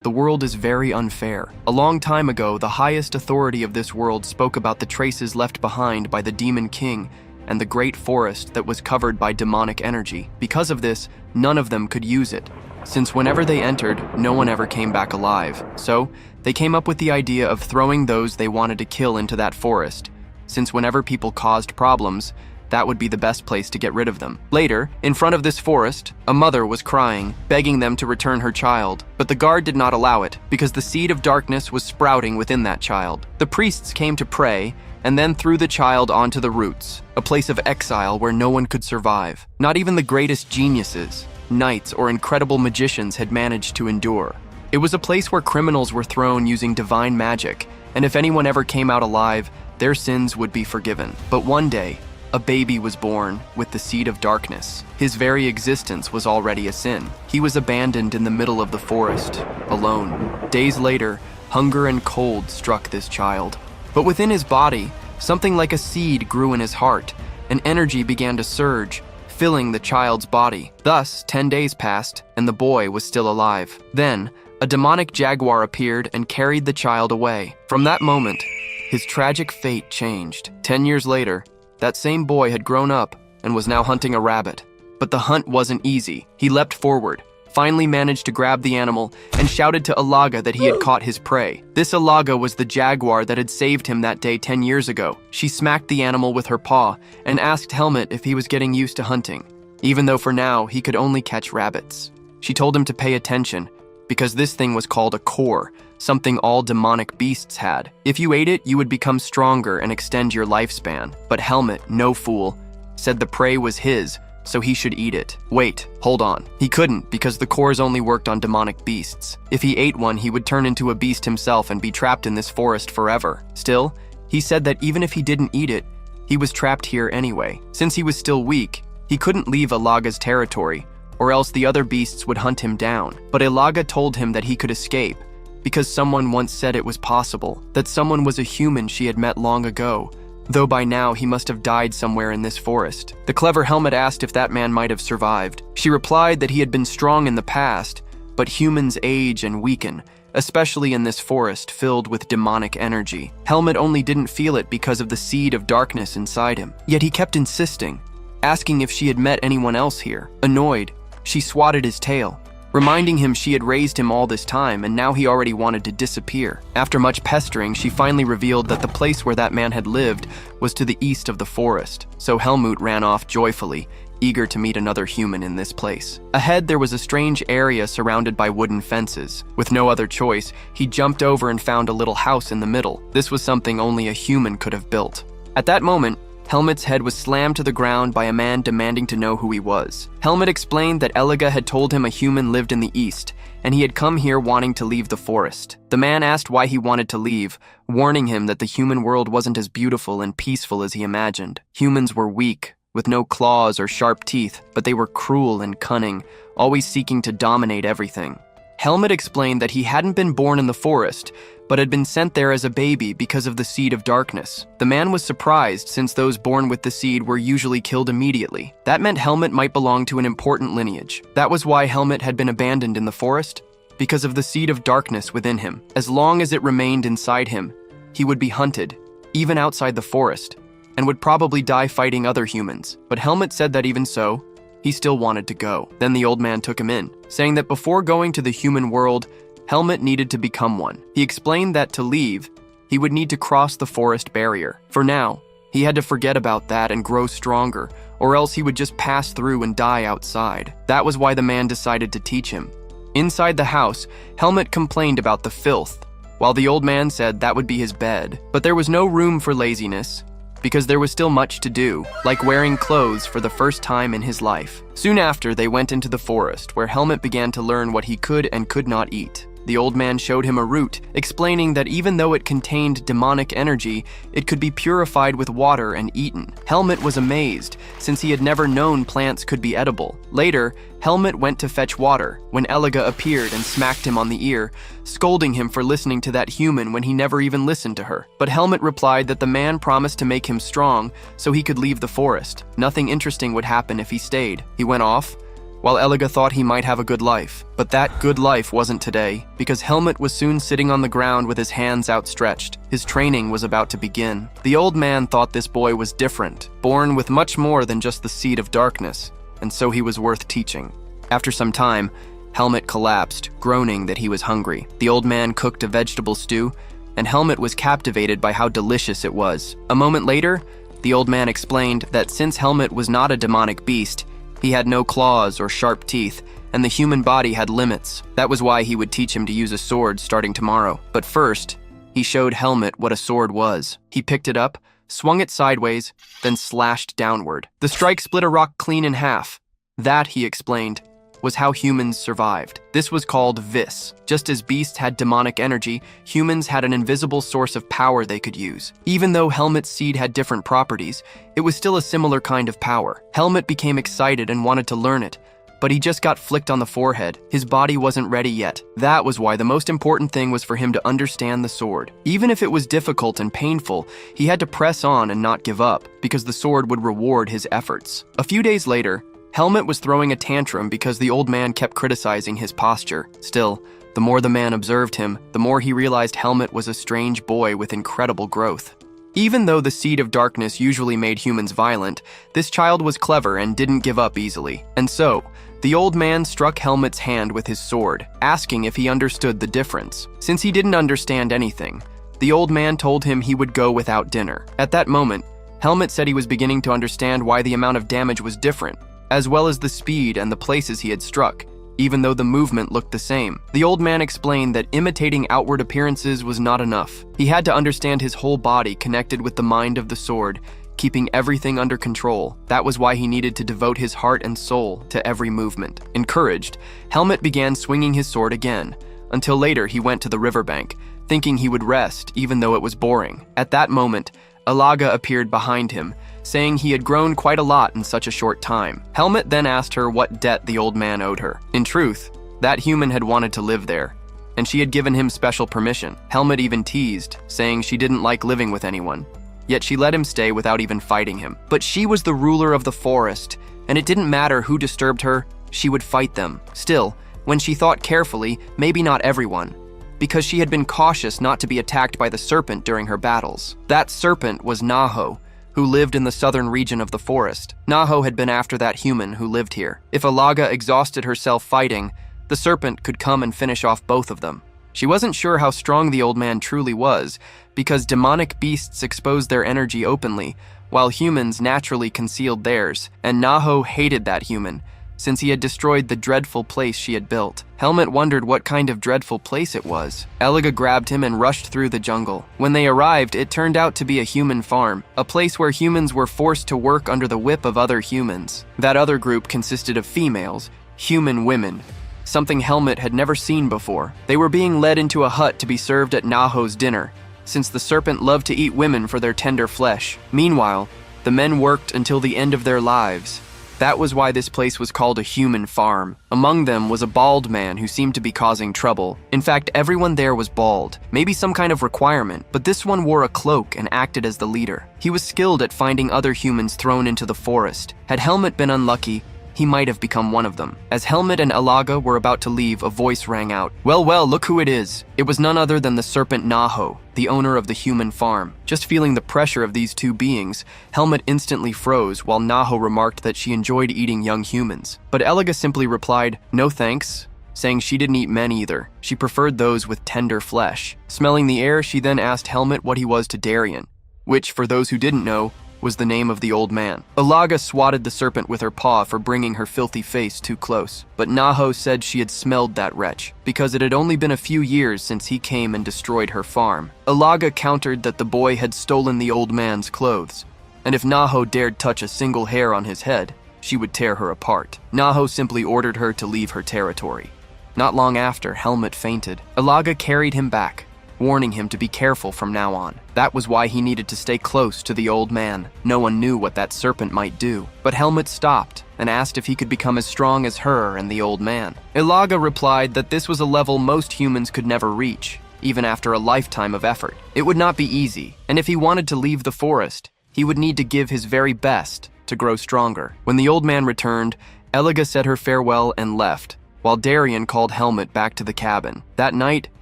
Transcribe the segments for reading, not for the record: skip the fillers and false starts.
The world is very unfair. A long time ago, the highest authority of this world spoke about the traces left behind by the Demon King and the great forest that was covered by demonic energy. Because of this, none of them could use it, since whenever they entered, no one ever came back alive. So, they came up with the idea of throwing those they wanted to kill into that forest, since whenever people caused problems, that would be the best place to get rid of them. Later, in front of this forest, a mother was crying, begging them to return her child, but the guard did not allow it, because the seed of darkness was sprouting within that child. The priests came to pray, and then threw the child onto the roots, a place of exile where no one could survive. Not even the greatest geniuses, knights, or incredible magicians had managed to endure. It was a place where criminals were thrown using divine magic, and if anyone ever came out alive, their sins would be forgiven. But one day, a baby was born with the seed of darkness. His very existence was already a sin. He was abandoned in the middle of the forest, alone. Days later, hunger and cold struck this child. But within his body, something like a seed grew in his heart, and energy began to surge, filling the child's body. Thus, 10 days passed, and the boy was still alive. Then, a demonic jaguar appeared and carried the child away. From that moment, his tragic fate changed. 10 years later, that same boy had grown up and was now hunting a rabbit. But the hunt wasn't easy. He leapt forward, finally managed to grab the animal, and shouted to Alaga that he had caught his prey. This Alaga was the jaguar that had saved him that day 10 years ago. She smacked the animal with her paw and asked Helmut if he was getting used to hunting, even though for now he could only catch rabbits. She told him to pay attention, because this thing was called a core, something all demonic beasts had. If you ate it, you would become stronger and extend your lifespan. But Helmut, no fool, said the prey was his, so he should eat it. Wait, hold on. He couldn't, because the cores only worked on demonic beasts. If he ate one, he would turn into a beast himself and be trapped in this forest forever. Still, he said that even if he didn't eat it, he was trapped here anyway. Since he was still weak, he couldn't leave Alaga's territory, or else the other beasts would hunt him down. But Alaga told him that he could escape, because someone once said it was possible, that someone was a human she had met long ago, though by now he must have died somewhere in this forest. The clever Helmut asked if that man might have survived. She replied that he had been strong in the past, but humans age and weaken, especially in this forest filled with demonic energy. Helmut only didn't feel it because of the seed of darkness inside him. Yet he kept insisting, asking if she had met anyone else here. Annoyed, she swatted his tail, reminding him she had raised him all this time and now he already wanted to disappear. After much pestering, she finally revealed that the place where that man had lived was to the east of the forest. So Helmut ran off joyfully, eager to meet another human in this place. Ahead, there was a strange area surrounded by wooden fences. With no other choice, he jumped over and found a little house in the middle. This was something only a human could have built. At that moment, Helmut's head was slammed to the ground by a man demanding to know who he was. Helmut explained that Elaga had told him a human lived in the east, and he had come here wanting to leave the forest. The man asked why he wanted to leave, warning him that the human world wasn't as beautiful and peaceful as he imagined. Humans were weak, with no claws or sharp teeth, but they were cruel and cunning, always seeking to dominate everything. Helmut explained that he hadn't been born in the forest, but had been sent there as a baby because of the seed of darkness. The man was surprised, since those born with the seed were usually killed immediately. That meant Helmut might belong to an important lineage. That was why Helmut had been abandoned in the forest, because of the seed of darkness within him. As long as it remained inside him, he would be hunted, even outside the forest, and would probably die fighting other humans. But Helmut said that even so, he still wanted to go. Then the old man took him in, saying that before going to the human world, Helmut needed to become one. He explained that to leave, he would need to cross the forest barrier. For now, he had to forget about that and grow stronger, or else he would just pass through and die outside. That was why the man decided to teach him. Inside the house, Helmut complained about the filth, while the old man said that would be his bed. But there was no room for laziness, because there was still much to do, like wearing clothes for the first time in his life. Soon after, they went into the forest, where Helmut began to learn what he could and could not eat. The old man showed him a root, explaining that even though it contained demonic energy, it could be purified with water and eaten. Helmut was amazed, since he had never known plants could be edible. Later, Helmut went to fetch water, when Elaga appeared and smacked him on the ear, scolding him for listening to that human when he never even listened to her. But Helmut replied that the man promised to make him strong so he could leave the forest. Nothing interesting would happen if he stayed. He went off, while Eliga thought he might have a good life. But that good life wasn't today, because Helmut was soon sitting on the ground with his hands outstretched. His training was about to begin. The old man thought this boy was different, born with much more than just the seed of darkness, and so he was worth teaching. After some time, Helmut collapsed, groaning that he was hungry. The old man cooked a vegetable stew, and Helmut was captivated by how delicious it was. A moment later, the old man explained that since Helmut was not a demonic beast, he had no claws or sharp teeth, and the human body had limits. That was why he would teach him to use a sword starting tomorrow. But first, he showed Helmut what a sword was. He picked it up, swung it sideways, then slashed downward. The strike split a rock clean in half. That, he explained, was how humans survived. This was called vis. Just as beasts had demonic energy, humans had an invisible source of power they could use. Even though Helmut's seed had different properties, it was still a similar kind of power. Helmut became excited and wanted to learn it, but he just got flicked on the forehead. His body wasn't ready yet. That was why the most important thing was for him to understand the sword. Even if it was difficult and painful, he had to press on and not give up, because the sword would reward his efforts. A few days later, Helmut was throwing a tantrum because the old man kept criticizing his posture. Still, the more the man observed him, the more he realized Helmut was a strange boy with incredible growth. Even though the seed of darkness usually made humans violent, this child was clever and didn't give up easily. And so, the old man struck Helmut's hand with his sword, asking if he understood the difference. Since he didn't understand anything, the old man told him he would go without dinner. At that moment, Helmut said he was beginning to understand why the amount of damage was different, as well as the speed and the places he had struck, even though the movement looked the same. The old man explained that imitating outward appearances was not enough. He had to understand his whole body connected with the mind of the sword, keeping everything under control. That was why he needed to devote his heart and soul to every movement. Encouraged, Helmut began swinging his sword again, until later he went to the riverbank, thinking he would rest even though it was boring. At that moment, Alaga appeared behind him, saying he had grown quite a lot in such a short time. Helmut then asked her what debt the old man owed her. In truth, that human had wanted to live there, and she had given him special permission. Helmut even teased, saying she didn't like living with anyone, yet she let him stay without even fighting him. But she was the ruler of the forest, and it didn't matter who disturbed her, she would fight them. Still, when she thought carefully, maybe not everyone, because she had been cautious not to be attacked by the serpent during her battles. That serpent was Naho, who lived in the southern region of the forest. Naho had been after that human who lived here. If Alaga exhausted herself fighting, the serpent could come and finish off both of them. She wasn't sure how strong the old man truly was, because demonic beasts exposed their energy openly, while humans naturally concealed theirs, and Naho hated that human, since he had destroyed the dreadful place she had built. Helmut wondered what kind of dreadful place it was. Eliga grabbed him and rushed through the jungle. When they arrived, it turned out to be a human farm, a place where humans were forced to work under the whip of other humans. That other group consisted of females, human women, something Helmut had never seen before. They were being led into a hut to be served at Naho's dinner, since the serpent loved to eat women for their tender flesh. Meanwhile, the men worked until the end of their lives. That was why this place was called a human farm. Among them was a bald man who seemed to be causing trouble. In fact, everyone there was bald, maybe some kind of requirement, but this one wore a cloak and acted as the leader. He was skilled at finding other humans thrown into the forest. Had Helmut been unlucky, he might have become one of them. As Helmut and Alaga were about to leave, a voice rang out. Well, look who it is. It was none other than the serpent Naho, the owner of the human farm. Just feeling the pressure of these two beings, Helmut instantly froze, while Naho remarked that she enjoyed eating young humans. But Eliga simply replied, no thanks, saying she didn't eat men either. She preferred those with tender flesh. Smelling the air, she then asked Helmut what he was to Darien, which, for those who didn't know, was the name of the old man. Alaga swatted the serpent with her paw for bringing her filthy face too close, but Naho said she had smelled that wretch, because it had only been a few years since he came and destroyed her farm. Alaga countered that the boy had stolen the old man's clothes, and if Naho dared touch a single hair on his head, she would tear her apart. Naho simply ordered her to leave her territory. Not long after, Helmut fainted. Alaga carried him back, warning him to be careful from now on. That was why he needed to stay close to the old man. No one knew what that serpent might do. But Helmut stopped and asked if he could become as strong as her and the old man. Ilaga replied that this was a level most humans could never reach, even after a lifetime of effort. It would not be easy, and if he wanted to leave the forest, he would need to give his very best to grow stronger. When the old man returned, Eliga said her farewell and left, while Darien called Helmut back to the cabin. That night,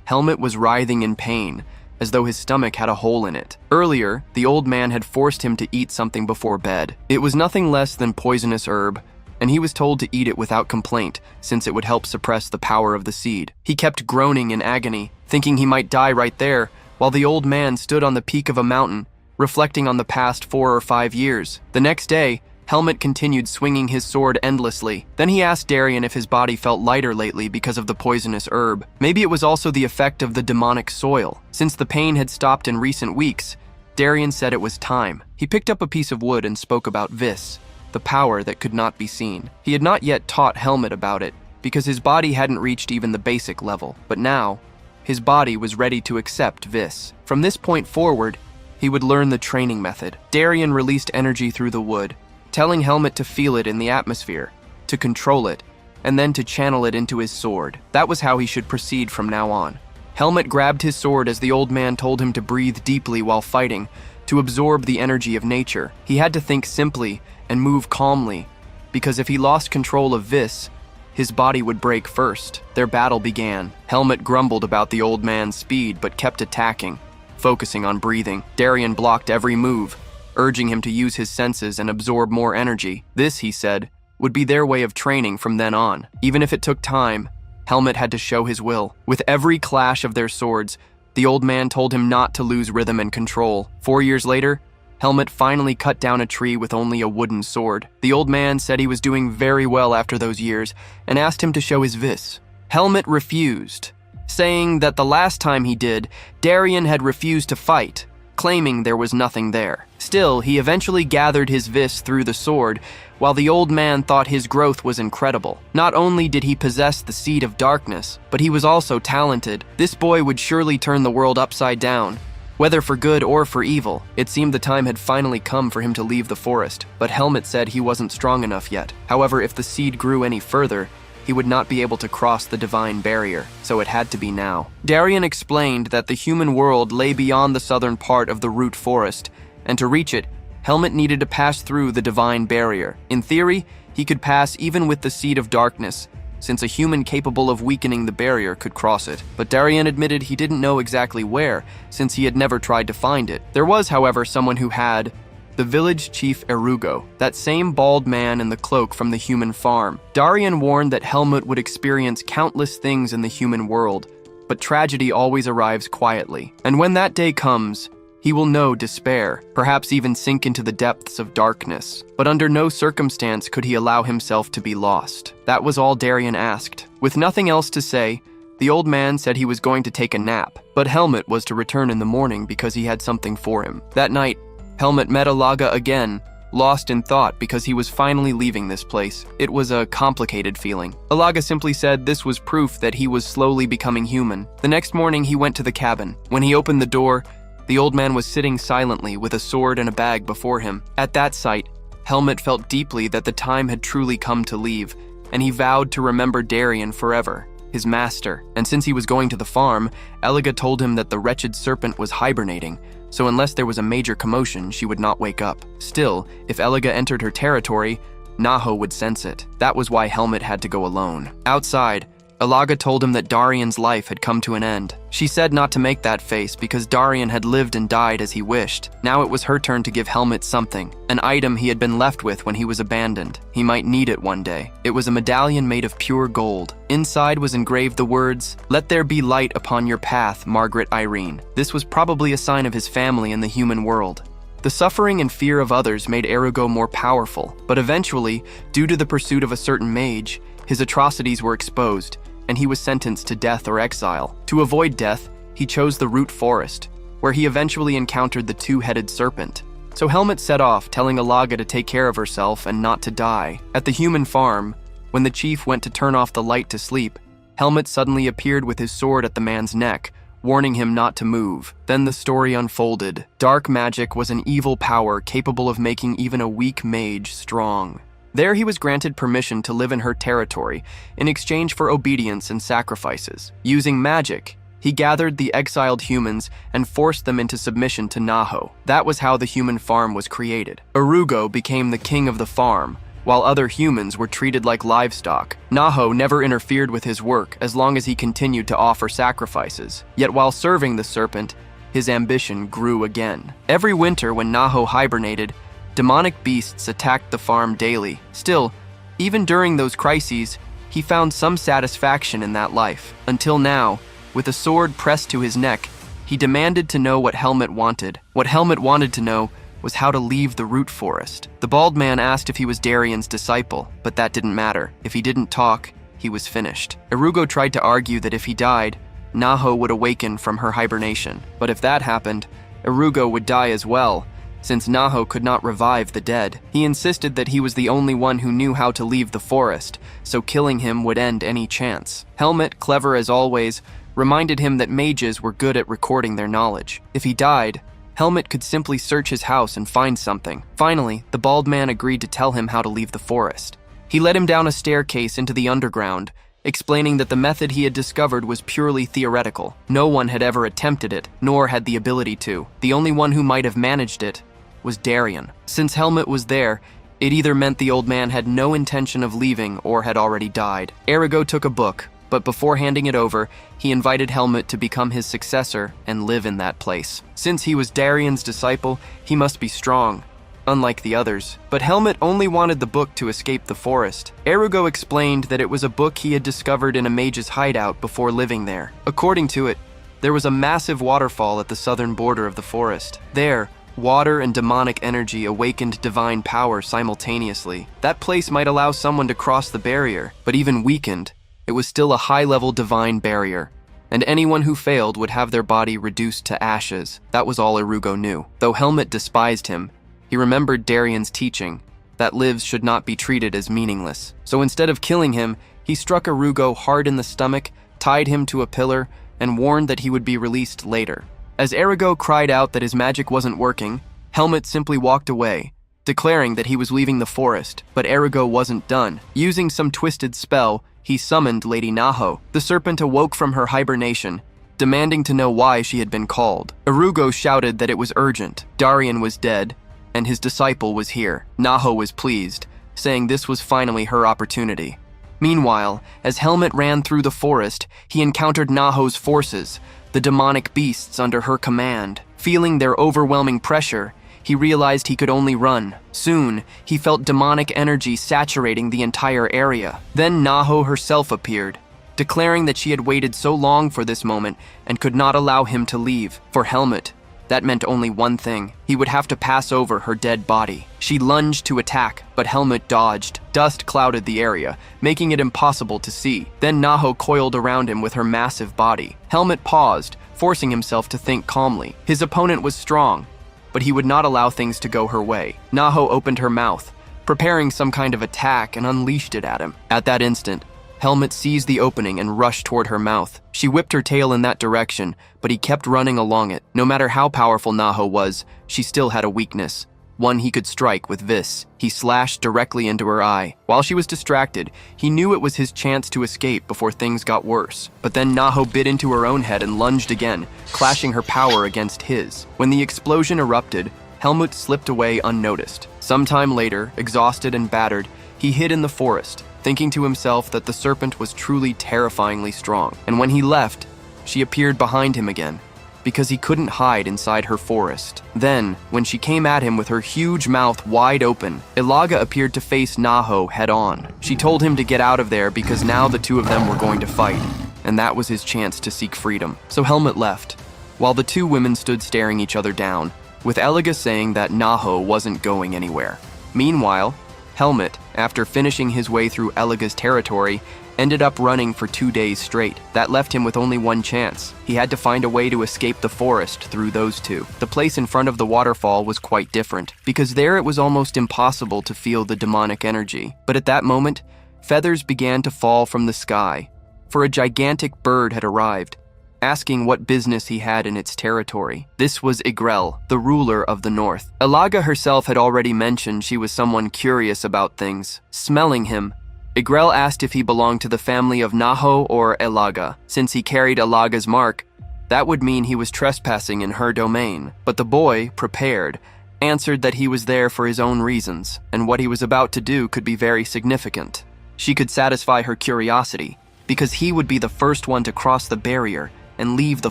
Helmut was writhing in pain, as though his stomach had a hole in it. Earlier, the old man had forced him to eat something before bed. It was nothing less than poisonous herb, and he was told to eat it without complaint, since it would help suppress the power of the seed. He kept groaning in agony, thinking he might die right there, while the old man stood on the peak of a mountain, reflecting on the past 4 or 5 years. The next day, Helmut continued swinging his sword endlessly. Then he asked Darien if his body felt lighter lately because of the poisonous herb. Maybe it was also the effect of the demonic soil. Since the pain had stopped in recent weeks, Darien said it was time. He picked up a piece of wood and spoke about Vis, the power that could not be seen. He had not yet taught Helmut about it, because his body hadn't reached even the basic level. But now, his body was ready to accept Vis. From this point forward, he would learn the training method. Darien released energy through the wood, telling Helmut to feel it in the atmosphere, to control it, and then to channel it into his sword. That was how he should proceed from now on. Helmut grabbed his sword as the old man told him to breathe deeply while fighting, to absorb the energy of nature. He had to think simply and move calmly, because if he lost control of Vis, his body would break first. Their battle began. Helmut grumbled about the old man's speed but kept attacking, focusing on breathing. Darien blocked every move, urging him to use his senses and absorb more energy. This, he said, would be their way of training from then on. Even if it took time, Helmut had to show his will. With every clash of their swords, the old man told him not to lose rhythm and control. 4 years later, Helmut finally cut down a tree with only a wooden sword. The old man said he was doing very well after those years and asked him to show his Vis. Helmut refused, saying that the last time he did, Darien had refused to fight, claiming there was nothing there. Still, he eventually gathered his Vis through the sword, while the old man thought his growth was incredible. Not only did he possess the seed of darkness, but he was also talented. This boy would surely turn the world upside down, whether for good or for evil. It seemed the time had finally come for him to leave the forest, but Helmut said he wasn't strong enough yet. However, if the seed grew any further, he would not be able to cross the divine barrier, so it had to be now. Darien explained that the human world lay beyond the southern part of the root forest, and to reach it, Helmut needed to pass through the divine barrier. In theory, he could pass even with the seed of darkness, since a human capable of weakening the barrier could cross it. But Darien admitted he didn't know exactly where, since he had never tried to find it. There was, however, someone who had: the village chief Erugo, that same bald man in the cloak from the human farm. Darien warned that Helmut would experience countless things in the human world, but tragedy always arrives quietly. And when that day comes, he will know despair, perhaps even sink into the depths of darkness. But under no circumstance could he allow himself to be lost. That was all Darien asked. With nothing else to say, the old man said he was going to take a nap, but Helmut was to return in the morning because he had something for him. That night, Helmut met Alaga again, lost in thought because he was finally leaving this place. It was a complicated feeling. Alaga simply said this was proof that he was slowly becoming human. The next morning, he went to the cabin. When he opened the door, the old man was sitting silently with a sword and a bag before him. At that sight, Helmut felt deeply that the time had truly come to leave, and he vowed to remember Darien forever, his master. And since he was going to the farm, Eliga told him that the wretched serpent was hibernating, so unless there was a major commotion, she would not wake up. Still, if Eliga entered her territory, Naho would sense it. That was why Helmut had to go alone. Outside, Alaga told him that Darien's life had come to an end. She said not to make that face because Darien had lived and died as he wished. Now it was her turn to give Helmut something, an item he had been left with when he was abandoned. He might need it one day. It was a medallion made of pure gold. Inside was engraved the words, "Let there be light upon your path, Margaret Irene." This was probably a sign of his family in the human world. The suffering and fear of others made Erugo more powerful, but eventually, due to the pursuit of a certain mage, his atrocities were exposed, and he was sentenced to death or exile. To avoid death, he chose the root forest, where he eventually encountered the two-headed serpent. So Helmut set off, telling Alaga to take care of herself and not to die. At the human farm, when the chief went to turn off the light to sleep, Helmut suddenly appeared with his sword at the man's neck, warning him not to move. Then the story unfolded. Dark magic was an evil power capable of making even a weak mage strong. There he was granted permission to live in her territory in exchange for obedience and sacrifices. Using magic, he gathered the exiled humans and forced them into submission to Naho. That was how the human farm was created. Erugo became the king of the farm, while other humans were treated like livestock. Naho never interfered with his work as long as he continued to offer sacrifices. Yet while serving the serpent, his ambition grew again. Every winter when Naho hibernated, demonic beasts attacked the farm daily. Still, even during those crises, he found some satisfaction in that life. Until now, with a sword pressed to his neck, he demanded to know what Helmut wanted. What Helmut wanted to know was how to leave the root forest. The bald man asked if he was Darian's disciple, but that didn't matter. If he didn't talk, he was finished. Irugo tried to argue that if he died, Naho would awaken from her hibernation. But if that happened, Irugo would die as well, since Naho could not revive the dead. He insisted that he was the only one who knew how to leave the forest, so killing him would end any chance. Helmut, clever as always, reminded him that mages were good at recording their knowledge. If he died, Helmut could simply search his house and find something. Finally, the bald man agreed to tell him how to leave the forest. He led him down a staircase into the underground, explaining that the method he had discovered was purely theoretical. No one had ever attempted it, nor had the ability to. The only one who might have managed it was Darian. Since Helmut was there, it either meant the old man had no intention of leaving or had already died. Erigo took a book, but before handing it over, he invited Helmut to become his successor and live in that place. Since he was Darian's disciple, he must be strong, unlike the others. But Helmut only wanted the book to escape the forest. Erigo explained that it was a book he had discovered in a mage's hideout before living there. According to it, there was a massive waterfall at the southern border of the forest. There, water and demonic energy awakened divine power simultaneously. That place might allow someone to cross the barrier, but even weakened, it was still a high-level divine barrier, and anyone who failed would have their body reduced to ashes. That was all Irugo knew. Though Helmut despised him, he remembered Darian's teaching, that lives should not be treated as meaningless. So instead of killing him, he struck Irugo hard in the stomach, tied him to a pillar, and warned that he would be released later. As Erigo cried out that his magic wasn't working, Helmut simply walked away, declaring that he was leaving the forest. But Erigo wasn't done. Using some twisted spell, he summoned Lady Naho. The serpent awoke from her hibernation, demanding to know why she had been called. Irugo shouted that it was urgent. Darian was dead, and his disciple was here. Naho was pleased, saying this was finally her opportunity. Meanwhile, as Helmut ran through the forest, he encountered Naho's forces, the demonic beasts under her command. Feeling their overwhelming pressure, he realized he could only run. Soon, he felt demonic energy saturating the entire area. Then Naho herself appeared, declaring that she had waited so long for this moment and could not allow him to leave. For Helmut, that meant only one thing. He would have to pass over her dead body. She lunged to attack, but Helmut dodged. Dust clouded the area, making it impossible to see. Then Naho coiled around him with her massive body. Helmut paused, forcing himself to think calmly. His opponent was strong, but he would not allow things to go her way. Naho opened her mouth, preparing some kind of attack, and unleashed it at him. At that instant, Helmut seized the opening and rushed toward her mouth. She whipped her tail in that direction, but he kept running along it. No matter how powerful Naho was, she still had a weakness, one he could strike with Vis. He slashed directly into her eye. While she was distracted, he knew it was his chance to escape before things got worse. But then Naho bit into her own head and lunged again, clashing her power against his. When the explosion erupted, Helmut slipped away unnoticed. Sometime later, exhausted and battered, he hid in the forest, thinking to himself that the serpent was truly terrifyingly strong. And when he left, she appeared behind him again, because he couldn't hide inside her forest. Then, when she came at him with her huge mouth wide open, Ilaga appeared to face Naho head-on. She told him to get out of there because now the two of them were going to fight, and that was his chance to seek freedom. So Helmut left, while the two women stood staring each other down, with Ilaga saying that Naho wasn't going anywhere. Meanwhile, Helmut, after finishing his way through Elaga's territory, ended up running for 2 days straight. That left him with only one chance. He had to find a way to escape the forest through those two. The place in front of the waterfall was quite different, because there it was almost impossible to feel the demonic energy. But at that moment, feathers began to fall from the sky, for a gigantic bird had arrived, asking what business he had in its territory. This was Igrel, the ruler of the north. Ilaga herself had already mentioned she was someone curious about things. Smelling him, Igrel asked if he belonged to the family of Naho or Ilaga. Since he carried Ilaga's mark, that would mean he was trespassing in her domain. But the boy, prepared, answered that he was there for his own reasons, and what he was about to do could be very significant. She could satisfy her curiosity, because he would be the first one to cross the barrier and leave the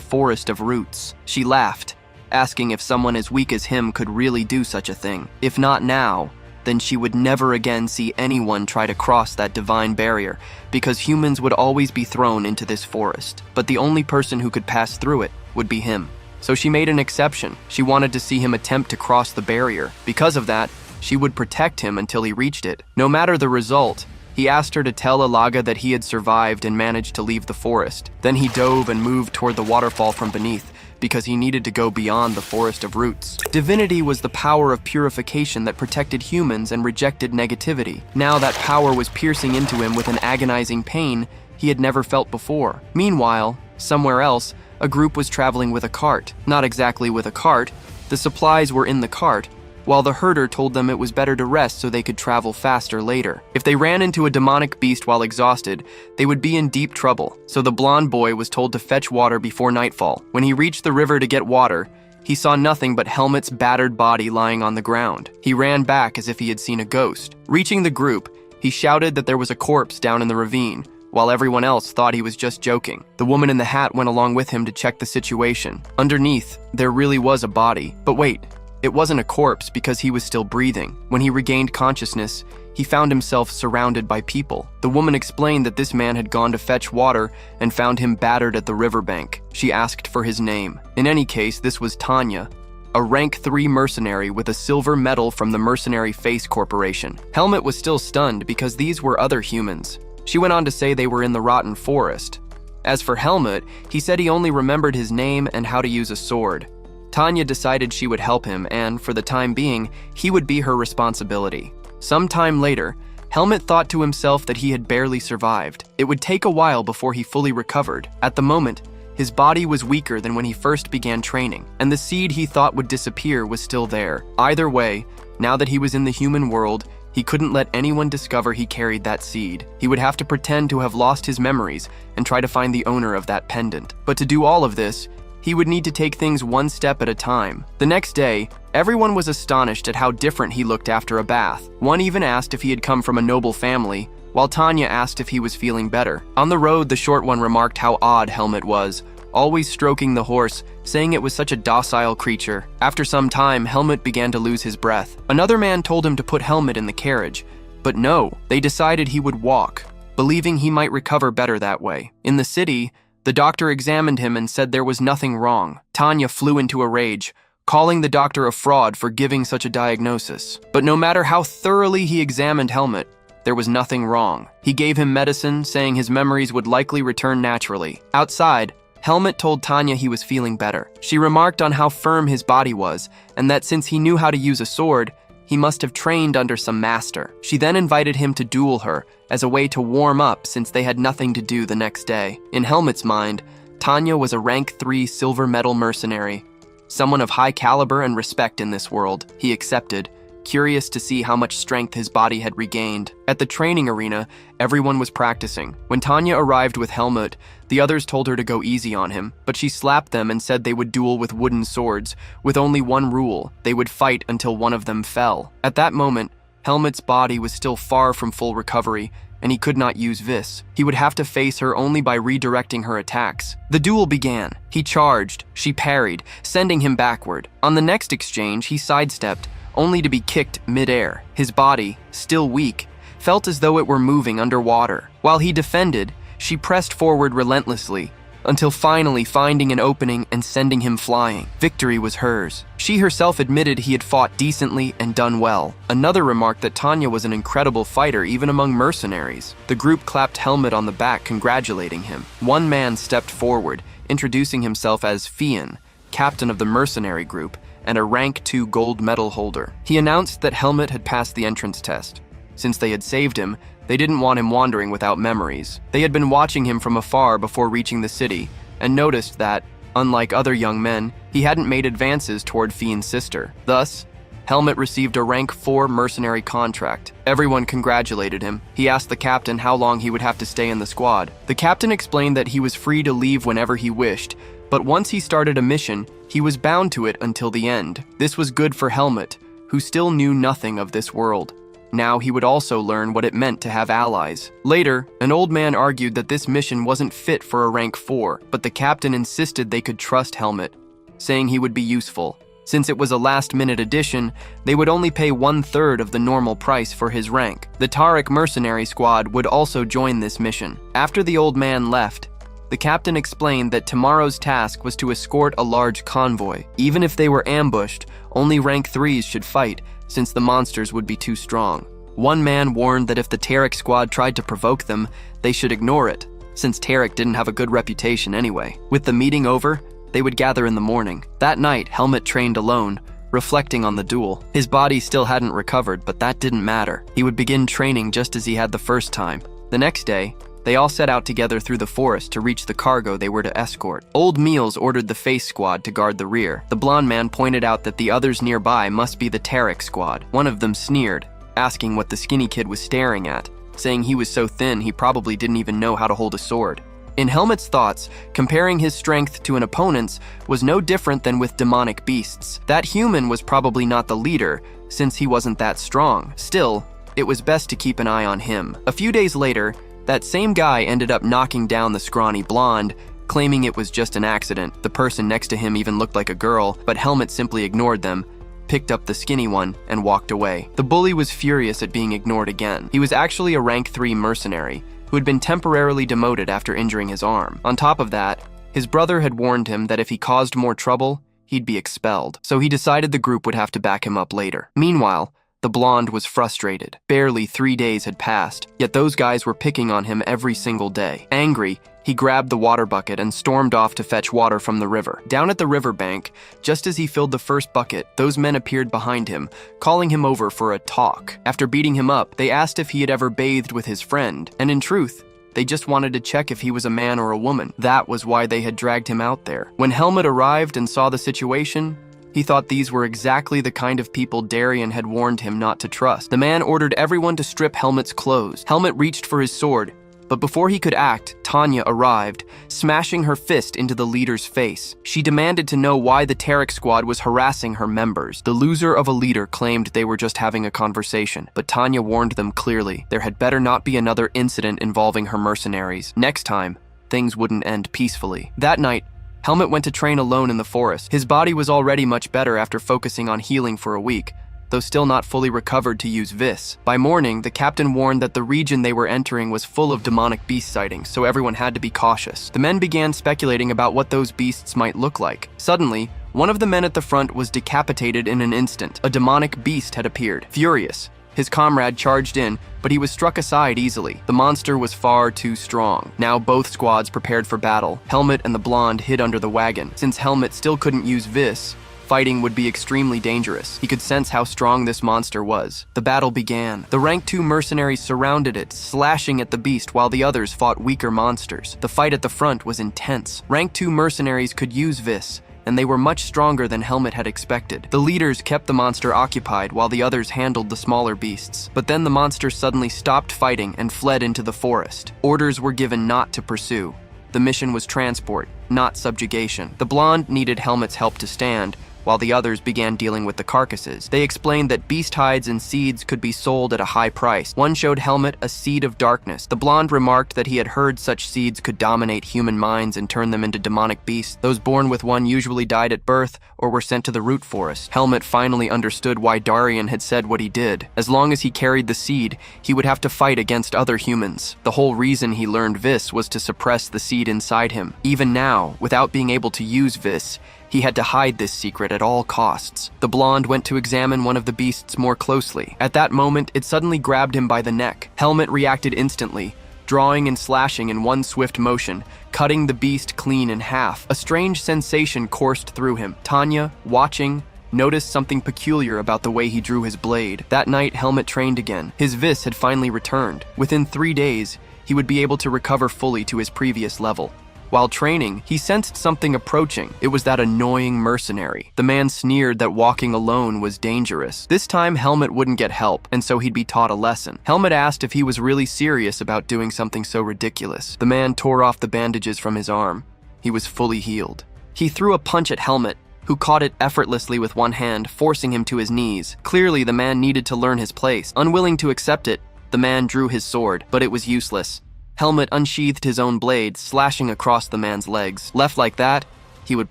forest of roots. She laughed, asking if someone as weak as him could really do such a thing. If not now, then she would never again see anyone try to cross that divine barrier, because humans would always be thrown into this forest. But the only person who could pass through it would be him. So she made an exception. She wanted to see him attempt to cross the barrier. Because of that, she would protect him until he reached it. No matter the result, he asked her to tell Alaga that he had survived and managed to leave the forest. Then he dove and moved toward the waterfall from beneath, because he needed to go beyond the forest of roots. Divinity was the power of purification that protected humans and rejected negativity. Now that power was piercing into him with an agonizing pain he had never felt before. Meanwhile, somewhere else, a group was traveling with a cart. Not exactly with a cart, the supplies were in the cart, while the herder told them it was better to rest so they could travel faster later. If they ran into a demonic beast while exhausted, they would be in deep trouble, so the blonde boy was told to fetch water before nightfall. When he reached the river to get water, he saw nothing but Helmut's battered body lying on the ground. He ran back as if he had seen a ghost. Reaching the group, he shouted that there was a corpse down in the ravine, while everyone else thought he was just joking. The woman in the hat went along with him to check the situation. Underneath, there really was a body. But wait, it wasn't a corpse because he was still breathing. When he regained consciousness, he found himself surrounded by people. The woman explained that this man had gone to fetch water and found him battered at the riverbank. She asked for his name. In any case, this was Tanya, a rank 3 mercenary with a silver medal from the Mercenary Face Corporation. Helmut was still stunned because these were other humans. She went on to say they were in the rotten forest. As for Helmut, he said he only remembered his name and how to use a sword. Tanya decided she would help him, and for the time being, he would be her responsibility. Sometime later, Helmut thought to himself that he had barely survived. It would take a while before he fully recovered. At the moment, his body was weaker than when he first began training, and the seed he thought would disappear was still there. Either way, now that he was in the human world, he couldn't let anyone discover he carried that seed. He would have to pretend to have lost his memories and try to find the owner of that pendant. But to do all of this, he would need to take things one step at a time. The next day, everyone was astonished at how different he looked after a bath. One even asked if he had come from a noble family, while Tanya asked if he was feeling better. On the road, the short one remarked how odd Helmut was, always stroking the horse, saying it was such a docile creature. After some time, Helmut began to lose his breath. Another man told him to put Helmut in the carriage, but no, they decided he would walk, believing he might recover better that way. In the city, the doctor examined him and said there was nothing wrong. Tanya flew into a rage, calling the doctor a fraud for giving such a diagnosis. But no matter how thoroughly he examined Helmut, there was nothing wrong. He gave him medicine, saying his memories would likely return naturally. Outside, Helmut told Tanya he was feeling better. She remarked on how firm his body was, and that since he knew how to use a sword, he must have trained under some master. She then invited him to duel her as a way to warm up since they had nothing to do the next day. In Helmut's mind, Tanya was a rank 3 silver medal mercenary, someone of high caliber and respect in this world. He accepted, curious to see how much strength his body had regained. At the training arena, everyone was practicing. When Tanya arrived with Helmut, the others told her to go easy on him, but she slapped them and said they would duel with wooden swords, with only one rule: they would fight until one of them fell. At that moment, Helmut's body was still far from full recovery, and he could not use Vis. He would have to face her only by redirecting her attacks. The duel began. He charged, she parried, sending him backward. On the next exchange, he sidestepped, only to be kicked mid-air. His body, still weak, felt as though it were moving underwater. While he defended, she pressed forward relentlessly, until finally finding an opening and sending him flying. Victory was hers. She herself admitted he had fought decently and done well. Another remarked that Tanya was an incredible fighter even among mercenaries. The group clapped Helmut on the back, congratulating him. One man stepped forward, introducing himself as Fian, captain of the mercenary group, and a rank 2 gold medal holder. He announced that Helmut had passed the entrance test. Since they had saved him, they didn't want him wandering without memories. They had been watching him from afar before reaching the city, and noticed that, unlike other young men, he hadn't made advances toward Fian's sister. Thus, Helmut received a rank 4 mercenary contract. Everyone congratulated him. He asked the captain how long he would have to stay in the squad. The captain explained that he was free to leave whenever he wished, But once he started a mission, he was bound to it until the end. This was good for Helmut, who still knew nothing of this world. Now he would also learn what it meant to have allies. Later, an old man argued that this mission wasn't fit for a rank 4, but the captain insisted they could trust Helmut, saying he would be useful. Since it was a last-minute addition, they would only pay 1/3 of the normal price for his rank. The Tariq mercenary squad would also join this mission. After the old man left, the captain explained that tomorrow's task was to escort a large convoy. Even if they were ambushed, only rank 3s should fight, since the monsters would be too strong. One man warned that if the Tariq squad tried to provoke them, they should ignore it, since Tariq didn't have a good reputation anyway. With the meeting over, they would gather in the morning. That night, Helmut trained alone, reflecting on the duel. His body still hadn't recovered, but that didn't matter. He would begin training just as he had the first time. The next day, they all set out together through the forest to reach the cargo they were to escort. Old Meals ordered the Face squad to guard the rear. The blonde man pointed out that the others nearby must be the Tariq squad. One of them sneered, asking what the skinny kid was staring at, saying he was so thin he probably didn't even know how to hold a sword. In Helmut's thoughts, comparing his strength to an opponent's was no different than with demonic beasts. That human was probably not the leader, since he wasn't that strong. Still, it was best to keep an eye on him. A few days later, that same guy ended up knocking down the scrawny blonde, claiming it was just an accident. The person next to him even looked like a girl, but Helmut simply ignored them, picked up the skinny one, and walked away. The bully was furious at being ignored again. He was actually a rank 3 mercenary, who had been temporarily demoted after injuring his arm. On top of that, his brother had warned him that if he caused more trouble, he'd be expelled, so he decided the group would have to back him up later. Meanwhile, the blonde was frustrated. Barely 3 days had passed, yet those guys were picking on him every single day. Angry, he grabbed the water bucket and stormed off to fetch water from the river. Down at the riverbank, just as he filled the first bucket, those men appeared behind him, calling him over for a talk. After beating him up, they asked if he had ever bathed with his friend, and in truth, they just wanted to check if he was a man or a woman. That was why they had dragged him out there. When Helmut arrived and saw the situation, he thought these were exactly the kind of people Darian had warned him not to trust. The man ordered everyone to strip Helmut's clothes. Helmut reached for his sword, but before he could act, Tanya arrived, smashing her fist into the leader's face. She demanded to know why the Tariq squad was harassing her members. The loser of a leader claimed they were just having a conversation, but Tanya warned them clearly there had better not be another incident involving her mercenaries. Next time, things wouldn't end peacefully. That night, Helmut went to train alone in the forest. His body was already much better after focusing on healing for a week, though still not fully recovered to use Vis. By morning, the captain warned that the region they were entering was full of demonic beast sightings, so everyone had to be cautious. The men began speculating about what those beasts might look like. Suddenly, one of the men at the front was decapitated in an instant. A demonic beast had appeared. Furious, his comrade charged in, but he was struck aside easily. The monster was far too strong. Now both squads prepared for battle. Helmut and the blonde hid under the wagon. Since Helmut still couldn't use Vis, fighting would be extremely dangerous. He could sense how strong this monster was. The battle began. The rank 2 mercenaries surrounded it, slashing at the beast while the others fought weaker monsters. The fight at the front was intense. Rank 2 mercenaries could use Vis, and they were much stronger than Helmut had expected. The leaders kept the monster occupied while the others handled the smaller beasts. But then the monster suddenly stopped fighting and fled into the forest. Orders were given not to pursue. The mission was transport, not subjugation. The blonde needed Helmut's help to stand, while the others began dealing with the carcasses. They explained that beast hides and seeds could be sold at a high price. One showed Helmut a seed of darkness. The blonde remarked that he had heard such seeds could dominate human minds and turn them into demonic beasts. Those born with one usually died at birth or were sent to the root forest. Helmut finally understood why Darian had said what he did. As long as he carried the seed, he would have to fight against other humans. The whole reason he learned Vis was to suppress the seed inside him. Even now, without being able to use Vis, he had to hide this secret at all costs. The blonde went to examine one of the beasts more closely. At that moment, it suddenly grabbed him by the neck. Helmut reacted instantly, drawing and slashing in one swift motion, cutting the beast clean in half. A strange sensation coursed through him. Tanya, watching, noticed something peculiar about the way he drew his blade. That night, Helmut trained again. His Vis had finally returned. Within 3 days, he would be able to recover fully to his previous level. While training, he sensed something approaching. It was that annoying mercenary. The man sneered that walking alone was dangerous. This time, Helmut wouldn't get help, and so he'd be taught a lesson. Helmut asked if he was really serious about doing something so ridiculous. The man tore off the bandages from his arm. He was fully healed. He threw a punch at Helmet, who caught it effortlessly with one hand, forcing him to his knees. Clearly, the man needed to learn his place. Unwilling to accept it, the man drew his sword, but it was useless. Helmet unsheathed his own blade, slashing across the man's legs. Left like that, he would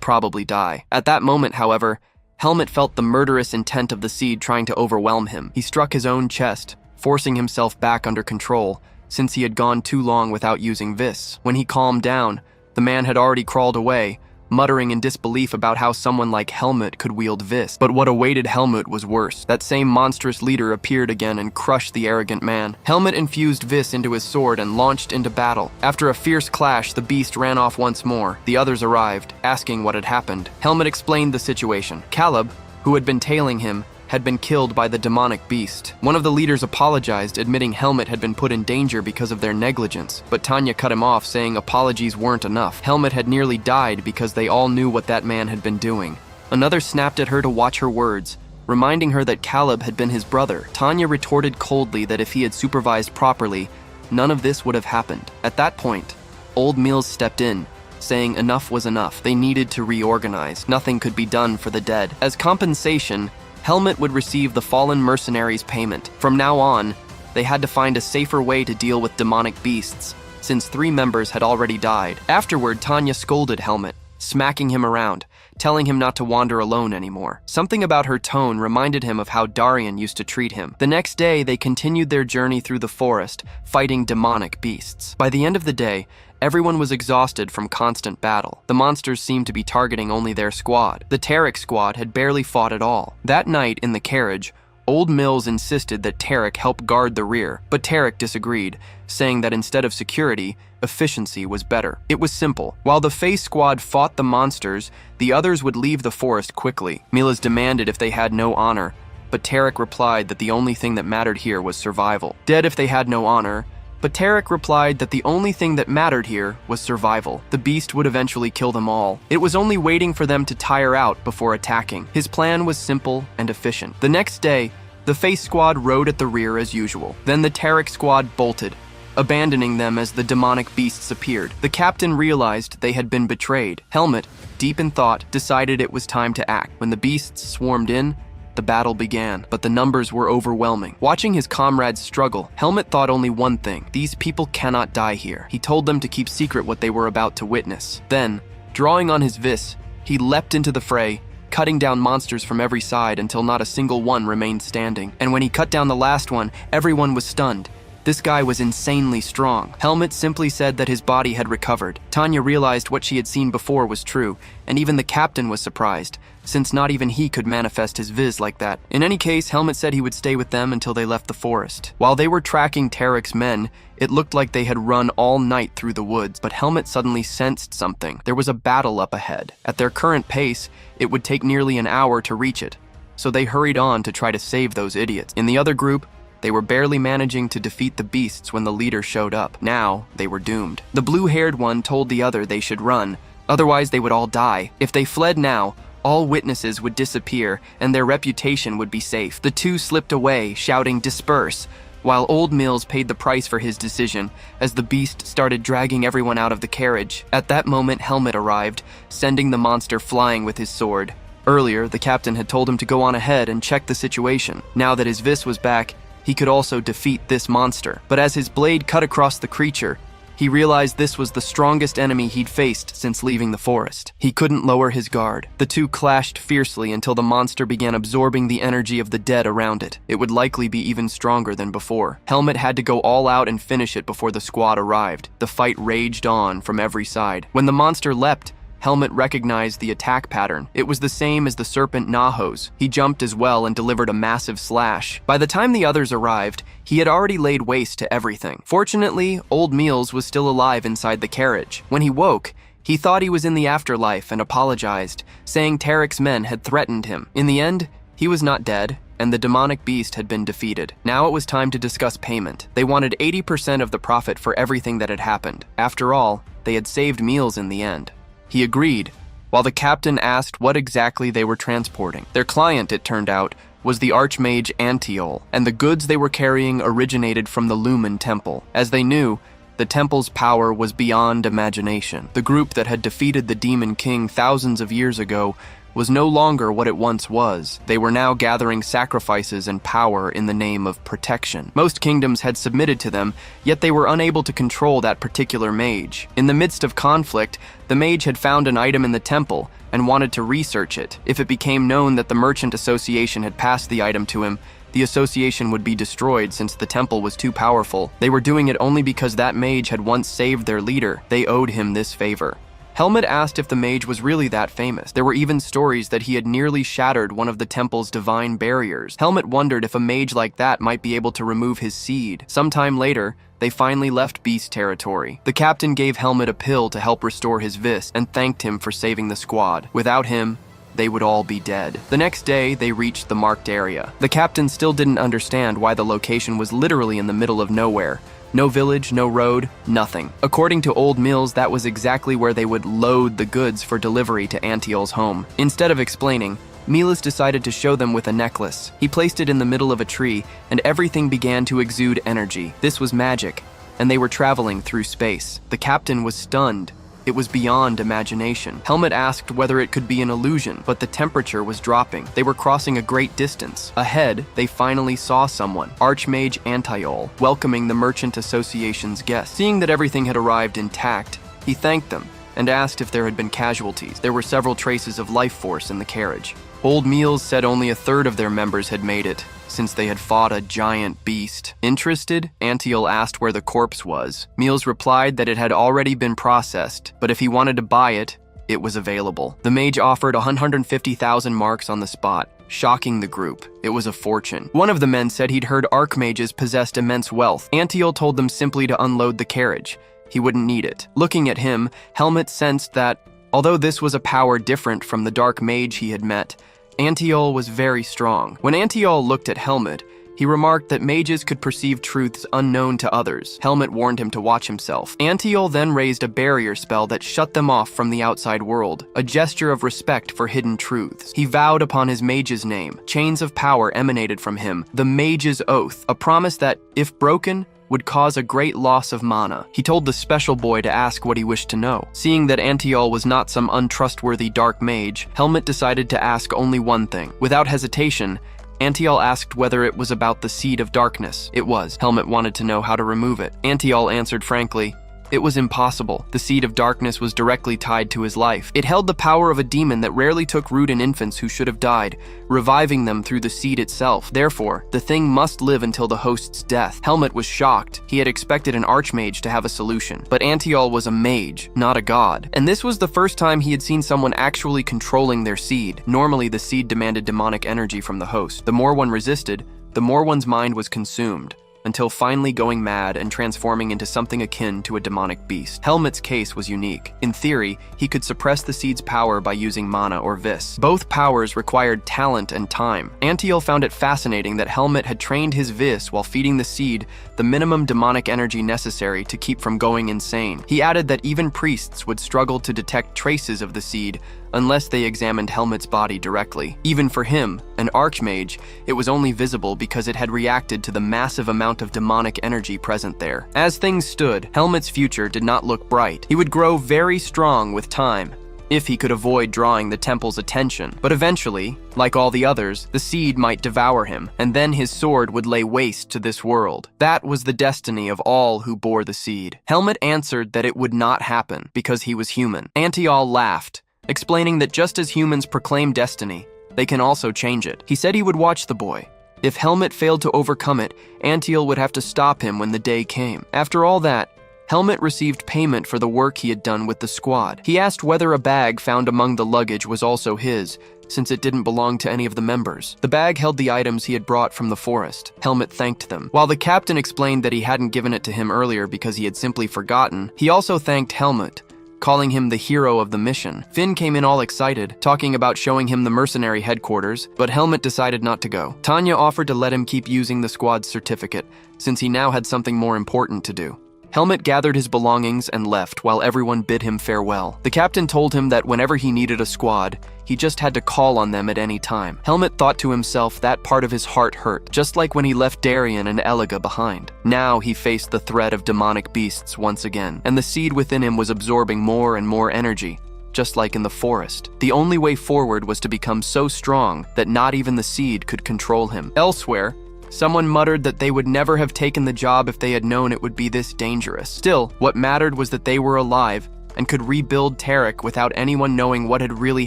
probably die. At that moment, however, Helmet felt the murderous intent of the seed trying to overwhelm him. He struck his own chest, forcing himself back under control, since he had gone too long without using Vis. When he calmed down, the man had already crawled away, muttering in disbelief about how someone like Helmet could wield Vis. But what awaited Helmet was worse. That same monstrous leader appeared again and crushed the arrogant man. Helmet infused Vis into his sword and launched into battle. After a fierce clash, the beast ran off once more. The others arrived, asking what had happened. Helmet explained the situation. Caleb, who had been tailing him, had been killed by the demonic beast. One of the leaders apologized, admitting Helmet had been put in danger because of their negligence, but Tanya cut him off, saying apologies weren't enough. Helmet had nearly died because they all knew what that man had been doing. Another snapped at her to watch her words, reminding her that Caleb had been his brother. Tanya retorted coldly that if he had supervised properly, none of this would have happened. At that point, Old Mills stepped in, saying enough was enough. They needed to reorganize. Nothing could be done for the dead. As compensation, Helmet would receive the fallen mercenaries' payment. From now on, they had to find a safer way to deal with demonic beasts, since 3 members had already died. Afterward, Tanya scolded Helmet, smacking him around, telling him not to wander alone anymore. Something about her tone reminded him of how Darian used to treat him. The next day, they continued their journey through the forest, fighting demonic beasts. By the end of the day, everyone was exhausted from constant battle. The monsters seemed to be targeting only their squad. The Tarek squad had barely fought at all. That night, in the carriage, Old Mills insisted that Tarek help guard the rear, but Tarek disagreed, saying that instead of security, efficiency was better. It was simple. While the Face squad fought the monsters, the others would leave the forest quickly. Milas demanded if they had no honor, but Tarek replied that the only thing that mattered here was survival. Dead if they had no honor, but Tarek replied that the only thing that mattered here was survival. The beast would eventually kill them all. It was only waiting for them to tire out before attacking. His plan was simple and efficient. The next day, the Face squad rode at the rear as usual. Then the Tarek squad bolted, abandoning them as the demonic beasts appeared. The captain realized they had been betrayed. Helmet, deep in thought, decided it was time to act. When the beasts swarmed in, the battle began, but the numbers were overwhelming. Watching his comrades struggle, Helmet thought only one thing: these people cannot die here. He told them to keep secret what they were about to witness. Then, drawing on his vis, he leapt into the fray, cutting down monsters from every side until not a single one remained standing. And when he cut down the last one, everyone was stunned. This guy was insanely strong. Helmet simply said that his body had recovered. Tanya realized what she had seen before was true, and even the captain was surprised, since not even he could manifest his viz like that. In any case, Helmet said he would stay with them until they left the forest. While they were tracking Tarek's men, it looked like they had run all night through the woods, but Helmet suddenly sensed something. There was a battle up ahead. At their current pace, it would take nearly an hour to reach it, so they hurried on to try to save those idiots. In the other group, they were barely managing to defeat the beasts when the leader showed up. Now, they were doomed. The blue-haired one told the other they should run, otherwise they would all die. If they fled now, all witnesses would disappear and their reputation would be safe. The two slipped away, shouting "disperse," while Old Mills paid the price for his decision as the beast started dragging everyone out of the carriage. At that moment, Helmet arrived, sending the monster flying with his sword. Earlier, the captain had told him to go on ahead and check the situation. Now that his vis was back, he could also defeat this monster. But as his blade cut across the creature, he realized this was the strongest enemy he'd faced since leaving the forest. He couldn't lower his guard. The two clashed fiercely until the monster began absorbing the energy of the dead around it. It would likely be even stronger than before. Helmet had to go all out and finish it before the squad arrived. The fight raged on from every side. When the monster leapt, Helmet recognized the attack pattern. It was the same as the serpent Nahos. He jumped as well and delivered a massive slash. By the time the others arrived, he had already laid waste to everything. Fortunately, Old Meals was still alive inside the carriage. When he woke, he thought he was in the afterlife and apologized, saying Tarek's men had threatened him. In the end, he was not dead, and the demonic beast had been defeated. Now it was time to discuss payment. They wanted 80% of the profit for everything that had happened. After all, they had saved Meals in the end. He agreed, while the captain asked what exactly they were transporting. Their client, it turned out, was the archmage Antiol, and the goods they were carrying originated from the Lumen Temple. As they knew, The temple's power was beyond imagination. The group that had defeated the Demon King thousands of years ago was no longer what it once was. They were now gathering sacrifices and power in the name of protection. Most kingdoms had submitted to them, yet they were unable to control that particular mage. In the midst of conflict, the mage had found an item in the temple and wanted to research it. If it became known that the Merchant Association had passed the item to him, the association would be destroyed since the temple was too powerful. They were doing it only because that mage had once saved their leader. They owed him this favor. Helmut asked if the mage was really that famous. There were even stories that he had nearly shattered one of the temple's divine barriers. Helmut wondered if a mage like that might be able to remove his seed. Sometime later, they finally left Beast territory. The captain gave Helmut a pill to help restore his vis and thanked him for saving the squad. Without him, they would all be dead. The next day, they reached the marked area. The captain still didn't understand why the location was literally in the middle of nowhere. No village, no road, nothing. According to old Mills, that was exactly where they would load the goods for delivery to Antiol's home. Instead of explaining, Milas decided to show them with a necklace. He placed it in the middle of a tree, and everything began to exude energy. This was magic, and they were traveling through space. The captain was stunned. It was beyond imagination. Helmut asked whether it could be an illusion, but the temperature was dropping. They were crossing a great distance. Ahead, they finally saw someone, Archmage Antiol, welcoming the Merchant Association's guests. Seeing that everything had arrived intact, he thanked them and asked if there had been casualties. There were several traces of life force in the carriage. Old Meals said only a third of their members had made it, since they had fought a giant beast. Interested, Antiol asked where the corpse was. Meals replied that it had already been processed, but if he wanted to buy it, it was available. The mage offered 150,000 marks on the spot, shocking the group. It was a fortune. One of the men said he'd heard archmages possessed immense wealth. Antiol told them simply to unload the carriage. He wouldn't need it. Looking at him, Helmut sensed that, although this was a power different from the dark mage he had met, Antiol was very strong. When Antiol looked at Helmut, he remarked that mages could perceive truths unknown to others. Helmut warned him to watch himself. Antiol then raised a barrier spell that shut them off from the outside world, a gesture of respect for hidden truths. He vowed upon his mage's name. Chains of power emanated from him, the mage's oath, a promise that, if broken, would cause a great loss of mana. He told the special boy to ask what he wished to know. Seeing that Antiol was not some untrustworthy dark mage, Helmut decided to ask only one thing. Without hesitation, Antiol asked whether it was about the Seed of Darkness. It was. Helmut wanted to know how to remove it. Antiol answered frankly, it was impossible. The Seed of Darkness was directly tied to his life. It held the power of a demon that rarely took root in infants who should have died, reviving them through the seed itself. Therefore, the thing must live until the host's death. Helmut was shocked. He had expected an archmage to have a solution. But Antiol was a mage, not a god. And this was the first time he had seen someone actually controlling their seed. Normally, the seed demanded demonic energy from the host. The more one resisted, the more one's mind was consumed, until finally going mad and transforming into something akin to a demonic beast. Helmut's case was unique. In theory, he could suppress the seed's power by using mana or vis. Both powers required talent and time. Antiol found it fascinating that Helmut had trained his vis while feeding the seed the minimum demonic energy necessary to keep from going insane. He added that even priests would struggle to detect traces of the seed unless they examined Helmut's body directly. Even for him, an archmage, it was only visible because it had reacted to the massive amount of demonic energy present there. As things stood, Helmut's future did not look bright. He would grow very strong with time, if he could avoid drawing the temple's attention. But eventually, like all the others, the seed might devour him, and then his sword would lay waste to this world. That was the destiny of all who bore the seed. Helmut answered that it would not happen because he was human. Antiol laughed, explaining that just as humans proclaim destiny, they can also change it. He said he would watch the boy. If Helmut failed to overcome it, Antiol would have to stop him when the day came. After all that, Helmut received payment for the work he had done with the squad. He asked whether a bag found among the luggage was also his, since it didn't belong to any of the members. The bag held the items he had brought from the forest. Helmut thanked them. While the captain explained that he hadn't given it to him earlier because he had simply forgotten, he also thanked Helmut, calling him the hero of the mission. Finn came in all excited, talking about showing him the mercenary headquarters, but Helmut decided not to go. Tanya offered to let him keep using the squad's certificate, since he now had something more important to do. Helmet gathered his belongings and left while everyone bid him farewell. The captain told him that whenever he needed a squad, he just had to call on them at any time. Helmet thought to himself that part of his heart hurt, just like when he left Darien and Eliga behind. Now he faced the threat of demonic beasts once again, and the seed within him was absorbing more and more energy. Just like in the forest, the only way forward was to become so strong that not even the seed could control him. Elsewhere, someone muttered that they would never have taken the job if they had known it would be this dangerous. Still, what mattered was that they were alive and could rebuild Tarek without anyone knowing what had really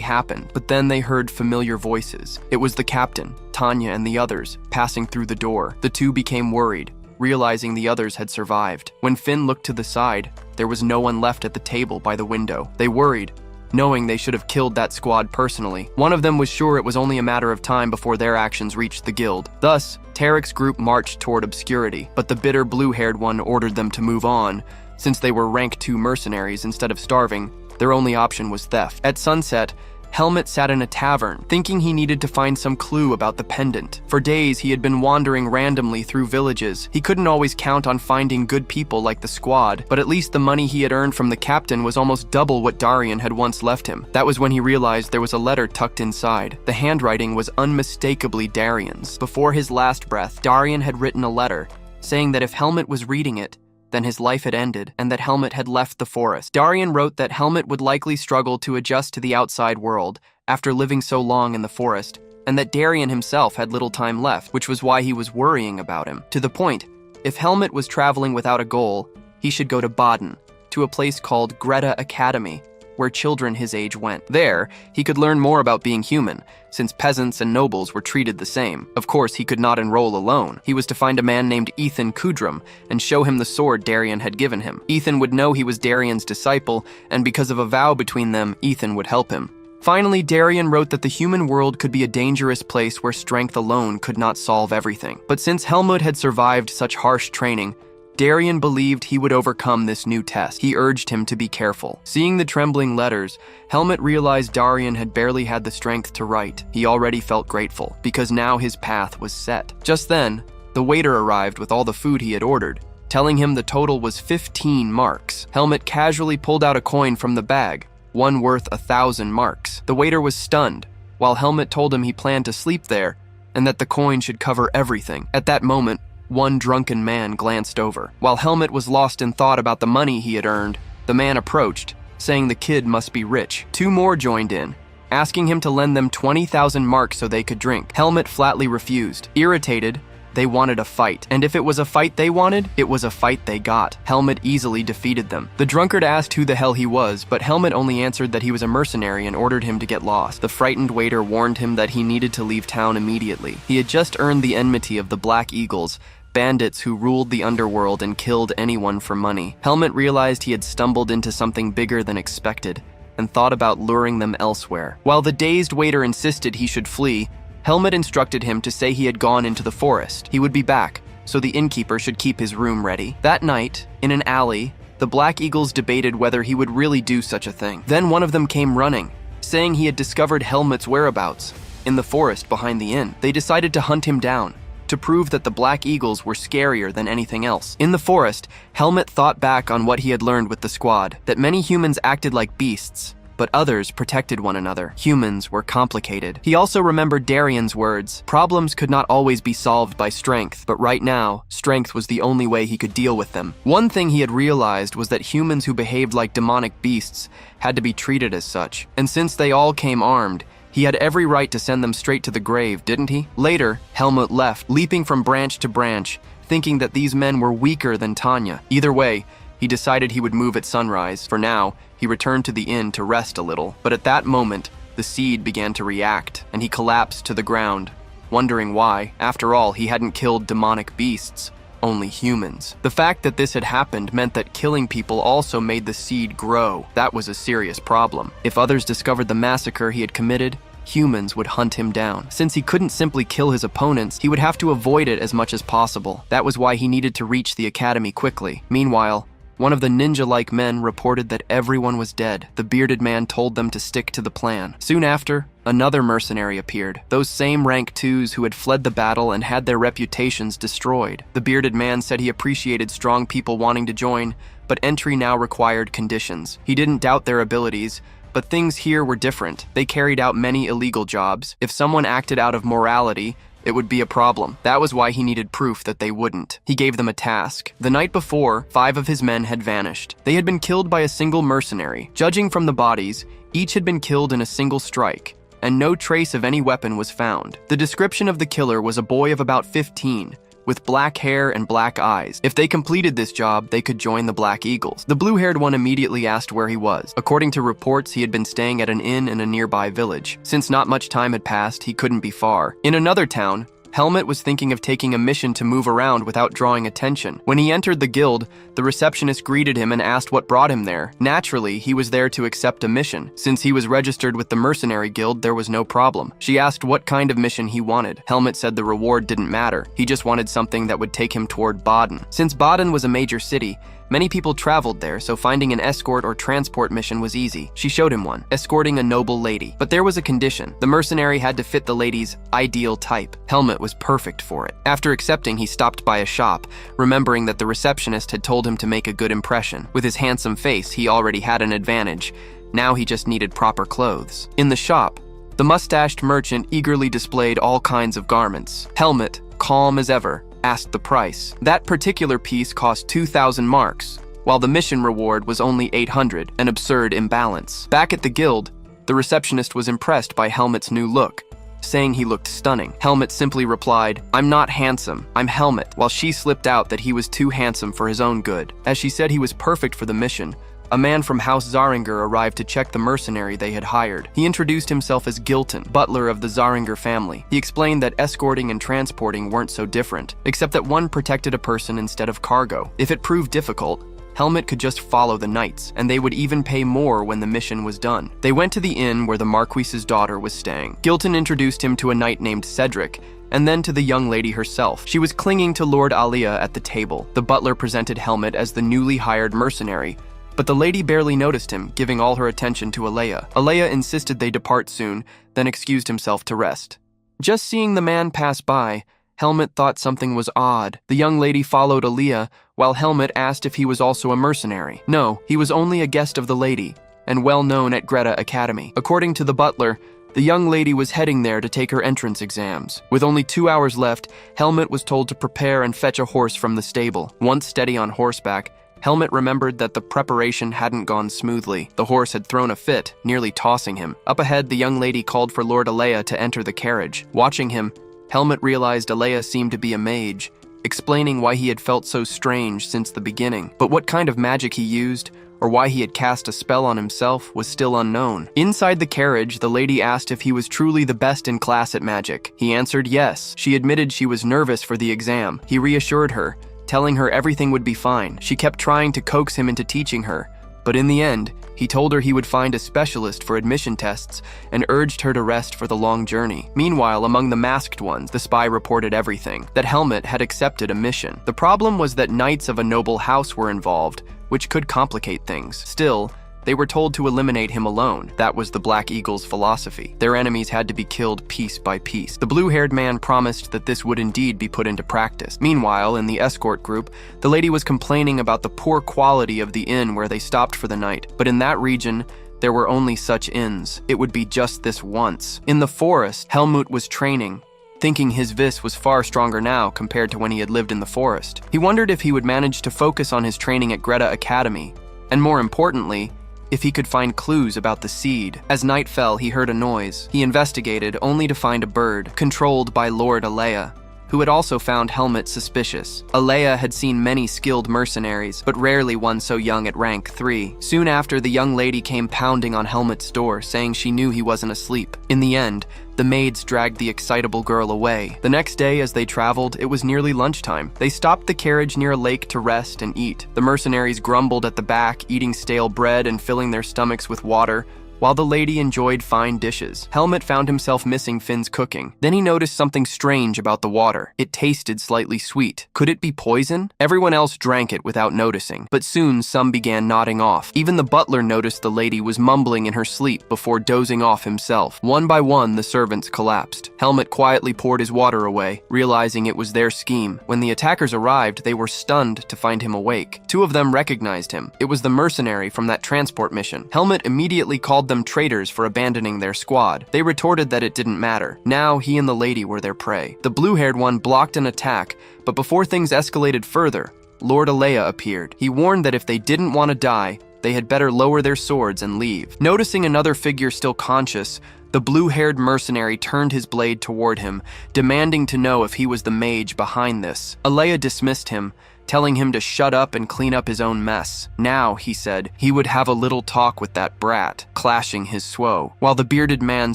happened. But then they heard familiar voices. It was the captain, Tanya, and the others passing through the door. The two became worried, realizing the others had survived. When Finn looked to the side, there was no one left at the table by the window. They worried, knowing they should have killed that squad personally. One of them was sure it was only a matter of time before their actions reached the guild. Thus, Tarek's group marched toward obscurity, but the bitter blue-haired one ordered them to move on. Since they were rank 2 mercenaries instead of starving, their only option was theft. At sunset, Helmet sat in a tavern, thinking he needed to find some clue about the pendant. For days, he had been wandering randomly through villages. He couldn't always count on finding good people like the squad, but at least the money he had earned from the captain was almost double what Darien had once left him. That was when he realized there was a letter tucked inside. The handwriting was unmistakably Darien's. Before his last breath, Darien had written a letter, saying that if Helmet was reading it, then his life had ended, and that Helmet had left the forest. Darien wrote that Helmet would likely struggle to adjust to the outside world after living so long in the forest, and that Darien himself had little time left, which was why he was worrying about him. To the point, if Helmet was traveling without a goal, he should go to Baden, to a place called Greta Academy, where children his age went. There, he could learn more about being human, since peasants and nobles were treated the same. Of course, he could not enroll alone. He was to find a man named Ethan Kudrum and show him the sword Darien had given him. Ethan would know he was Darien's disciple, and because of a vow between them, Ethan would help him. Finally, Darien wrote that the human world could be a dangerous place where strength alone could not solve everything. But since Helmut had survived such harsh training, Darien believed he would overcome this new test. He urged him to be careful. Seeing the trembling letters, Helmut realized Darien had barely had the strength to write. He already felt grateful, because now his path was set. Just then, the waiter arrived with all the food he had ordered, telling him the total was 15 marks. Helmut casually pulled out a coin from the bag, one worth 1,000 marks. The waiter was stunned, while Helmut told him he planned to sleep there, and that the coin should cover everything. At that moment, one drunken man glanced over. While Helmut was lost in thought about the money he had earned, the man approached, saying the kid must be rich. 2 more joined in, asking him to lend them 20,000 marks so they could drink. Helmut flatly refused. Irritated, they wanted a fight. And if it was a fight they wanted, it was a fight they got. Helmut easily defeated them. The drunkard asked who the hell he was, but Helmut only answered that he was a mercenary and ordered him to get lost. The frightened waiter warned him that he needed to leave town immediately. He had just earned the enmity of the Black Eagles, bandits who ruled the underworld and killed anyone for money. Helmut realized he had stumbled into something bigger than expected, and thought about luring them elsewhere. While the dazed waiter insisted he should flee, Helmut instructed him to say he had gone into the forest. He would be back, so the innkeeper should keep his room ready. That night, in an alley, the Black Eagles debated whether he would really do such a thing. Then one of them came running, saying he had discovered Helmut's whereabouts in the forest behind the inn. They decided to hunt him down, to prove that the Black Eagles were scarier than anything else. In the forest, Helmut thought back on what he had learned with the squad, that many humans acted like beasts, but others protected one another. Humans were complicated. He also remembered Darien's words. Problems could not always be solved by strength, but right now, strength was the only way he could deal with them. One thing he had realized was that humans who behaved like demonic beasts had to be treated as such, and since they all came armed, he had every right to send them straight to the grave, didn't he? Later, Helmut left, leaping from branch to branch, thinking that these men were weaker than Tanya. Either way, he decided he would move at sunrise. For now, he returned to the inn to rest a little. But at that moment, the seed began to react, and he collapsed to the ground, wondering why. After all, he hadn't killed demonic beasts, only humans. The fact that this had happened meant that killing people also made the seed grow. That was a serious problem. If others discovered the massacre he had committed, humans would hunt him down. Since he couldn't simply kill his opponents, he would have to avoid it as much as possible. That was why he needed to reach the academy quickly. Meanwhile, one of the ninja-like men reported that everyone was dead. The bearded man told them to stick to the plan. Soon after, Another mercenary appeared, those same rank 2s who had fled the battle and had their reputations destroyed. The bearded man said he appreciated strong people wanting to join, but entry now required conditions. He didn't doubt their abilities, but things here were different. They carried out many illegal jobs. If someone acted out of morality, it would be a problem. That was why he needed proof that they wouldn't. He gave them a task. The night before, 5 of his men had vanished. They had been killed by a single mercenary. Judging from the bodies, each had been killed in a single strike, and no trace of any weapon was found. The description of the killer was a boy of about 15, with black hair and black eyes. If they completed this job, they could join the Black Eagles. The blue-haired one immediately asked where he was. According to reports, he had been staying at an inn in a nearby village. Since not much time had passed, he couldn't be far. In another town, Helmet was thinking of taking a mission to move around without drawing attention. When he entered the guild, the receptionist greeted him and asked what brought him there. Naturally, he was there to accept a mission. Since he was registered with the mercenary guild, there was no problem. She asked what kind of mission he wanted. Helmet said the reward didn't matter. He just wanted something that would take him toward Baden. Since Baden was a major city, many people traveled there, so finding an escort or transport mission was easy. She showed him one, escorting a noble lady. But there was a condition. The mercenary had to fit the lady's ideal type. Helmet was perfect for it. After accepting, he stopped by a shop, remembering that the receptionist had told him to make a good impression. With his handsome face, he already had an advantage. Now he just needed proper clothes. In the shop, the mustached merchant eagerly displayed all kinds of garments. Helmet, calm as ever, asked the price. That particular piece cost 2,000 marks, while the mission reward was only 800, an absurd imbalance. Back at the guild, the receptionist was impressed by Helmet's new look, saying he looked stunning. Helmet simply replied, "I'm not handsome, I'm Helmet," while she slipped out that he was too handsome for his own good. As she said he was perfect for the mission, a man from House Zaringer arrived to check the mercenary they had hired. He introduced himself as Gilton, butler of the Zaringer family. He explained that escorting and transporting weren't so different, except that one protected a person instead of cargo. If it proved difficult, Helmet could just follow the knights, and they would even pay more when the mission was done. They went to the inn where the Marquis's daughter was staying. Gilton introduced him to a knight named Cedric, and then to the young lady herself. She was clinging to Lord Alia at the table. The butler presented Helmet as the newly hired mercenary, but the lady barely noticed him, giving all her attention to Alea. Alea insisted they depart soon, then excused himself to rest. Just seeing the man pass by, Helmet thought something was odd. The young lady followed Alea, while Helmet asked if he was also a mercenary. No, he was only a guest of the lady, and well known at Greta Academy. According to the butler, the young lady was heading there to take her entrance exams. With only 2 hours left, Helmet was told to prepare and fetch a horse from the stable. Once steady on horseback, Helmet remembered that the preparation hadn't gone smoothly. The horse had thrown a fit, nearly tossing him. Up ahead, the young lady called for Lord Alea to enter the carriage. Watching him, Helmet realized Alea seemed to be a mage, explaining why he had felt so strange since the beginning. But what kind of magic he used, or why he had cast a spell on himself, was still unknown. Inside the carriage, the lady asked if he was truly the best in class at magic. He answered yes. She admitted she was nervous for the exam. He reassured her, telling her everything would be fine. She kept trying to coax him into teaching her, but in the end, he told her he would find a specialist for admission tests and urged her to rest for the long journey. Meanwhile, among the masked ones, the spy reported everything, that Helmet had accepted a mission. The problem was that knights of a noble house were involved, which could complicate things. Still, they were told to eliminate him alone. That was the Black Eagle's philosophy. Their enemies had to be killed piece by piece. The blue-haired man promised that this would indeed be put into practice. Meanwhile, in the escort group, the lady was complaining about the poor quality of the inn where they stopped for the night. But in that region, there were only such inns. It would be just this once. In the forest, Helmut was training, thinking his vis was far stronger now compared to when he had lived in the forest. He wondered if he would manage to focus on his training at Greta Academy, and more importantly, if he could find clues about the seed. As night fell, he heard a noise. He investigated, only to find a bird, controlled by Lord Alea, who had also found Helmet suspicious. Alea had seen many skilled mercenaries, but rarely one so young at rank 3. Soon after, the young lady came pounding on Helmet's door, saying she knew he wasn't asleep. In the end, the maids dragged the excitable girl away. The next day, as they traveled, it was nearly lunchtime. They stopped the carriage near a lake to rest and eat. The mercenaries grumbled at the back, eating stale bread and filling their stomachs with water, while the lady enjoyed fine dishes. Helmut found himself missing Finn's cooking. Then he noticed something strange about the water. It tasted slightly sweet. Could it be poison? Everyone else drank it without noticing, but soon some began nodding off. Even the butler noticed the lady was mumbling in her sleep before dozing off himself. One by one, the servants collapsed. Helmut quietly poured his water away, realizing it was their scheme. When the attackers arrived, they were stunned to find him awake. Two of them recognized him. It was the mercenary from that transport mission. Helmut immediately called them traitors for abandoning their squad. They retorted that it didn't matter. Now he and the lady were their prey. The blue-haired one blocked an attack, but before things escalated further, Lord Alea appeared. He warned that if they didn't want to die, they had better lower their swords and leave. Noticing another figure still conscious, the blue-haired mercenary turned his blade toward him, demanding to know if he was the mage behind this. Alea dismissed him, telling him to shut up and clean up his own mess. Now, he said, he would have a little talk with that brat, clashing his swow. While the bearded man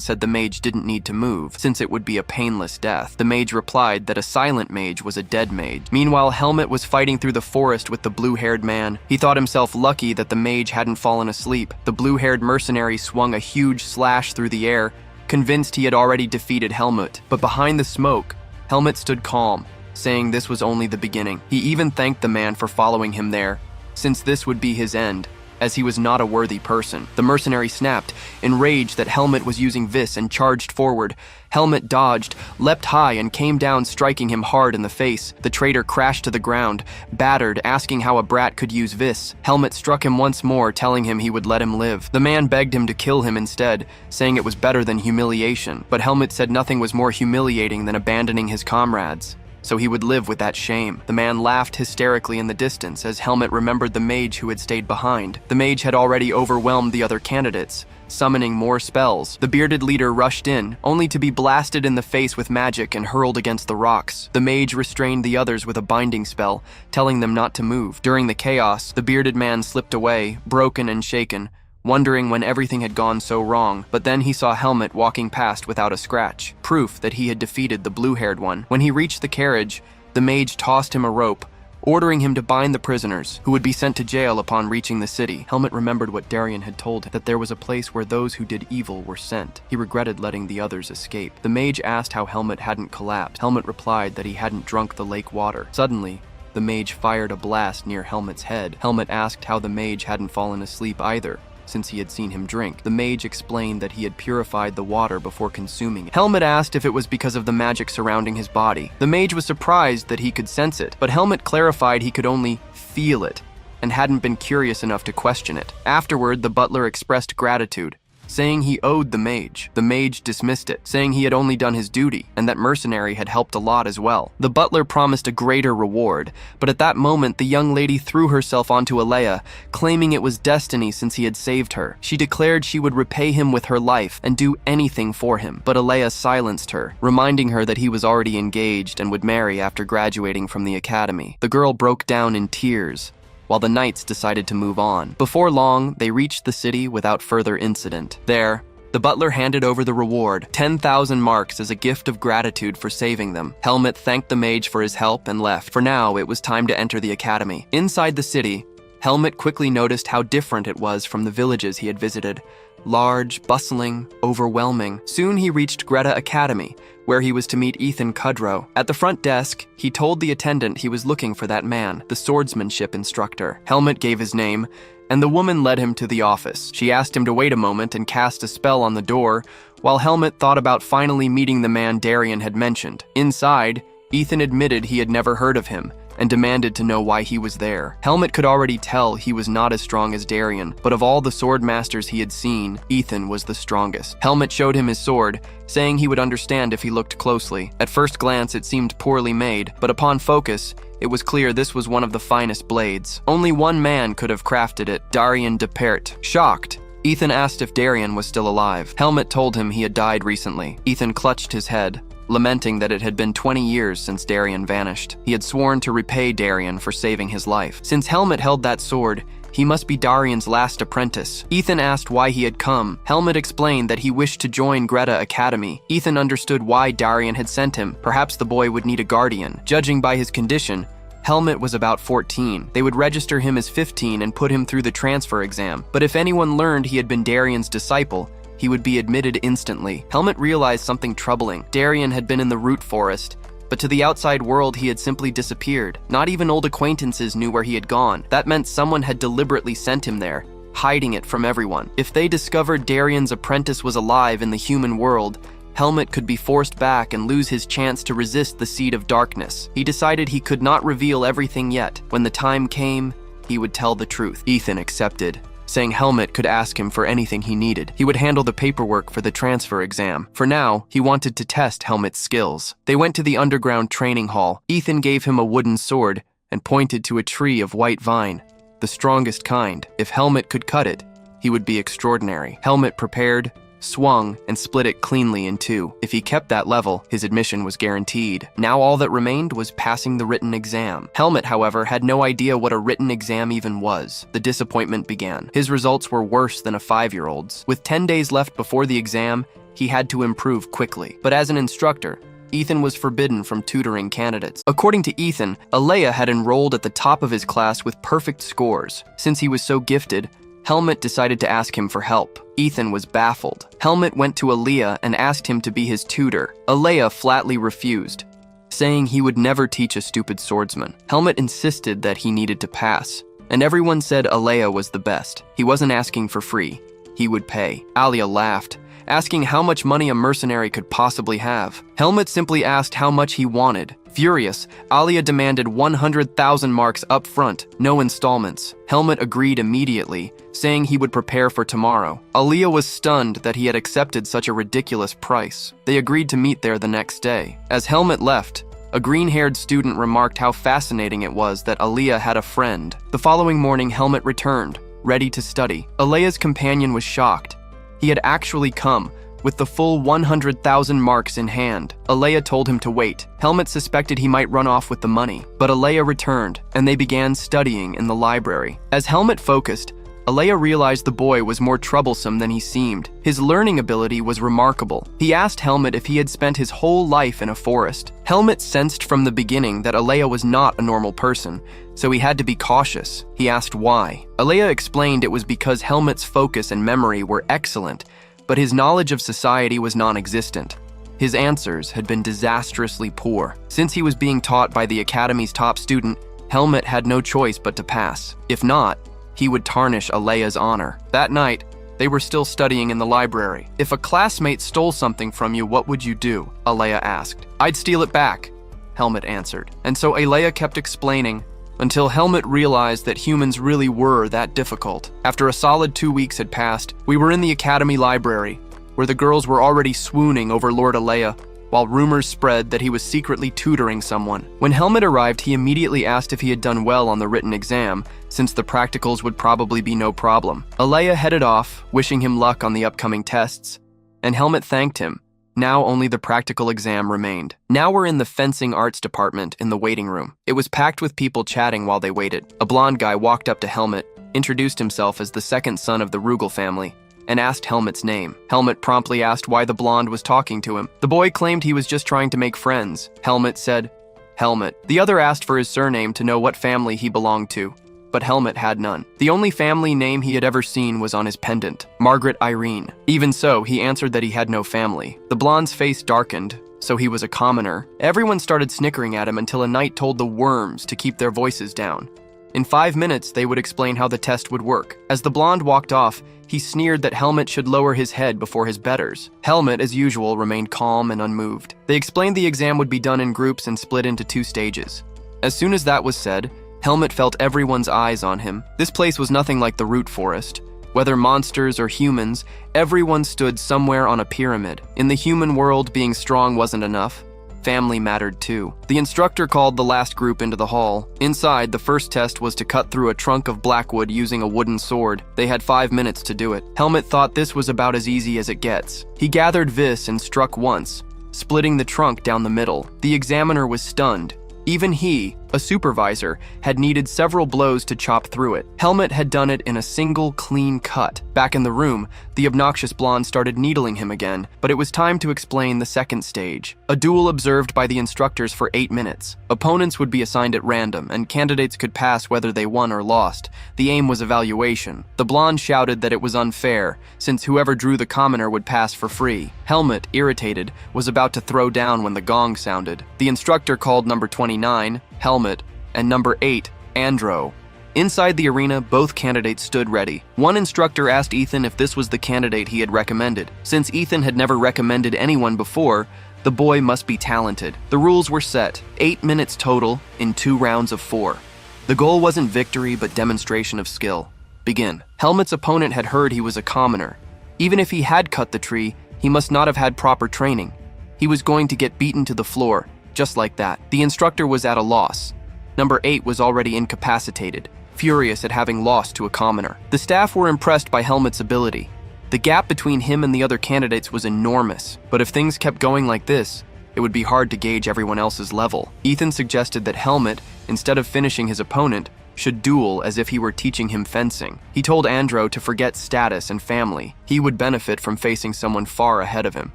said the mage didn't need to move, since it would be a painless death, the mage replied that a silent mage was a dead mage. Meanwhile, Helmut was fighting through the forest with the blue-haired man. He thought himself lucky that the mage hadn't fallen asleep. The blue-haired mercenary swung a huge slash through the air, convinced he had already defeated Helmut. But behind the smoke, Helmut stood calm, saying this was only the beginning. He even thanked the man for following him there, since this would be his end, as he was not a worthy person. The mercenary snapped, enraged that Helmut was using Vis, and charged forward. Helmut dodged, leapt high, and came down, striking him hard in the face. The traitor crashed to the ground, battered, asking how a brat could use Vis. Helmut struck him once more, telling him he would let him live. The man begged him to kill him instead, saying it was better than humiliation. But Helmut said nothing was more humiliating than abandoning his comrades, so he would live with that shame. The man laughed hysterically in the distance as Helmut remembered the mage who had stayed behind. The mage had already overwhelmed the other candidates, summoning more spells. The bearded leader rushed in, only to be blasted in the face with magic and hurled against the rocks. The mage restrained the others with a binding spell, telling them not to move. During the chaos, the bearded man slipped away, broken and shaken, wondering when everything had gone so wrong. But then he saw Helmut walking past without a scratch, proof that he had defeated the blue-haired one. When he reached the carriage, the mage tossed him a rope, ordering him to bind the prisoners, who would be sent to jail upon reaching the city. Helmut remembered what Darien had told him, that there was a place where those who did evil were sent. He regretted letting the others escape. The mage asked how Helmut hadn't collapsed. Helmut replied that he hadn't drunk the lake water. Suddenly, the mage fired a blast near Helmut's head. Helmut asked how the mage hadn't fallen asleep either, since he had seen him drink. The mage explained that he had purified the water before consuming it. Helmut asked if it was because of the magic surrounding his body. The mage was surprised that he could sense it, but Helmut clarified he could only feel it and hadn't been curious enough to question it. Afterward, the butler expressed gratitude, saying he owed the mage. The mage dismissed it, saying he had only done his duty and that mercenary had helped a lot as well. The butler promised a greater reward, but at that moment the young lady threw herself onto Alea, claiming it was destiny since he had saved her. She declared she would repay him with her life and do anything for him, but Alea silenced her, reminding her that he was already engaged and would marry after graduating from the academy. The girl broke down in tears, while the knights decided to move on. Before long, they reached the city without further incident. There, the butler handed over the reward, 10,000 marks, as a gift of gratitude for saving them. Helmut thanked the mage for his help and left. For now, it was time to enter the academy. Inside the city, Helmut quickly noticed how different it was from the villages he had visited. Large, bustling, overwhelming. Soon he reached Greta Academy, where he was to meet Ethan Kudrow. At the front desk, he told the attendant he was looking for that man, the swordsmanship instructor. Helmut gave his name, and the woman led him to the office. She asked him to wait a moment and cast a spell on the door, while Helmut thought about finally meeting the man Darien had mentioned. Inside, Ethan admitted he had never heard of him, and demanded to know why he was there. Helmut could already tell he was not as strong as Darien, but of all the sword masters he had seen, Ethan was the strongest. Helmut showed him his sword, saying he would understand if he looked closely. At first glance, it seemed poorly made, but upon focus, it was clear this was one of the finest blades. Only one man could have crafted it, Darien de Pert. Shocked, Ethan asked if Darien was still alive. Helmut told him he had died recently. Ethan clutched his head, lamenting that it had been 20 years since Darien vanished. He had sworn to repay Darien for saving his life. Since Helmut held that sword, he must be Darien's last apprentice. Ethan asked why he had come. Helmut explained that he wished to join Greta Academy. Ethan understood why Darien had sent him. Perhaps the boy would need a guardian. Judging by his condition, Helmet was about 14. They would register him as 15 and put him through the transfer exam. But if anyone learned he had been Darian's disciple, he would be admitted instantly. Helmet realized something troubling. Darian had been in the root forest, but to the outside world he had simply disappeared. Not even old acquaintances knew where he had gone. That meant someone had deliberately sent him there, hiding it from everyone. If they discovered Darian's apprentice was alive in the human world, Helmet could be forced back and lose his chance to resist the seed of darkness. He decided he could not reveal everything yet. When the time came, he would tell the truth. Ethan accepted, saying Helmet could ask him for anything he needed. He would handle the paperwork for the transfer exam. For now, he wanted to test Helmet's skills. They went to the underground training hall. Ethan gave him a wooden sword and pointed to a tree of white vine, the strongest kind. If Helmet could cut it, he would be extraordinary. Helmet prepared, swung, and split it cleanly in two. If he kept that level, his admission was guaranteed. Now all that remained was passing the written exam. Helmet, however, had no idea what a written exam even was. The disappointment began. His results were worse than a 5-year-old's. With 10 days left before the exam, he had to improve quickly. But as an instructor, Ethan was forbidden from tutoring candidates. According to Ethan, Alea had enrolled at the top of his class with perfect scores. Since he was so gifted, Helmet decided to ask him for help. Ethan was baffled. Helmet went to Alea and asked him to be his tutor. Alea flatly refused, saying he would never teach a stupid swordsman. Helmet insisted that he needed to pass, and everyone said Alea was the best. He wasn't asking for free. He would pay. Alea laughed, asking how much money a mercenary could possibly have. Helmet simply asked how much he wanted. Furious, Alea demanded 100,000 marks up front, no installments. Helmet agreed immediately, saying he would prepare for tomorrow. Alea was stunned that he had accepted such a ridiculous price. They agreed to meet there the next day. As Helmet left, a green-haired student remarked how fascinating it was that Alea had a friend. The following morning, Helmet returned, ready to study. Alea's companion was shocked. He had actually come, with the full 100,000 marks in hand. Alea told him to wait. Helmet suspected he might run off with the money, but Alea returned, and they began studying in the library. As Helmet focused, Alea realized the boy was more troublesome than he seemed. His learning ability was remarkable. He asked Helmet if he had spent his whole life in a forest. Helmet sensed from the beginning that Alea was not a normal person, so he had to be cautious. He asked why. Alea explained it was because Helmet's focus and memory were excellent, but his knowledge of society was non-existent. His answers had been disastrously poor. Since he was being taught by the academy's top student, Helmet had no choice but to pass. If not, he would tarnish Alea's honor. That night, they were still studying in the library. If a classmate stole something from you, what would you do? Alea asked. I'd steal it back, Helmet answered. And so Alea kept explaining, until Helmet realized that humans really were that difficult. After a solid 2 weeks had passed, we were in the academy library, where the girls were already swooning over Lord Alea, while rumors spread that he was secretly tutoring someone. When Helmet arrived, he immediately asked if he had done well on the written exam, since the practicals would probably be no problem. Alea headed off, wishing him luck on the upcoming tests, and Helmet thanked him. Now only the practical exam remained. Now we're in the fencing arts department in the waiting room. It was packed with people chatting while they waited. A blonde guy walked up to Helmet, introduced himself as the second son of the Rugal family, and asked Helmet's name. Helmet promptly asked why the blonde was talking to him. The boy claimed he was just trying to make friends. Helmet said, Helmet. The other asked for his surname to know what family he belonged to, but Helmet had none. The only family name he had ever seen was on his pendant, Margaret Irene. Even so, he answered that he had no family. The blonde's face darkened, so he was a commoner. Everyone started snickering at him until a knight told the worms to keep their voices down. In 5 minutes, they would explain how the test would work. As the blonde walked off, he sneered that Helmet should lower his head before his betters. Helmet, as usual, remained calm and unmoved. They explained the exam would be done in groups and split into 2 stages. As soon as that was said, Helmet felt everyone's eyes on him. This place was nothing like the root forest. Whether monsters or humans, everyone stood somewhere on a pyramid. In the human world, being strong wasn't enough. Family mattered too. The instructor called the last group into the hall. Inside, the first test was to cut through a trunk of blackwood using a wooden sword. They had 5 minutes to do it. Helmet thought this was about as easy as it gets. He gathered vis and struck once, splitting the trunk down the middle. The examiner was stunned. Even he, a supervisor, had needed several blows to chop through it. Helmet had done it in a single clean cut. Back in the room, the obnoxious blonde started needling him again, but it was time to explain the second stage. A duel observed by the instructors for 8 minutes. Opponents would be assigned at random, and candidates could pass whether they won or lost. The aim was evaluation. The blonde shouted that it was unfair, since whoever drew the commoner would pass for free. Helmet, irritated, was about to throw down when the gong sounded. The instructor called number 29, Helmet, and number 8, Andro. Inside the arena, both candidates stood ready. One instructor asked Ethan if this was the candidate he had recommended. Since Ethan had never recommended anyone before, the boy must be talented. The rules were set, 8 minutes total in 2 rounds of 4. The goal wasn't victory, but demonstration of skill. Begin. Helmet's opponent had heard he was a commoner. Even if he had cut the tree, he must not have had proper training. He was going to get beaten to the floor, just like that. The instructor was at a loss. Number 8 was already incapacitated, furious at having lost to a commoner. The staff were impressed by Helmet's ability. The gap between him and the other candidates was enormous, but if things kept going like this, it would be hard to gauge everyone else's level. Ethan suggested that Helmet, instead of finishing his opponent, should duel as if he were teaching him fencing. He told Andro to forget status and family. He would benefit from facing someone far ahead of him.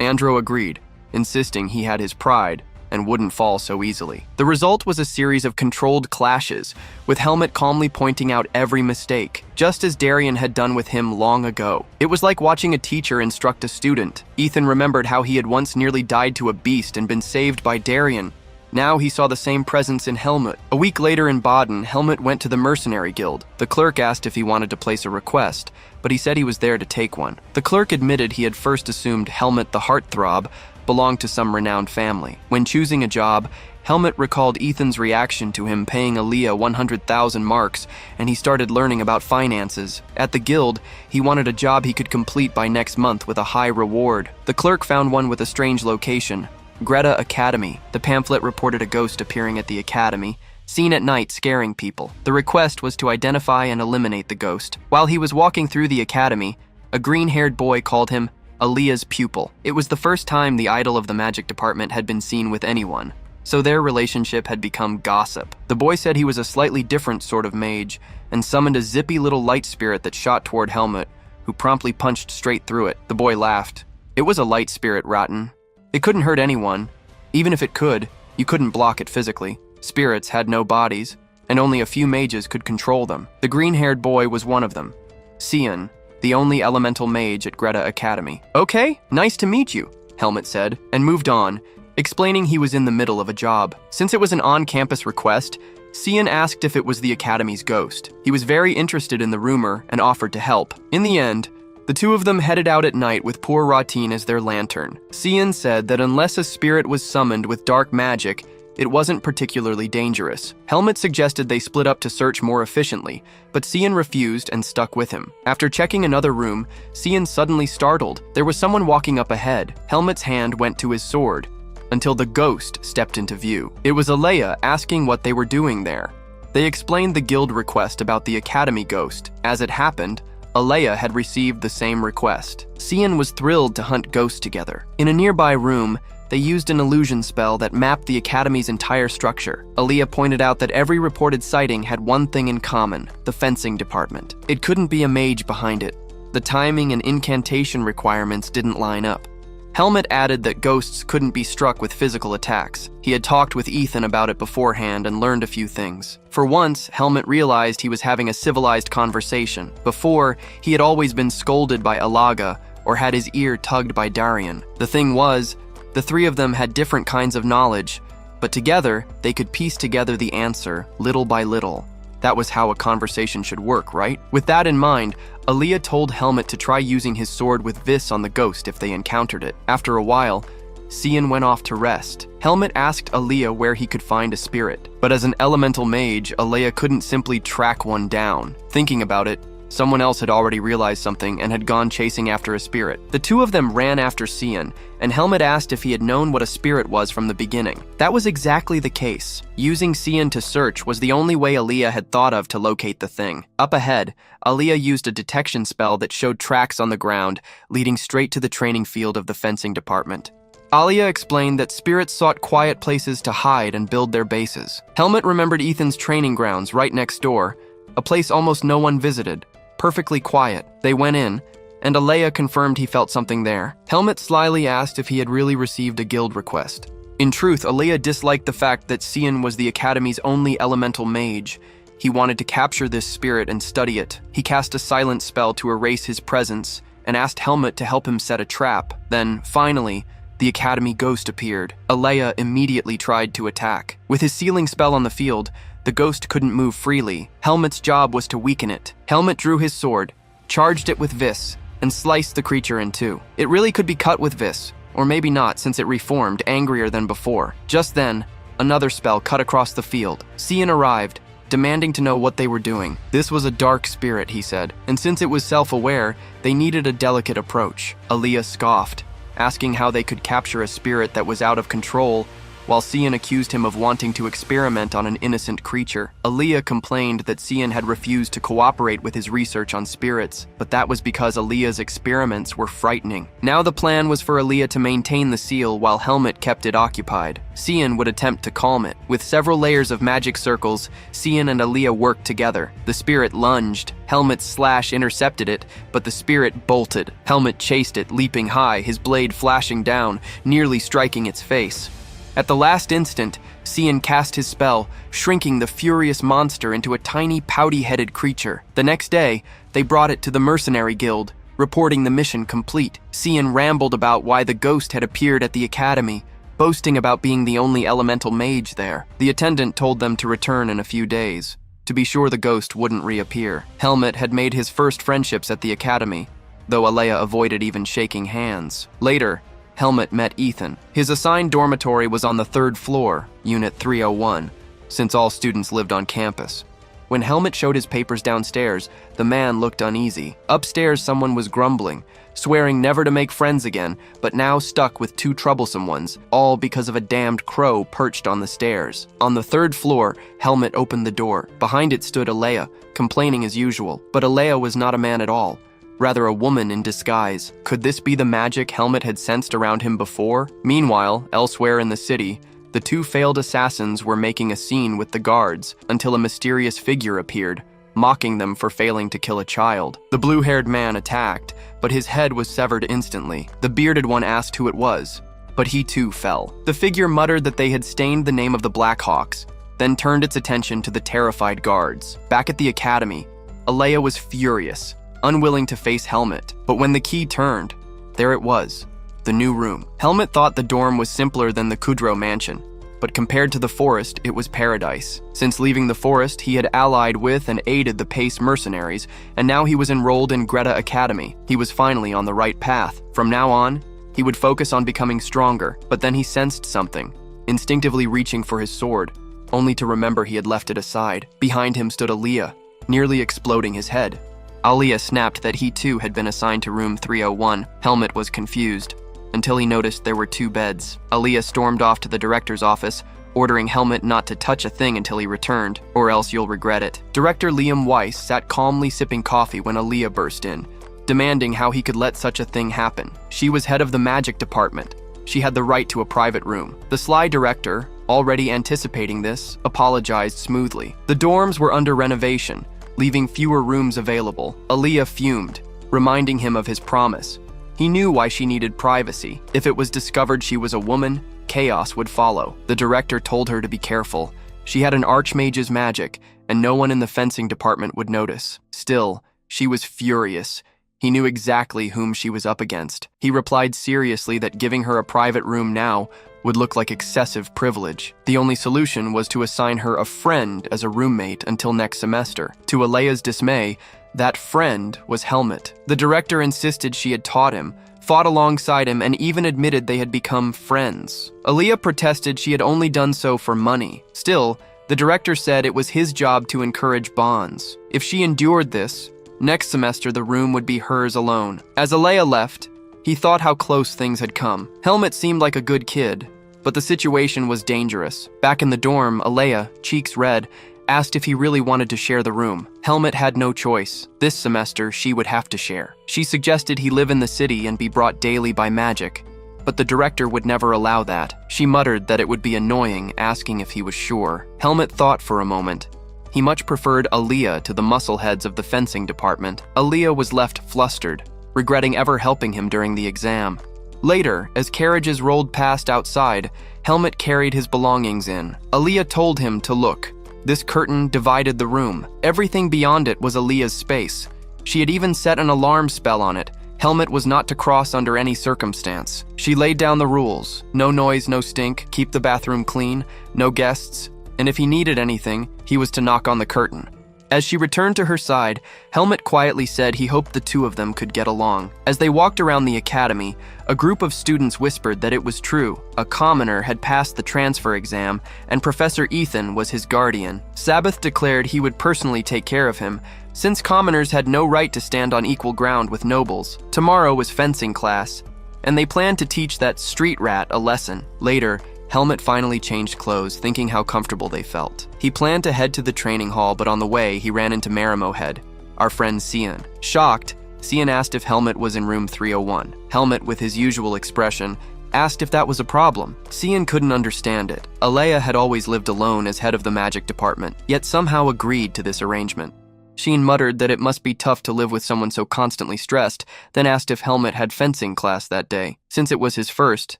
Andro agreed, insisting he had his pride and wouldn't fall so easily. The result was a series of controlled clashes, with Helmet calmly pointing out every mistake, just as Darian had done with him long ago. It was like watching a teacher instruct a student. Ethan remembered how he had once nearly died to a beast and been saved by Darian. Now he saw the same presence in Helmet. A week later in Baden, Helmet went to the Mercenary Guild. The clerk asked if he wanted to place a request, but he said he was there to take one. The clerk admitted he had first assumed Helmet the heartthrob belonged to some renowned family. When choosing a job, Helmet recalled Ethan's reaction to him paying Aaliyah 100,000 marks, and he started learning about finances. At the guild, he wanted a job he could complete by next month with a high reward. The clerk found one with a strange location, Greta Academy. The pamphlet reported a ghost appearing at the academy, seen at night scaring people. The request was to identify and eliminate the ghost. While he was walking through the academy, a green-haired boy called him Aaliyah's pupil. It was the first time the idol of the magic department had been seen with anyone, so their relationship had become gossip. The boy said he was a slightly different sort of mage and summoned a zippy little light spirit that shot toward Helmet, who promptly punched straight through it. The boy laughed. It was a light spirit, Rotten. It couldn't hurt anyone. Even if it could, you couldn't block it physically. Spirits had no bodies, and only a few mages could control them. The green-haired boy was one of them, Cian, the only elemental mage at Greta Academy. "Okay, nice to meet you," Helmet said, and moved on, explaining he was in the middle of a job. Since it was an on-campus request, Cian asked if it was the Academy's ghost. He was very interested in the rumor and offered to help. In the end, the two of them headed out at night with poor Ratine as their lantern. Cian said that unless a spirit was summoned with dark magic, it wasn't particularly dangerous. Helmet suggested they split up to search more efficiently, but Cian refused and stuck with him. After checking another room, Cian suddenly startled. There was someone walking up ahead. Helmet's hand went to his sword, until the ghost stepped into view. It was Aaliyah asking what they were doing there. They explained the guild request about the Academy ghost. As it happened, Aaliyah had received the same request. Cian was thrilled to hunt ghosts together. In a nearby room, they used an illusion spell that mapped the Academy's entire structure. Aaliyah pointed out that every reported sighting had one thing in common: the fencing department. It couldn't be a mage behind it. The timing and incantation requirements didn't line up. Helmet added that ghosts couldn't be struck with physical attacks. He had talked with Ethan about it beforehand and learned a few things. For once, Helmet realized he was having a civilized conversation. Before, he had always been scolded by Alaga or had his ear tugged by Darian. The thing was, the three of them had different kinds of knowledge, but together, they could piece together the answer little by little. That was how a conversation should work, right? With that in mind, Aaliyah told Helmet to try using his sword with Vis on the ghost if they encountered it. After a while, Cian went off to rest. Helmet asked Aaliyah where he could find a spirit, but as an elemental mage, Aaliyah couldn't simply track one down. Thinking about it, someone else had already realized something and had gone chasing after a spirit. The two of them ran after Cian, and Helmet asked if he had known what a spirit was from the beginning. That was exactly the case. Using Cian to search was the only way Aaliyah had thought of to locate the thing. Up ahead, Aaliyah used a detection spell that showed tracks on the ground, leading straight to the training field of the fencing department. Aaliyah explained that spirits sought quiet places to hide and build their bases. Helmet remembered Ethan's training grounds right next door, a place almost no one visited. Perfectly quiet. They went in, and Alea confirmed he felt something there. Helmut slyly asked if he had really received a guild request. In truth, Alea disliked the fact that Cian was the Academy's only elemental mage. He wanted to capture this spirit and study it. He cast a silent spell to erase his presence and asked Helmut to help him set a trap. Then, finally, the Academy ghost appeared. Alea immediately tried to attack. With his sealing spell on the field, the ghost couldn't move freely. Helmut's job was to weaken it. Helmut drew his sword, charged it with vis, and sliced the creature in two. It really could be cut with vis, or maybe not since it reformed, angrier than before. Just then, another spell cut across the field. Cian arrived, demanding to know what they were doing. This was a dark spirit, he said, and since it was self-aware, they needed a delicate approach. Alea scoffed, asking how they could capture a spirit that was out of control, while Cian accused him of wanting to experiment on an innocent creature. Alea complained that Cian had refused to cooperate with his research on spirits, but that was because Alea's experiments were frightening. Now the plan was for Alea to maintain the seal while Helmut kept it occupied. Cian would attempt to calm it. With several layers of magic circles, Cian and Alea worked together. The spirit lunged. Helmut's slash intercepted it, but the spirit bolted. Helmut chased it, leaping high, his blade flashing down, nearly striking its face. At the last instant, Cian cast his spell, shrinking the furious monster into a tiny, pouty-headed creature. The next day, they brought it to the Mercenary Guild, reporting the mission complete. Cian rambled about why the ghost had appeared at the Academy, boasting about being the only elemental mage there. The attendant told them to return in a few days, to be sure the ghost wouldn't reappear. Helmut had made his first friendships at the Academy, though Alea avoided even shaking hands. Later, Helmut met Ethan. His assigned dormitory was on the 3rd floor, Unit 301, since all students lived on campus. When Helmut showed his papers downstairs, the man looked uneasy. Upstairs, someone was grumbling, swearing never to make friends again, but now stuck with 2 troublesome ones, all because of a damned crow perched on the stairs. On the 3rd floor, Helmut opened the door. Behind it stood Alea, complaining as usual. But Alea was not a man at all. Rather a woman in disguise. Could this be the magic Helmut had sensed around him before? Meanwhile, elsewhere in the city, the 2 failed assassins were making a scene with the guards until a mysterious figure appeared, mocking them for failing to kill a child. The blue-haired man attacked, but his head was severed instantly. The bearded one asked who it was, but he too fell. The figure muttered that they had stained the name of the Blackhawks, then turned its attention to the terrified guards. Back at the Academy, Alea was furious, unwilling to face Helmut. But when the key turned, there it was, the new room. Helmut thought the dorm was simpler than the Kudrow mansion, but compared to the forest, it was paradise. Since leaving the forest, he had allied with and aided the Pace mercenaries, and now he was enrolled in Greta Academy. He was finally on the right path. From now on, he would focus on becoming stronger, but then he sensed something, instinctively reaching for his sword, only to remember he had left it aside. Behind him stood Alea, nearly exploding his head. Alea snapped that he too had been assigned to room 301. Helmut was confused, until he noticed there were 2 beds. Alea stormed off to the director's office, ordering Helmut not to touch a thing until he returned, or else you'll regret it. Director Liam Weiss sat calmly sipping coffee when Alea burst in, demanding how he could let such a thing happen. She was head of the magic department. She had the right to a private room. The sly director, already anticipating this, apologized smoothly. The dorms were under renovation, leaving fewer rooms available. Alea fumed, reminding him of his promise. He knew why she needed privacy. If it was discovered she was a woman, chaos would follow. The director told her to be careful. She had an archmage's magic, and no one in the fencing department would notice. Still, she was furious. He knew exactly whom she was up against. He replied seriously that giving her a private room now would look like excessive privilege. The only solution was to assign her a friend as a roommate until next semester. To Alea's dismay, that friend was Helmut. The director insisted she had taught him, fought alongside him, and even admitted they had become friends. Alea protested she had only done so for money. Still, the director said it was his job to encourage bonds. If she endured this, next semester the room would be hers alone. As Alea left, he thought how close things had come. Helmut seemed like a good kid, but the situation was dangerous. Back in the dorm, Alea, cheeks red, asked if he really wanted to share the room. Helmut had no choice. This semester, she would have to share. She suggested he live in the city and be brought daily by magic, but the director would never allow that. She muttered that it would be annoying, asking if he was sure. Helmut thought for a moment. He much preferred Alea to the muscleheads of the fencing department. Alea was left flustered, regretting ever helping him during the exam. Later, as carriages rolled past outside, Helmut carried his belongings in. Aaliyah told him to look. This curtain divided the room. Everything beyond it was Aaliyah's space. She had even set an alarm spell on it. Helmut was not to cross under any circumstance. She laid down the rules. No noise, no stink, keep the bathroom clean, no guests, and if he needed anything, he was to knock on the curtain. As she returned to her side, Helmut quietly said he hoped the two of them could get along. As they walked around the academy, a group of students whispered that it was true. A commoner had passed the transfer exam, and Professor Ethan was his guardian. Sabbath declared he would personally take care of him, since commoners had no right to stand on equal ground with nobles. Tomorrow was fencing class, and they planned to teach that street rat a lesson. Later, Helmut finally changed clothes, thinking how comfortable they felt. He planned to head to the training hall, but on the way, he ran into Marimohead, our friend Cian. Shocked, Cian asked if Helmut was in room 301. Helmut, with his usual expression, asked if that was a problem. Cian couldn't understand it. Alea had always lived alone as head of the magic department, yet somehow agreed to this arrangement. Cian muttered that it must be tough to live with someone so constantly stressed, then asked if Helmut had fencing class that day. Since it was his first,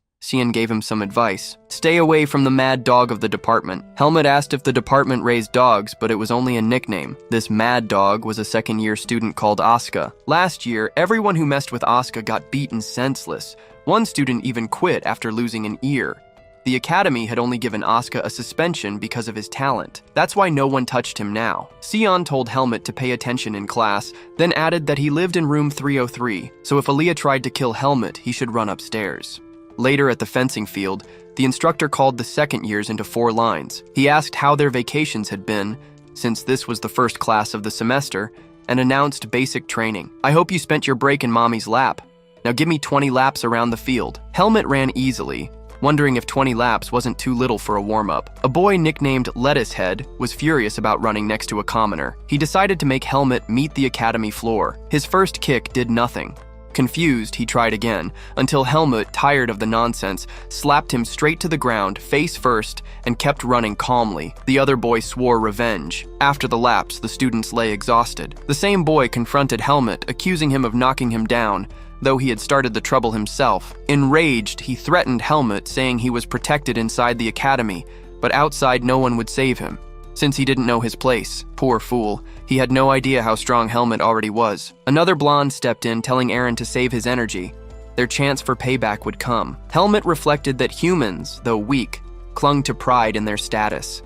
Cian gave him some advice. Stay away from the mad dog of the department. Helmut asked if the department raised dogs, but it was only a nickname. This mad dog was a second-year student called Asuka. Last year, everyone who messed with Asuka got beaten senseless. One student even quit after losing an ear. The academy had only given Asuka a suspension because of his talent. That's why no one touched him now. Cian told Helmut to pay attention in class, then added that he lived in room 303, so if Aaliyah tried to kill Helmut, he should run upstairs. Later at the fencing field, the instructor called the second years into 4 lines. He asked how their vacations had been, since this was the first class of the semester, and announced basic training. I hope you spent your break in mommy's lap. Now give me 20 laps around the field. Helmut ran easily, wondering if 20 laps wasn't too little for a warm-up. A boy nicknamed Lettucehead was furious about running next to a commoner. He decided to make Helmut meet the academy floor. His first kick did nothing. Confused, he tried again, until Helmut, tired of the nonsense, slapped him straight to the ground, face first, and kept running calmly. The other boy swore revenge. After the laps, the students lay exhausted. The same boy confronted Helmut, accusing him of knocking him down, though he had started the trouble himself. Enraged, he threatened Helmut, saying he was protected inside the academy, but outside no one would save him, since he didn't know his place. Poor fool. He had no idea how strong Helmut already was. Another blonde stepped in, telling Aaron to save his energy. Their chance for payback would come. Helmut reflected that humans, though weak, clung to pride in their status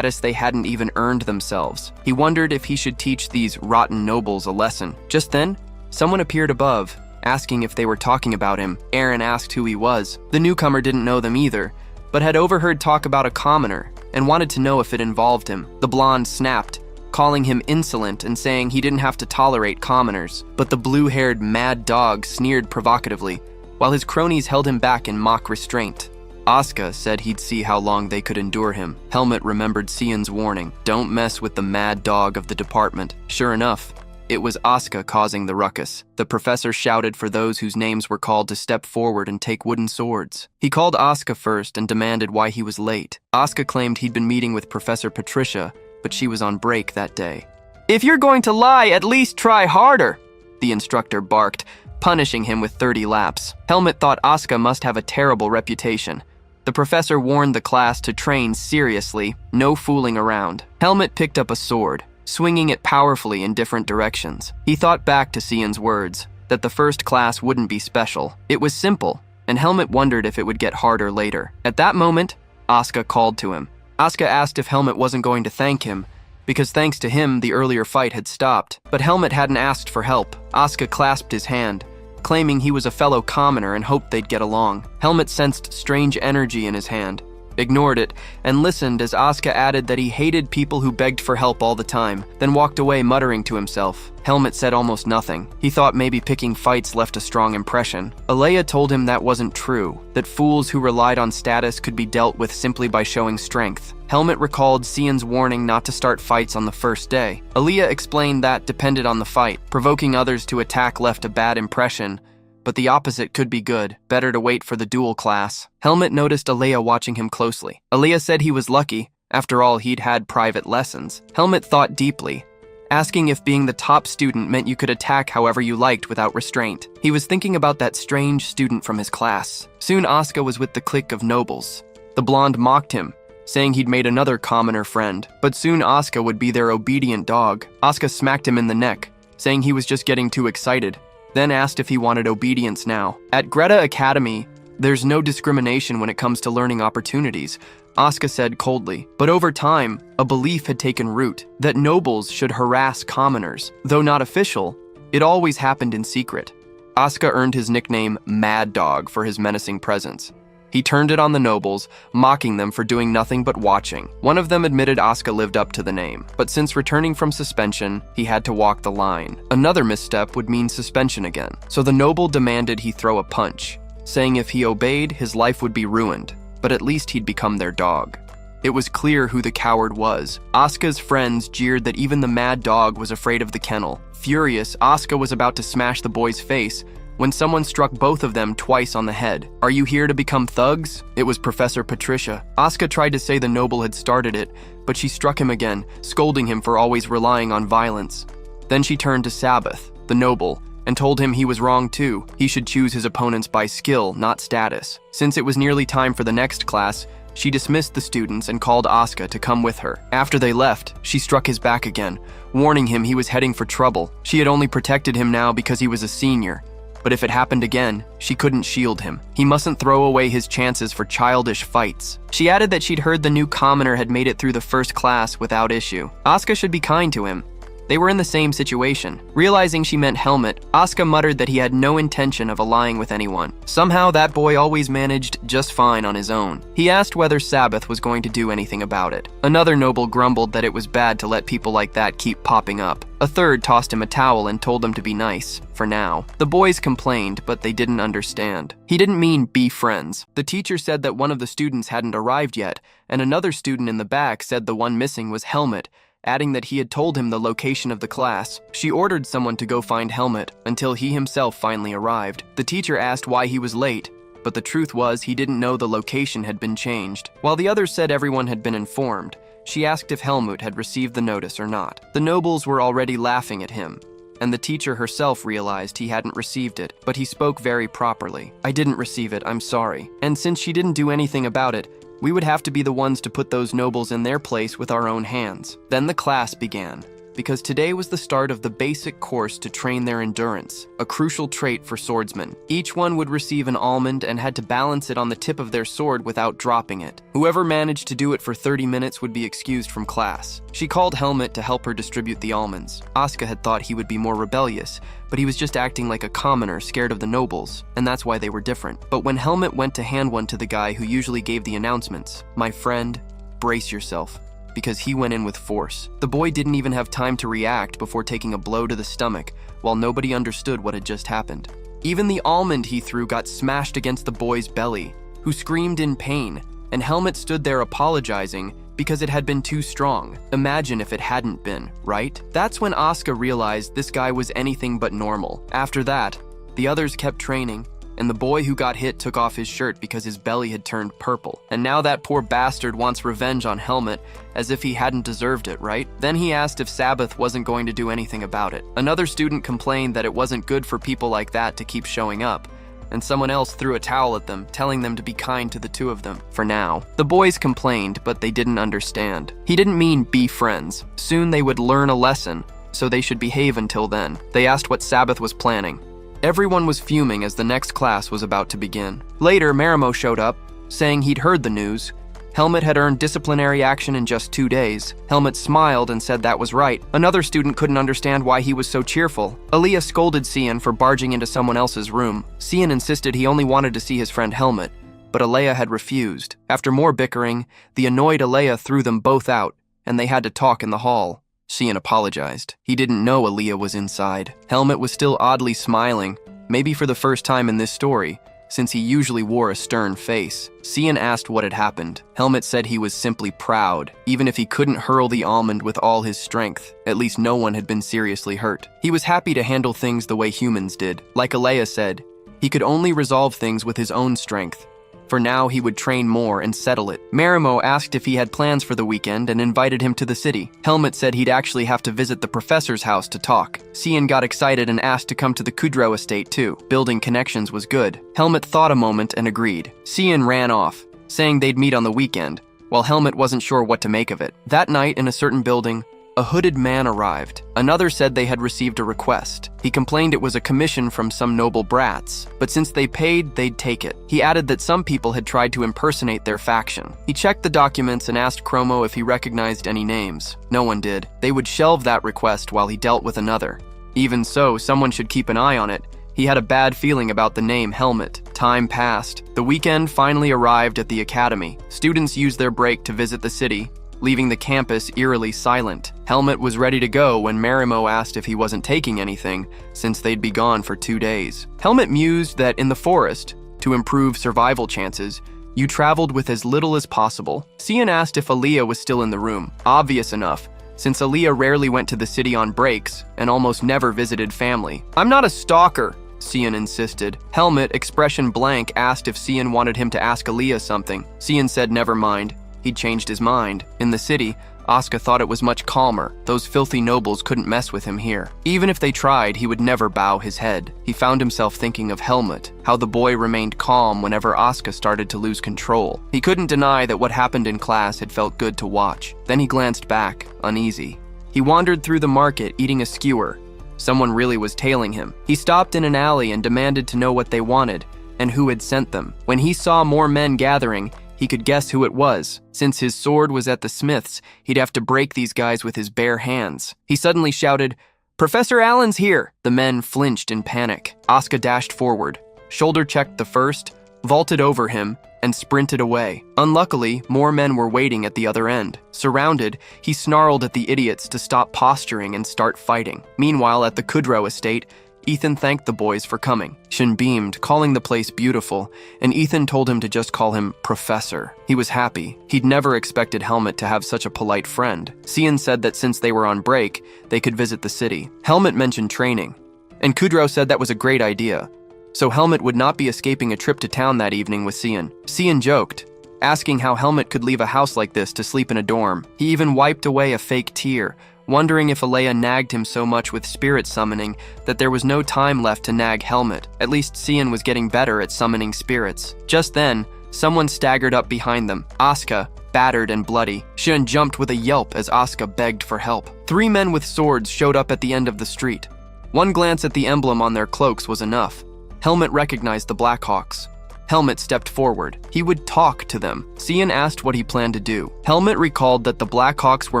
they hadn't even earned themselves. He wondered if he should teach these rotten nobles a lesson. Just then, someone appeared above, asking if they were talking about him. Aaron asked who he was. The newcomer didn't know them either, but had overheard talk about a commoner and wanted to know if it involved him. The blonde snapped, calling him insolent and saying he didn't have to tolerate commoners. But the blue-haired mad dog sneered provocatively, while his cronies held him back in mock restraint. Asuka said he'd see how long they could endure him. Helmut remembered Cian's warning, don't mess with the mad dog of the department. Sure enough, it was Asuka causing the ruckus. The professor shouted for those whose names were called to step forward and take wooden swords. He called Asuka first and demanded why he was late. Asuka claimed he'd been meeting with Professor Patricia, but she was on break that day. If you're going to lie, at least try harder, the instructor barked, punishing him with 30 laps. Helmut thought Asuka must have a terrible reputation. The professor warned the class to train seriously, no fooling around. Helmut picked up a sword, swinging it powerfully in different directions. He thought back to Cian's words, that the first class wouldn't be special. It was simple, and Helmut wondered if it would get harder later. At that moment, Asuka called to him. Asuka asked if Helmut wasn't going to thank him, because thanks to him, the earlier fight had stopped. But Helmut hadn't asked for help. Asuka clasped his hand, claiming he was a fellow commoner and hoped they'd get along. Helmut sensed strange energy in his hand, ignored it, and listened as Asuka added that he hated people who begged for help all the time, then walked away muttering to himself. Helmut said almost nothing. He thought maybe picking fights left a strong impression. Alea told him that wasn't true, that fools who relied on status could be dealt with simply by showing strength. Helmut recalled Cian's warning not to start fights on the first day. Alea explained that depended on the fight. Provoking others to attack left a bad impression, but the opposite could be good. Better to wait for the dual class. Helmut noticed Alea watching him closely. Alea said he was lucky. After all, he'd had private lessons. Helmut thought deeply, asking if being the top student meant you could attack however you liked without restraint. He was thinking about that strange student from his class. Soon Asuka was with the clique of nobles. The blonde mocked him, saying he'd made another commoner friend, but soon Asuka would be their obedient dog. Asuka smacked him in the neck, saying he was just getting too excited, then asked if he wanted obedience now. At Greta Academy, there's no discrimination when it comes to learning opportunities, Asuka said coldly. But over time, a belief had taken root that nobles should harass commoners. Though not official, it always happened in secret. Asuka earned his nickname Mad Dog for his menacing presence. He turned it on the nobles, mocking them for doing nothing but watching. One of them admitted Asuka lived up to the name, but since returning from suspension, he had to walk the line. Another misstep would mean suspension again, so the noble demanded he throw a punch, saying if he obeyed, his life would be ruined, but at least he'd become their dog. It was clear who the coward was. Asuka's friends jeered that even the Mad Dog was afraid of the kennel. Furious, Asuka was about to smash the boy's face when someone struck both of them twice on the head. "Are you here to become thugs?" It was Professor Patricia. Asuka tried to say the noble had started it, but she struck him again, scolding him for always relying on violence. Then she turned to Sabbath, the noble, and told him he was wrong too. He should choose his opponents by skill, not status. Since it was nearly time for the next class, she dismissed the students and called Asuka to come with her. After they left, she struck his back again, warning him he was heading for trouble. She had only protected him now because he was a senior. But if it happened again, she couldn't shield him. He mustn't throw away his chances for childish fights. She added that she'd heard the new commoner had made it through the first class without issue. Asuka should be kind to him. They were in the same situation. Realizing she meant Helmet, Asuka muttered that he had no intention of allying with anyone. Somehow that boy always managed just fine on his own. He asked whether Sabbath was going to do anything about it. Another noble grumbled that it was bad to let people like that keep popping up. A third tossed him a towel and told him to be nice, for now. The boys complained, but they didn't understand. He didn't mean be friends. The teacher said that one of the students hadn't arrived yet, and another student in the back said the one missing was Helmet, adding that he had told him the location of the class. She ordered someone to go find Helmet until he himself finally arrived. The teacher asked why he was late, but the truth was he didn't know the location had been changed. While the others said everyone had been informed, she asked if Helmut had received the notice or not. The nobles were already laughing at him, and the teacher herself realized he hadn't received it, but he spoke very properly. "I didn't receive it, I'm sorry." And since she didn't do anything about it, we would have to be the ones to put those nobles in their place with our own hands. Then the class began, because today was the start of the basic course to train their endurance, a crucial trait for swordsmen. Each one would receive an almond and had to balance it on the tip of their sword without dropping it. Whoever managed to do it for 30 minutes would be excused from class. She called Helmet to help her distribute the almonds. Asuka had thought he would be more rebellious, but he was just acting like a commoner scared of the nobles, and that's why they were different. But when Helmet went to hand one to the guy who usually gave the announcements, "My friend, brace yourself," because he went in with force. The boy didn't even have time to react before taking a blow to the stomach, while nobody understood what had just happened. Even the almond he threw got smashed against the boy's belly, who screamed in pain, and Helmet stood there apologizing because it had been too strong. Imagine if it hadn't been, right? That's when Asuka realized this guy was anything but normal. After that, the others kept training, and the boy who got hit took off his shirt because his belly had turned purple. And now that poor bastard wants revenge on Helmet, as if he hadn't deserved it, right? Then he asked if Sabbath wasn't going to do anything about it. Another student complained that it wasn't good for people like that to keep showing up, and someone else threw a towel at them, telling them to be kind to the two of them, for now. The boys complained, but they didn't understand. He didn't mean be friends. Soon they would learn a lesson, so they should behave until then. They asked what Sabbath was planning. Everyone was fuming as the next class was about to begin. Later, Marimo showed up, saying he'd heard the news. Helmet had earned disciplinary action in just 2 days. Helmet smiled and said that was right. Another student couldn't understand why he was so cheerful. Aaliyah scolded Cian for barging into someone else's room. Cian insisted he only wanted to see his friend Helmet, but Aaliyah had refused. After more bickering, the annoyed Aaliyah threw them both out, and they had to talk in the hall. Cian apologized. He didn't know Aaliyah was inside. Helmet was still oddly smiling, maybe for the first time in this story, since he usually wore a stern face. Cian asked what had happened. Helmet said he was simply proud. Even if he couldn't hurl the almond with all his strength, at least no one had been seriously hurt. He was happy to handle things the way humans did. Like Aaliyah said, he could only resolve things with his own strength. For now, he would train more and settle it. Marimo asked if he had plans for the weekend and invited him to the city. Helmut said he'd actually have to visit the professor's house to talk. Cian got excited and asked to come to the Kudrow estate too. Building connections was good. Helmut thought a moment and agreed. Cian ran off, saying they'd meet on the weekend, while Helmut wasn't sure what to make of it. That night, in a certain building, a hooded man arrived. Another said they had received a request. He complained it was a commission from some noble brats, but since they paid, they'd take it. He added that some people had tried to impersonate their faction. He checked the documents and asked Chromo if he recognized any names. No one did. They would shelve that request while he dealt with another. Even so, someone should keep an eye on it. He had a bad feeling about the name Helmut. Time passed. The weekend finally arrived at the academy. Students used their break to visit the city, leaving the campus eerily silent. Helmut was ready to go when Marimo asked if he wasn't taking anything, since they'd be gone for 2 days. Helmut mused that in the forest, to improve survival chances, you traveled with as little as possible. Cian asked if Aaliyah was still in the room. Obvious enough, since Aaliyah rarely went to the city on breaks and almost never visited family. "I'm not a stalker," Cian insisted. Helmut, expression blank, asked if Cian wanted him to ask Aaliyah something. Cian said never mind. He'd changed his mind. In the city, Asuka thought it was much calmer. Those filthy nobles couldn't mess with him here. Even if they tried, he would never bow his head. He found himself thinking of Helmut, how the boy remained calm whenever Asuka started to lose control. He couldn't deny that what happened in class had felt good to watch. Then he glanced back, uneasy. He wandered through the market, eating a skewer. Someone really was tailing him. He stopped in an alley and demanded to know what they wanted and who had sent them. When he saw more men gathering, he could guess who it was. Since his sword was at the smith's, he'd have to break these guys with his bare hands. He suddenly shouted, "Professor Allen's here!" The men flinched in panic. Asuka dashed forward, shoulder-checked the first, vaulted over him, and sprinted away. Unluckily, more men were waiting at the other end. Surrounded, he snarled at the idiots to stop posturing and start fighting. Meanwhile, at the Kudrow estate, Ethan thanked the boys for coming. Shin beamed, calling the place beautiful, and Ethan told him to just call him Professor. He was happy. He'd never expected Helmut to have such a polite friend. Cian said that since they were on break, they could visit the city. Helmut mentioned training, and Kudrow said that was a great idea. So Helmut would not be escaping a trip to town that evening with Cian. Cian joked, asking how Helmut could leave a house like this to sleep in a dorm. He even wiped away a fake tear, wondering if Aaliyah nagged him so much with spirit summoning that there was no time left to nag Helmut. At least Cian was getting better at summoning spirits. Just then, someone staggered up behind them. Asuka, battered and bloody. Shin jumped with a yelp as Asuka begged for help. 3 men with swords showed up at the end of the street. One glance at the emblem on their cloaks was enough. Helmut recognized the Blackhawks. Helmut stepped forward. He would talk to them. Cian asked what he planned to do. Helmut recalled that the Blackhawks were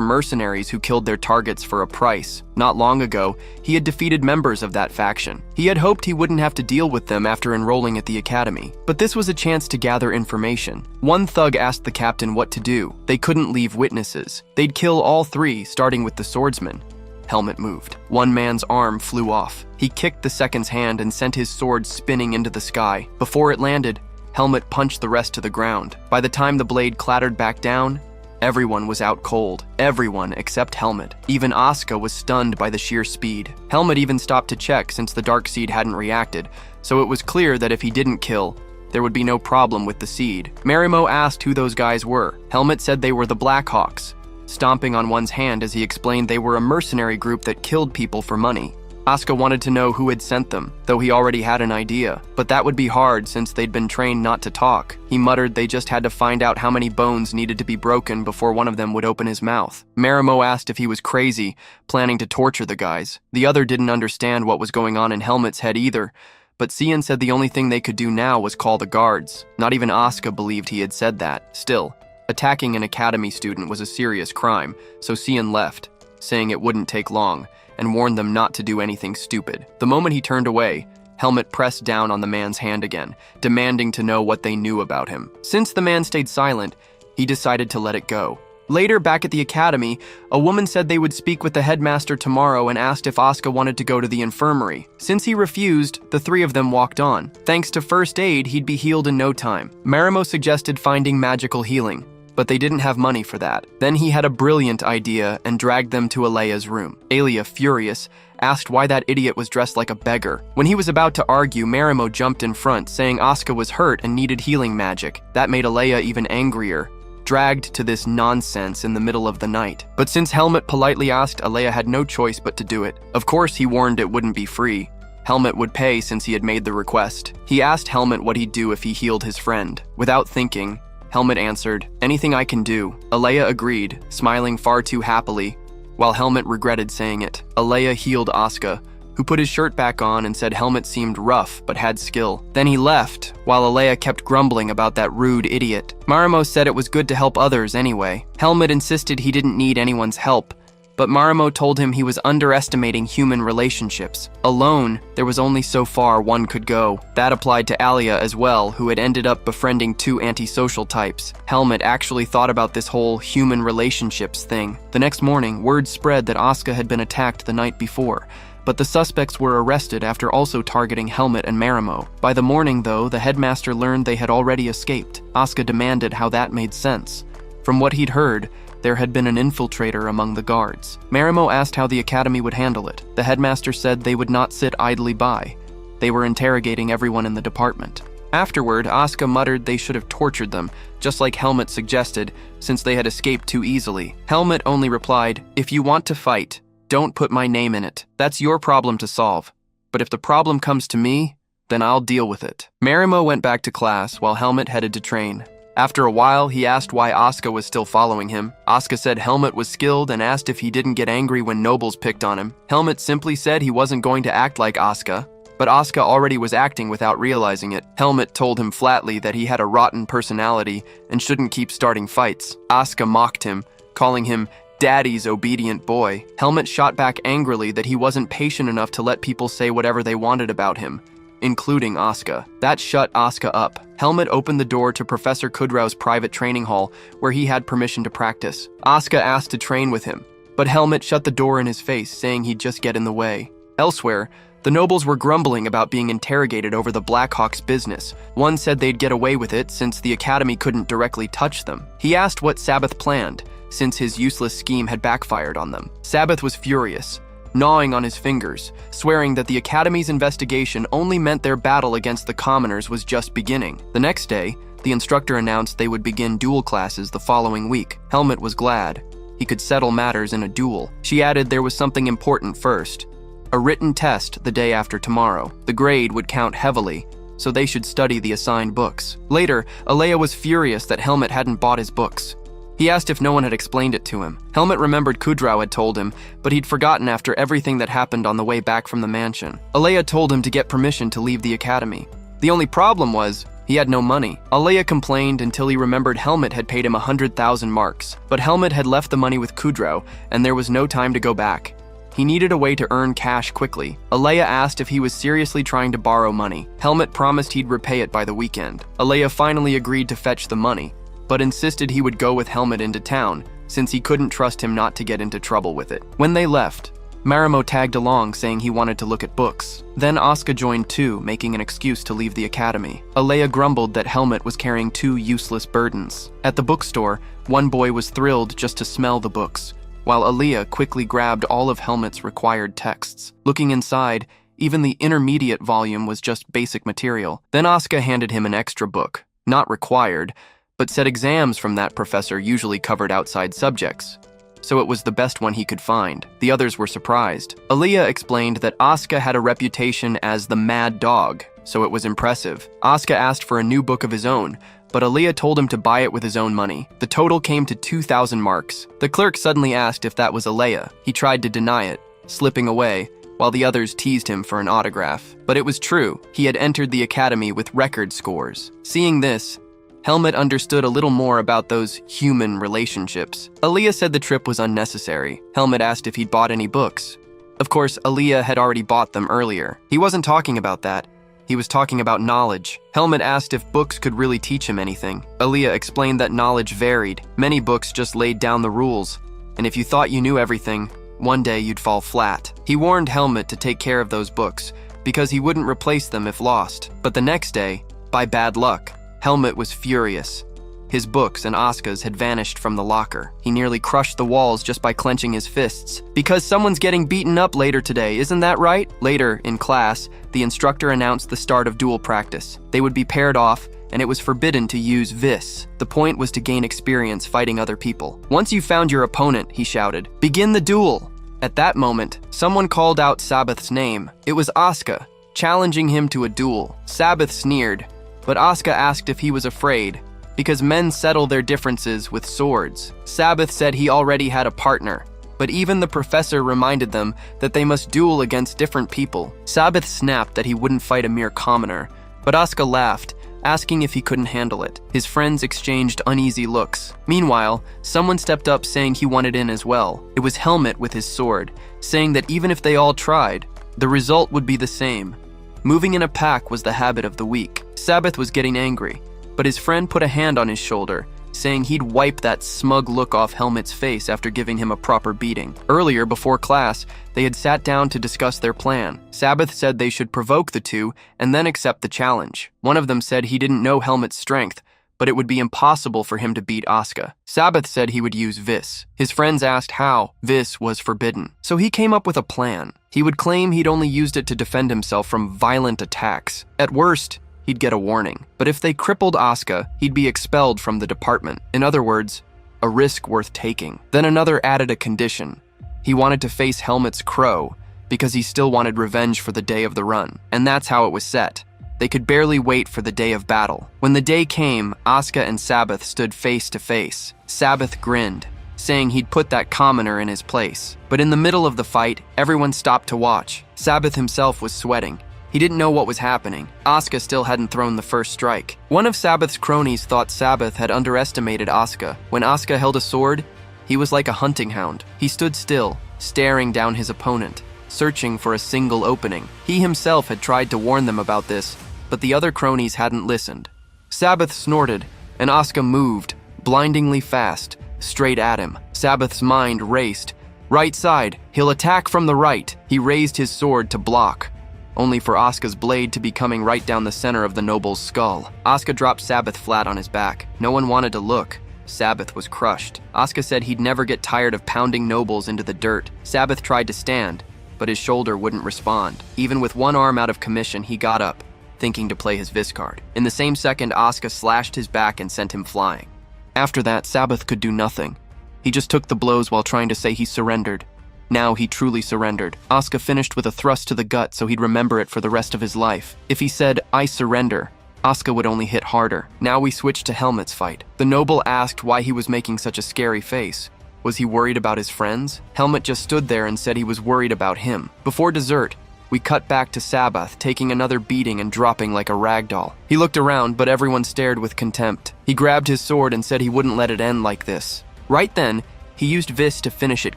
mercenaries who killed their targets for a price. Not long ago, he had defeated members of that faction. He had hoped he wouldn't have to deal with them after enrolling at the academy. But this was a chance to gather information. One thug asked the captain what to do. They couldn't leave witnesses. They'd kill all 3, starting with the swordsman. Helmut moved. One man's arm flew off. He kicked the second's hand and sent his sword spinning into the sky. Before it landed, Helmut punched the rest to the ground. By the time the blade clattered back down, everyone was out cold. Everyone except Helmut. Even Asuka was stunned by the sheer speed. Helmut even stopped to check since the dark seed hadn't reacted, so it was clear that if he didn't kill, there would be no problem with the seed. Marimo asked who those guys were. Helmut said they were the Blackhawks, stomping on one's hand as he explained they were a mercenary group that killed people for money. Asuka wanted to know who had sent them, though he already had an idea, but that would be hard since they'd been trained not to talk. He muttered they just had to find out how many bones needed to be broken before one of them would open his mouth. Marimo asked if he was crazy, planning to torture the guys. The other didn't understand what was going on in Helmut's head either, but Cian said the only thing they could do now was call the guards. Not even Asuka believed he had said that. Still, attacking an academy student was a serious crime, so Cian left, saying it wouldn't take long, and warned them not to do anything stupid. The moment he turned away, Helmut pressed down on the man's hand again, demanding to know what they knew about him. Since the man stayed silent, he decided to let it go. Later, back at the academy, a woman said they would speak with the headmaster tomorrow and asked if Asuka wanted to go to the infirmary. Since he refused, the 3 of them walked on. Thanks to first aid, he'd be healed in no time. Marimo suggested finding magical healing. but they didn't have money for that. Then he had a brilliant idea and dragged them to Alea's room. Alea, furious, asked why that idiot was dressed like a beggar. When he was about to argue, Marimo jumped in front, saying Asuka was hurt and needed healing magic. That made Alea even angrier, dragged to this nonsense in the middle of the night. But since Helmut politely asked, Alea had no choice but to do it. Of course, he warned it wouldn't be free. Helmut would pay since he had made the request. He asked Helmut what he'd do if he healed his friend. Without thinking, Helmut answered, "Anything I can do." Alea agreed, smiling far too happily, while Helmut regretted saying it. Alea healed Asuka, who put his shirt back on and said Helmut seemed rough but had skill. Then he left, while Alea kept grumbling about that rude idiot. Marimo said it was good to help others anyway. Helmut insisted he didn't need anyone's help, but Marimo told him he was underestimating human relationships. Alone, there was only so far one could go. That applied to Alia as well, who had ended up befriending two antisocial types. Helmut actually thought about this whole human relationships thing. The next morning, word spread that Asuka had been attacked the night before, but the suspects were arrested after also targeting Helmut and Marimo. By the morning, though, the headmaster learned they had already escaped. Asuka demanded how that made sense. From what he'd heard, there had been an infiltrator among the guards. Marimo asked how the academy would handle it. The headmaster said they would not sit idly by. They were interrogating everyone in the department. Afterward, Asuka muttered they should have tortured them, just like Helmut suggested, since they had escaped too easily. Helmut only replied, "If you want to fight, don't put my name in it. That's your problem to solve. But if the problem comes to me, then I'll deal with it." Marimo went back to class while Helmut headed to train. After a while, he asked why Asuka was still following him. Asuka said Helmut was skilled and asked if he didn't get angry when nobles picked on him. Helmut simply said he wasn't going to act like Asuka, but Asuka already was acting without realizing it. Helmut told him flatly that he had a rotten personality and shouldn't keep starting fights. Asuka mocked him, calling him Daddy's obedient boy. Helmut shot back angrily that he wasn't patient enough to let people say whatever they wanted about him, including Asuka. That shut Asuka up. Helmut opened the door to Professor Kudrao's private training hall, where he had permission to practice. Asuka asked to train with him, but Helmut shut the door in his face, saying he'd just get in the way. Elsewhere, the nobles were grumbling about being interrogated over the Blackhawk's business. One said they'd get away with it since the academy couldn't directly touch them. He asked what Sabbath planned, since his useless scheme had backfired on them. Sabbath was furious, gnawing on his fingers, swearing that the Academy's investigation only meant their battle against the commoners was just beginning. The next day, the instructor announced they would begin duel classes the following week. Helmut was glad. He could settle matters in a duel. She added there was something important first: a written test the day after tomorrow. The grade would count heavily, so they should study the assigned books. Later, Alea was furious that Helmut hadn't bought his books. He asked if no one had explained it to him. Helmut remembered Kudrao had told him, but he'd forgotten after everything that happened on the way back from the mansion. Alea told him to get permission to leave the academy. The only problem was, he had no money. Alea complained until he remembered Helmut had paid him 100,000 marks, but Helmut had left the money with Kudrao, and there was no time to go back. He needed a way to earn cash quickly. Alea asked if he was seriously trying to borrow money. Helmut promised he'd repay it by the weekend. Alea finally agreed to fetch the money, but insisted he would go with Helmut into town, since he couldn't trust him not to get into trouble with it. When they left, Marimo tagged along, saying he wanted to look at books. Then Asuka joined too, making an excuse to leave the academy. Alea grumbled that Helmut was carrying two useless burdens. At the bookstore, one boy was thrilled just to smell the books, while Alea quickly grabbed all of Helmut's required texts. Looking inside, even the intermediate volume was just basic material. Then Asuka handed him an extra book, not required, but said exams from that professor usually covered outside subjects, so it was the best one he could find. The others were surprised. Alea explained that Asuka had a reputation as the mad dog, so it was impressive. Asuka asked for a new book of his own, but Alea told him to buy it with his own money. The total came to 2,000 marks. The clerk suddenly asked if that was Alea. He tried to deny it, slipping away, while the others teased him for an autograph. But it was true. He had entered the academy with record scores. Seeing this, Helmut understood a little more about those human relationships. Alea said the trip was unnecessary. Helmut asked if he'd bought any books. Of course, Alea had already bought them earlier. He wasn't talking about that. He was talking about knowledge. Helmut asked if books could really teach him anything. Alea explained that knowledge varied. Many books just laid down the rules, and if you thought you knew everything, one day you'd fall flat. He warned Helmut to take care of those books, because he wouldn't replace them if lost. But the next day, by bad luck, Helmut was furious. His books and Asuka's had vanished from the locker. He nearly crushed the walls just by clenching his fists. Because someone's getting beaten up later today, isn't that right? Later, in class, the instructor announced the start of duel practice. They would be paired off, and it was forbidden to use vis. The point was to gain experience fighting other people. Once you found your opponent, he shouted, begin the duel. At that moment, someone called out Sabbath's name. It was Asuka, challenging him to a duel. Sabbath sneered, but Asuka asked if he was afraid, because men settle their differences with swords. Sabbath said he already had a partner, but even the professor reminded them that they must duel against different people. Sabbath snapped that he wouldn't fight a mere commoner, but Asuka laughed, asking if he couldn't handle it. His friends exchanged uneasy looks. Meanwhile, someone stepped up saying he wanted in as well. It was Helmet with his sword, saying that even if they all tried, the result would be the same. Moving in a pack was the habit of the weak. Sabbath was getting angry, but his friend put a hand on his shoulder, saying he'd wipe that smug look off Helmet's face after giving him a proper beating. Earlier, before class, they had sat down to discuss their plan. Sabbath said they should provoke the two and then accept the challenge. One of them said he didn't know Helmet's strength, but it would be impossible for him to beat Asuka. Sabbath said he would use vis. His friends asked how. Vis was forbidden. So he came up with a plan. He would claim he'd only used it to defend himself from violent attacks. At worst, he'd get a warning. But if they crippled Asuka, he'd be expelled from the department. In other words, a risk worth taking. Then another added a condition. He wanted to face Helmet's crow because he still wanted revenge for the day of the run. And that's how it was set. They could barely wait for the day of battle. When the day came, Asuka and Sabbath stood face to face. Sabbath grinned, saying he'd put that commoner in his place. But in the middle of the fight, everyone stopped to watch. Sabbath himself was sweating. He didn't know what was happening. Asuka still hadn't thrown the first strike. One of Sabbath's cronies thought Sabbath had underestimated Asuka. When Asuka held a sword, he was like a hunting hound. He stood still, staring down his opponent, searching for a single opening. He himself had tried to warn them about this, but the other cronies hadn't listened. Sabbath snorted, and Asuka moved, blindingly fast, straight at him. Sabbath's mind raced. Right side, he'll attack from the right. He raised his sword to block, only for Asuka's blade to be coming right down the center of the noble's skull. Asuka dropped Sabbath flat on his back. No one wanted to look. Sabbath was crushed. Asuka said he'd never get tired of pounding nobles into the dirt. Sabbath tried to stand, but his shoulder wouldn't respond. Even with one arm out of commission, he got up, thinking to play his vis card. In the same second, Asuka slashed his back and sent him flying. After that, Sabbath could do nothing. He just took the blows while trying to say he surrendered. Now he truly surrendered. Asuka finished with a thrust to the gut so he'd remember it for the rest of his life. If he said, "I surrender," Asuka would only hit harder. Now we switched to Helmet's fight. The noble asked why he was making such a scary face. Was he worried about his friends? Helmet just stood there and said he was worried about him. Before dessert, we cut back to Sabbath, taking another beating and dropping like a rag doll. He looked around, but everyone stared with contempt. He grabbed his sword and said he wouldn't let it end like this. Right then, he used vis to finish it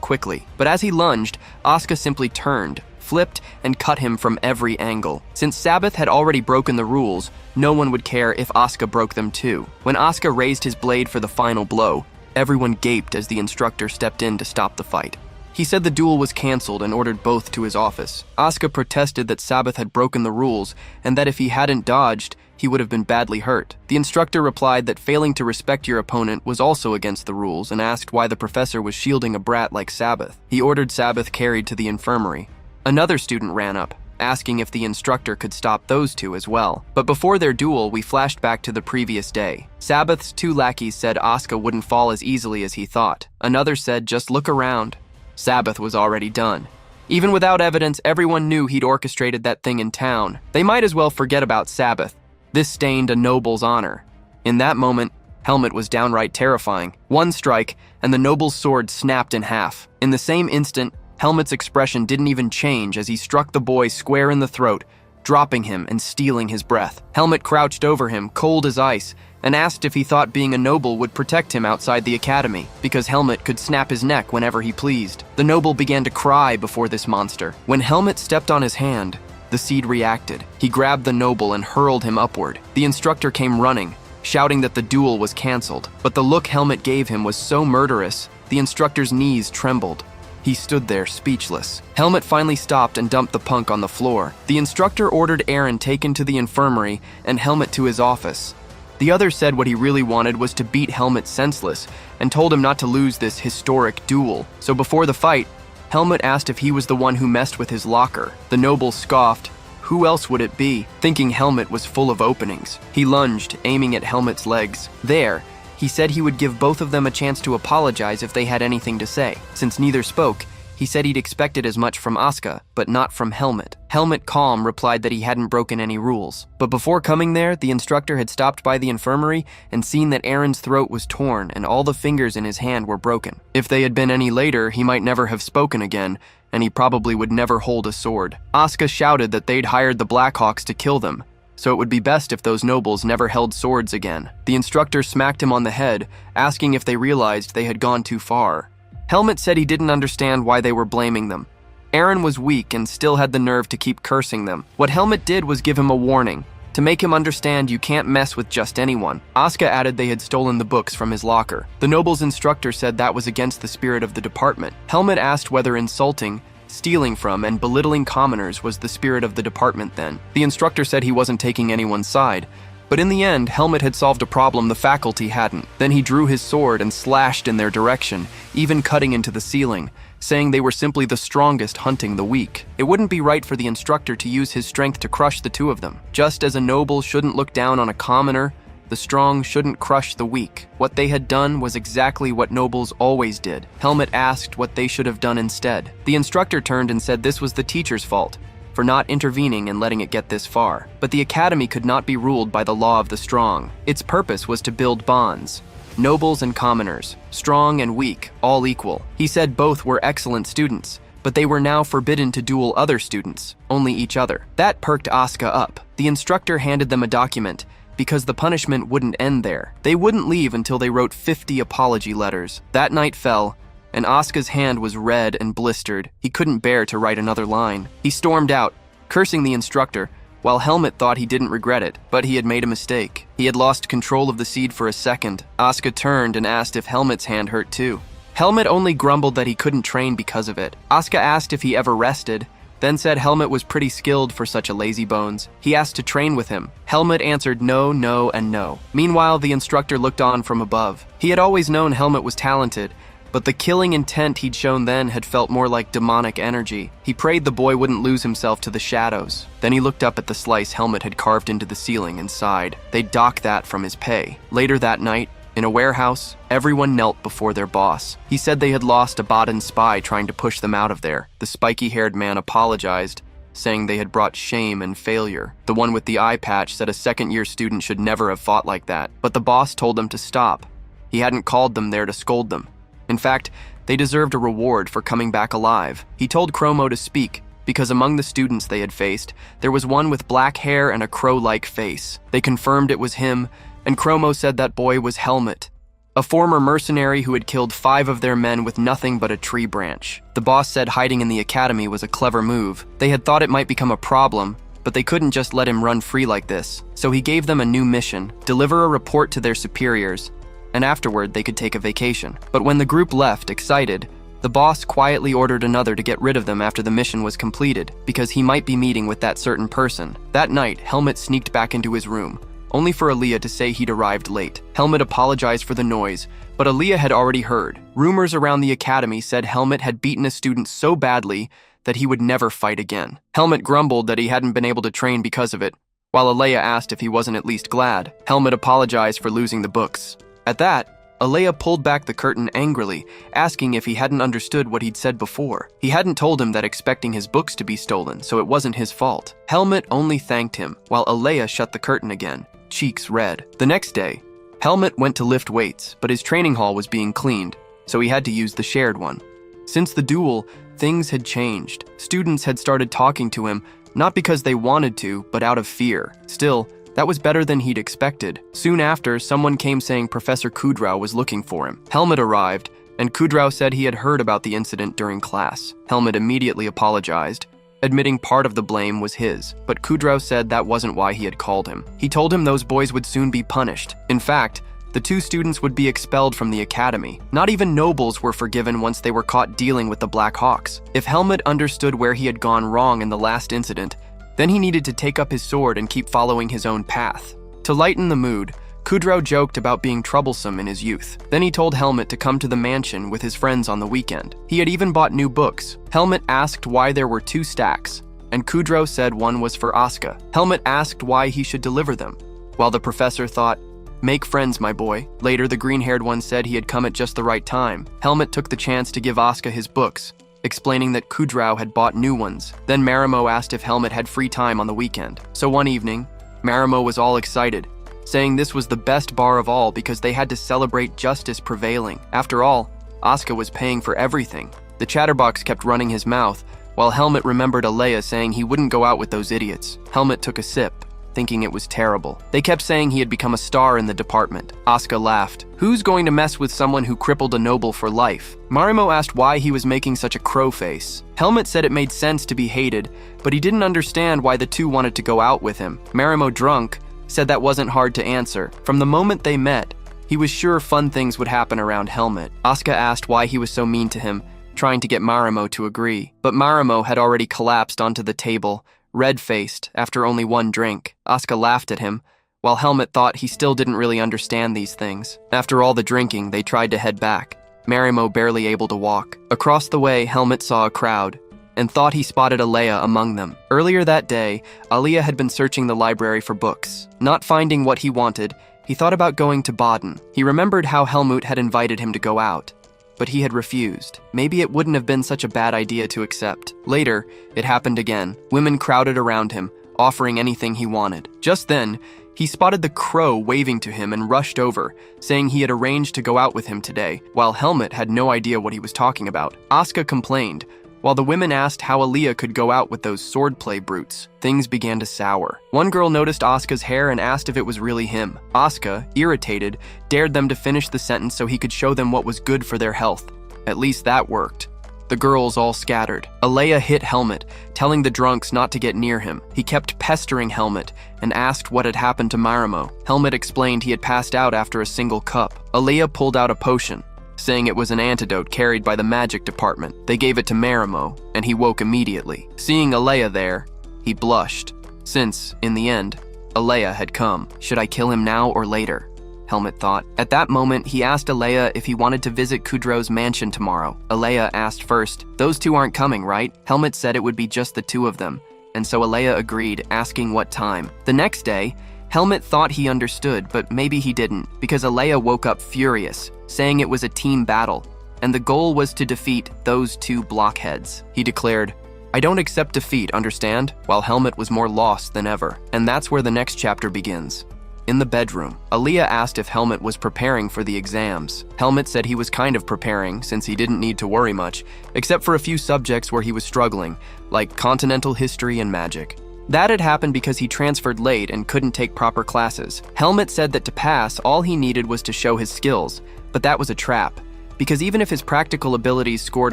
quickly. But as he lunged, Asuka simply turned, flipped, and cut him from every angle. Since Sabbath had already broken the rules, no one would care if Asuka broke them too. When Asuka raised his blade for the final blow, everyone gaped as the instructor stepped in to stop the fight. He said the duel was canceled and ordered both to his office. Asuka protested that Sabbath had broken the rules and that if he hadn't dodged, he would have been badly hurt. The instructor replied that failing to respect your opponent was also against the rules and asked why the professor was shielding a brat like Sabbath. He ordered Sabbath carried to the infirmary. Another student ran up, asking if the instructor could stop those two as well. But before their duel, we flashed back to the previous day. Sabbath's two lackeys said Asuka wouldn't fall as easily as he thought. Another said, "Just look around." Sabbath was already done. Even without evidence, everyone knew he'd orchestrated that thing in town. They might as well forget about Sabbath. This stained a noble's honor. In that moment, Helmet was downright terrifying. One strike, and the noble's sword snapped in half. In the same instant, Helmet's expression didn't even change as he struck the boy square in the throat, dropping him and stealing his breath. Helmet crouched over him, cold as ice, and asked if he thought being a noble would protect him outside the academy, because Helmet could snap his neck whenever he pleased. The noble began to cry before this monster. When Helmet stepped on his hand, the seed reacted. He grabbed the noble and hurled him upward. The instructor came running, shouting that the duel was canceled. But the look Helmet gave him was so murderous, the instructor's knees trembled. He stood there, speechless. Helmet finally stopped and dumped the punk on the floor. The instructor ordered Aaron taken to the infirmary and Helmet to his office. The other said what he really wanted was to beat Helmet senseless and told him not to lose this historic duel. So before the fight, Helmet asked if he was the one who messed with his locker. The noble scoffed. Who else would it be? Thinking Helmet was full of openings. He lunged, aiming at Helmet's legs. There, he said he would give both of them a chance to apologize if they had anything to say. Since neither spoke, he said he'd expected as much from Asuka, but not from Helmet. Helmet, calm, replied that he hadn't broken any rules. But before coming there, the instructor had stopped by the infirmary and seen that Aaron's throat was torn and all the fingers in his hand were broken. If they had been any later, he might never have spoken again, and he probably would never hold a sword. Asuka shouted that they'd hired the Blackhawks to kill them, so it would be best if those nobles never held swords again. The instructor smacked him on the head, asking if they realized they had gone too far. Helmet said he didn't understand why they were blaming them. Aaron was weak and still had the nerve to keep cursing them. What Helmet did was give him a warning, to make him understand you can't mess with just anyone. Asuka added they had stolen the books from his locker. The noble's instructor said that was against the spirit of the department. Helmet asked whether insulting, stealing from, and belittling commoners was the spirit of the department then. The instructor said he wasn't taking anyone's side, but in the end, Helmet had solved a problem the faculty hadn't. Then he drew his sword and slashed in their direction, even cutting into the ceiling, saying they were simply the strongest hunting the weak. It wouldn't be right for the instructor to use his strength to crush the two of them. Just as a noble shouldn't look down on a commoner, the strong shouldn't crush the weak. What they had done was exactly what nobles always did. Helmet asked what they should have done instead. The instructor turned and said this was the teacher's fault for not intervening and letting it get this far. But the academy could not be ruled by the law of the strong. Its purpose was to build bonds. Nobles and commoners, strong and weak, all equal. He said both were excellent students, but they were now forbidden to duel other students, only each other. That perked Asuka up. The instructor handed them a document, because the punishment wouldn't end there. They wouldn't leave until they wrote 50 apology letters. That night fell, and Asuka's hand was red and blistered. He couldn't bear to write another line. He stormed out, cursing the instructor, while Helmet thought he didn't regret it, but he had made a mistake. He had lost control of the seed for a second. Asuka turned and asked if Helmet's hand hurt too. Helmet only grumbled that he couldn't train because of it. Asuka asked if he ever rested, then said Helmet was pretty skilled for such a lazy bones. He asked to train with him. Helmet answered no, no, and no. Meanwhile, the instructor looked on from above. He had always known Helmet was talented, but the killing intent he'd shown then had felt more like demonic energy. He prayed the boy wouldn't lose himself to the shadows. Then he looked up at the slice Helmet had carved into the ceiling and sighed. They'd dock that from his pay. Later that night, in a warehouse, everyone knelt before their boss. He said they had lost a Baden spy trying to push them out of there. The spiky-haired man apologized, saying they had brought shame and failure. The one with the eye patch said a second-year student should never have fought like that, but the boss told them to stop. He hadn't called them there to scold them. In fact, they deserved a reward for coming back alive. He told Chromo to speak, because among the students they had faced, there was one with black hair and a crow-like face. They confirmed it was him, and Chromo said that boy was Helmet, a former mercenary who had killed 5 of their men with nothing but a tree branch. The boss said hiding in the academy was a clever move. They had thought it might become a problem, but they couldn't just let him run free like this. So he gave them a new mission: deliver a report to their superiors, and afterward they could take a vacation. But when the group left, excited, the boss quietly ordered another to get rid of them after the mission was completed, because he might be meeting with that certain person. That night, Helmet sneaked back into his room, only for Aaliyah to say he'd arrived late. Helmet apologized for the noise, but Aaliyah had already heard. Rumors around the academy said Helmet had beaten a student so badly that he would never fight again. Helmet grumbled that he hadn't been able to train because of it, while Aaliyah asked if he wasn't at least glad. Helmet apologized for losing the books. At that, Aaliyah pulled back the curtain angrily, asking if he hadn't understood what he'd said before. He hadn't told him that expecting his books to be stolen, so it wasn't his fault. Helmet only thanked him, while Aaliyah shut the curtain again, cheeks red. The next day, Helmet went to lift weights, but his training hall was being cleaned, so he had to use the shared one. Since the duel, things had changed. Students had started talking to him, not because they wanted to, but out of fear. Still, that was better than he'd expected. Soon after, someone came saying Professor Kudraw was looking for him. Helmet arrived, and Kudraw said he had heard about the incident during class. Helmet immediately apologized, admitting part of the blame was his, but Kudraw said that wasn't why he had called him. He told him those boys would soon be punished. In fact, the 2 students would be expelled from the academy. Not even nobles were forgiven once they were caught dealing with the Blackhawks. If Helmet understood where he had gone wrong in the last incident, then he needed to take up his sword and keep following his own path. To lighten the mood, Kudrow joked about being troublesome in his youth. Then he told Helmet to come to the mansion with his friends on the weekend. He had even bought new books. Helmet asked why there were 2 stacks, and Kudrow said one was for Asuka. Helmet asked why he should deliver them, while the professor thought, "Make friends, my boy." Later, the green-haired one said he had come at just the right time. Helmet took the chance to give Asuka his books, explaining that Kudrow had bought new ones. Then Marimo asked if Helmet had free time on the weekend. So one evening, Marimo was all excited, saying this was the best bar of all because they had to celebrate justice prevailing. After all, Asuka was paying for everything. The chatterbox kept running his mouth, while Helmet remembered Alea saying he wouldn't go out with those idiots. Helmet took a sip, thinking it was terrible. They kept saying he had become a star in the department. Asuka laughed. Who's going to mess with someone who crippled a noble for life? Marimo asked why he was making such a crow face. Helmet said it made sense to be hated, but he didn't understand why the 2 wanted to go out with him. Marimo, drunk, said that wasn't hard to answer. From the moment they met, he was sure fun things would happen around Helmet. Asuka asked why he was so mean to him, trying to get Marimo to agree. But Marimo had already collapsed onto the table, red-faced, after only 1 drink. Asuka laughed at him, while Helmet thought he still didn't really understand these things. After all the drinking, they tried to head back, Marimo barely able to walk. Across the way, Helmet saw a crowd, and thought he spotted Alea among them. Earlier that day, Alea had been searching the library for books. Not finding what he wanted, he thought about going to Baden. He remembered how Helmut had invited him to go out, but he had refused. Maybe it wouldn't have been such a bad idea to accept. Later, it happened again. Women crowded around him, offering anything he wanted. Just then, he spotted the crow waving to him and rushed over, saying he had arranged to go out with him today, while Helmet had no idea what he was talking about. Asuka complained, while the women asked how Alea could go out with those swordplay brutes. Things began to sour. One girl noticed Asuka's hair and asked if it was really him. Asuka, irritated, dared them to finish the sentence so he could show them what was good for their health. At least that worked. The girls all scattered. Alea hit Helmet, telling the drunks not to get near him. He kept pestering Helmet and asked what had happened to Marimo. Helmet explained he had passed out after a single cup. Alea pulled out a potion, saying it was an antidote carried by the magic department. They gave it to Marimo, and he woke immediately. Seeing Alea there, he blushed, since, in the end, Alea had come. Should I kill him now or later? Helmet thought. At that moment, he asked Alea if he wanted to visit Kudrow's mansion tomorrow. Alea asked first, "Those 2 aren't coming, right?" Helmet said it would be just the 2 of them, and so Alea agreed, asking what time. The next day, Helmet thought he understood, but maybe he didn't, because Alea woke up furious, saying it was a team battle, and the goal was to defeat those 2 blockheads. He declared, "I don't accept defeat, understand?" While Helmet was more lost than ever. And that's where the next chapter begins. In the bedroom, Alea asked if Helmet was preparing for the exams. Helmet said he was kind of preparing, since he didn't need to worry much, except for a few subjects where he was struggling, like continental history and magic. That had happened because he transferred late and couldn't take proper classes. Helmet said that to pass, all he needed was to show his skills, but that was a trap, because even if his practical abilities scored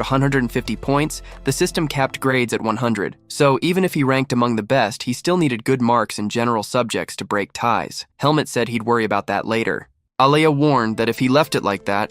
150 points, the system capped grades at 100. So even if he ranked among the best, he still needed good marks in general subjects to break ties. Helmet said he'd worry about that later. Alea warned that if he left it like that